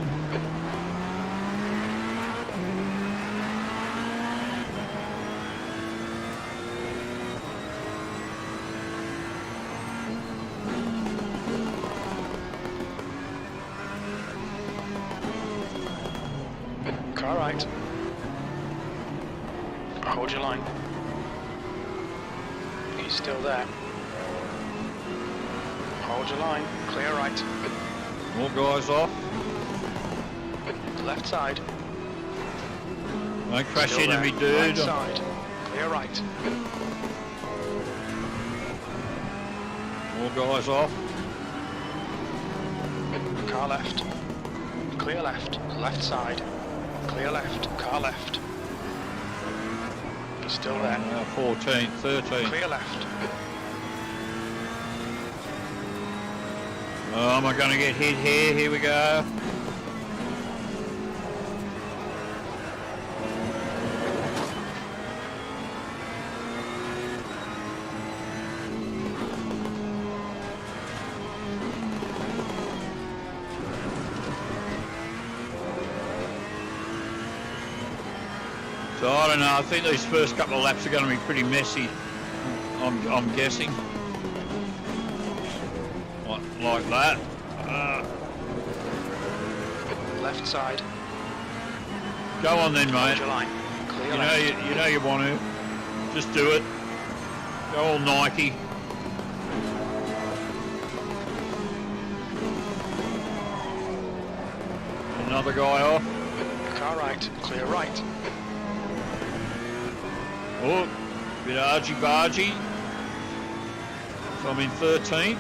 Car right. Hold your line. He's still there. Hold your line. Clear right. More guys off. Left side. Don't crash Still into there. me, dude. Right side. Clear right. More guys off. Car left. Clear left. Left side. Clear left. Car left. He's still there. 14, 13. Clear left. Oh, am I going to get hit here? Here we go. So I don't know, I think these first couple of laps are going to be pretty messy, I'm guessing. Like that. left side. Go on then, Hold mate. your line. Clear You left. know you want to. Just do it. Go all Nike. Another guy off. Car right. Clear right. Oh, bit argy-bargy. So I'm in 13th.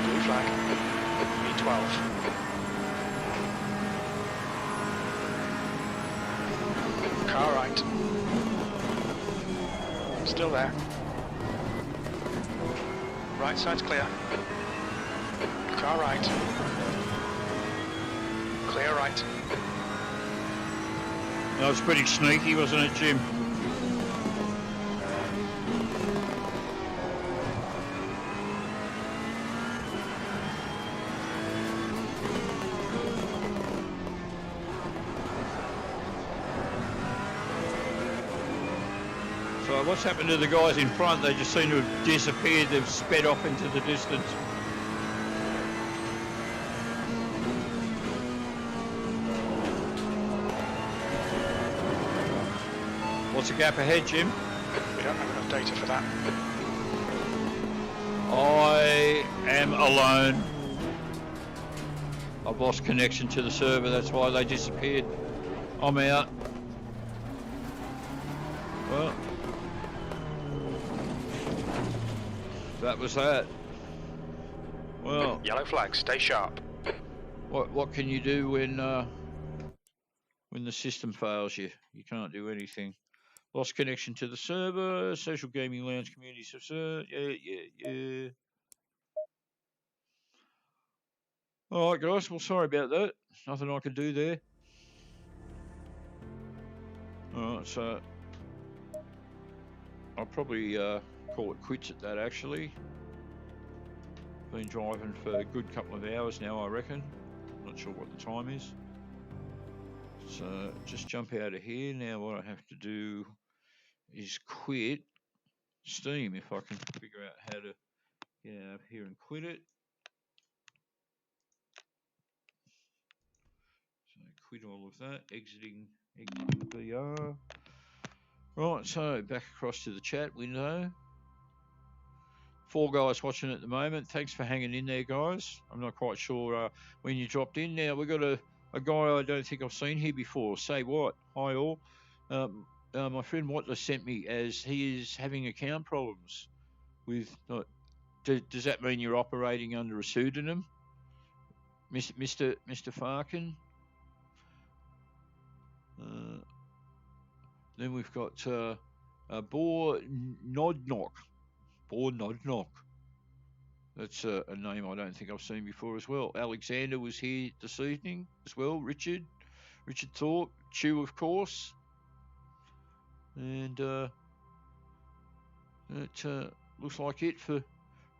Blue flag. B12. Car right. Still there. Right side's clear. Car right. Clear right. That was pretty sneaky, wasn't it, Jim? So what's happened to the guys in front? They just seem to have disappeared. They've sped off into the distance. What's the gap ahead, Jim? We don't have enough data for that. I am alone. I've lost connection to the server, that's why they disappeared. I'm out. Well, that was that. Well, Yellow flag, stay sharp. what can you do when the system fails you? You can't do anything. Lost connection to the server. Social gaming lounge community server. Yeah. All right, guys. Well, sorry about that. Nothing I can do there. All right, so I'll probably call it quits at that, actually. Been driving for a good couple of hours now, I reckon. Not sure what the time is. So just jump out of here. Now what I have to do is quit Steam, if I can figure out how to get out of here and quit it. So quit all of that, exiting VR. Right, so back across to the chat window. 4 guys watching at the moment. Thanks for hanging in there, guys. I'm not quite sure when you dropped in. Now, we've got a guy I don't think I've seen here before. Say what? Hi, all. My friend Watler sent me as he is having account problems with... does that mean you're operating under a pseudonym? Mr. Farkin? Then we've got Bor Nodnock. Bor Nodnock. That's a name I don't think I've seen before as well. Alexander was here this evening as well. Richard Thorpe, Chew, of course. And it looks like it for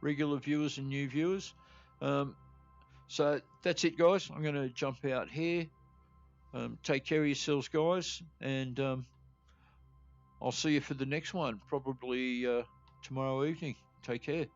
regular viewers and new viewers. So that's it, guys. I'm going to jump out here. Take care of yourselves, guys. And I'll see you for the next one, probably tomorrow evening. Take care.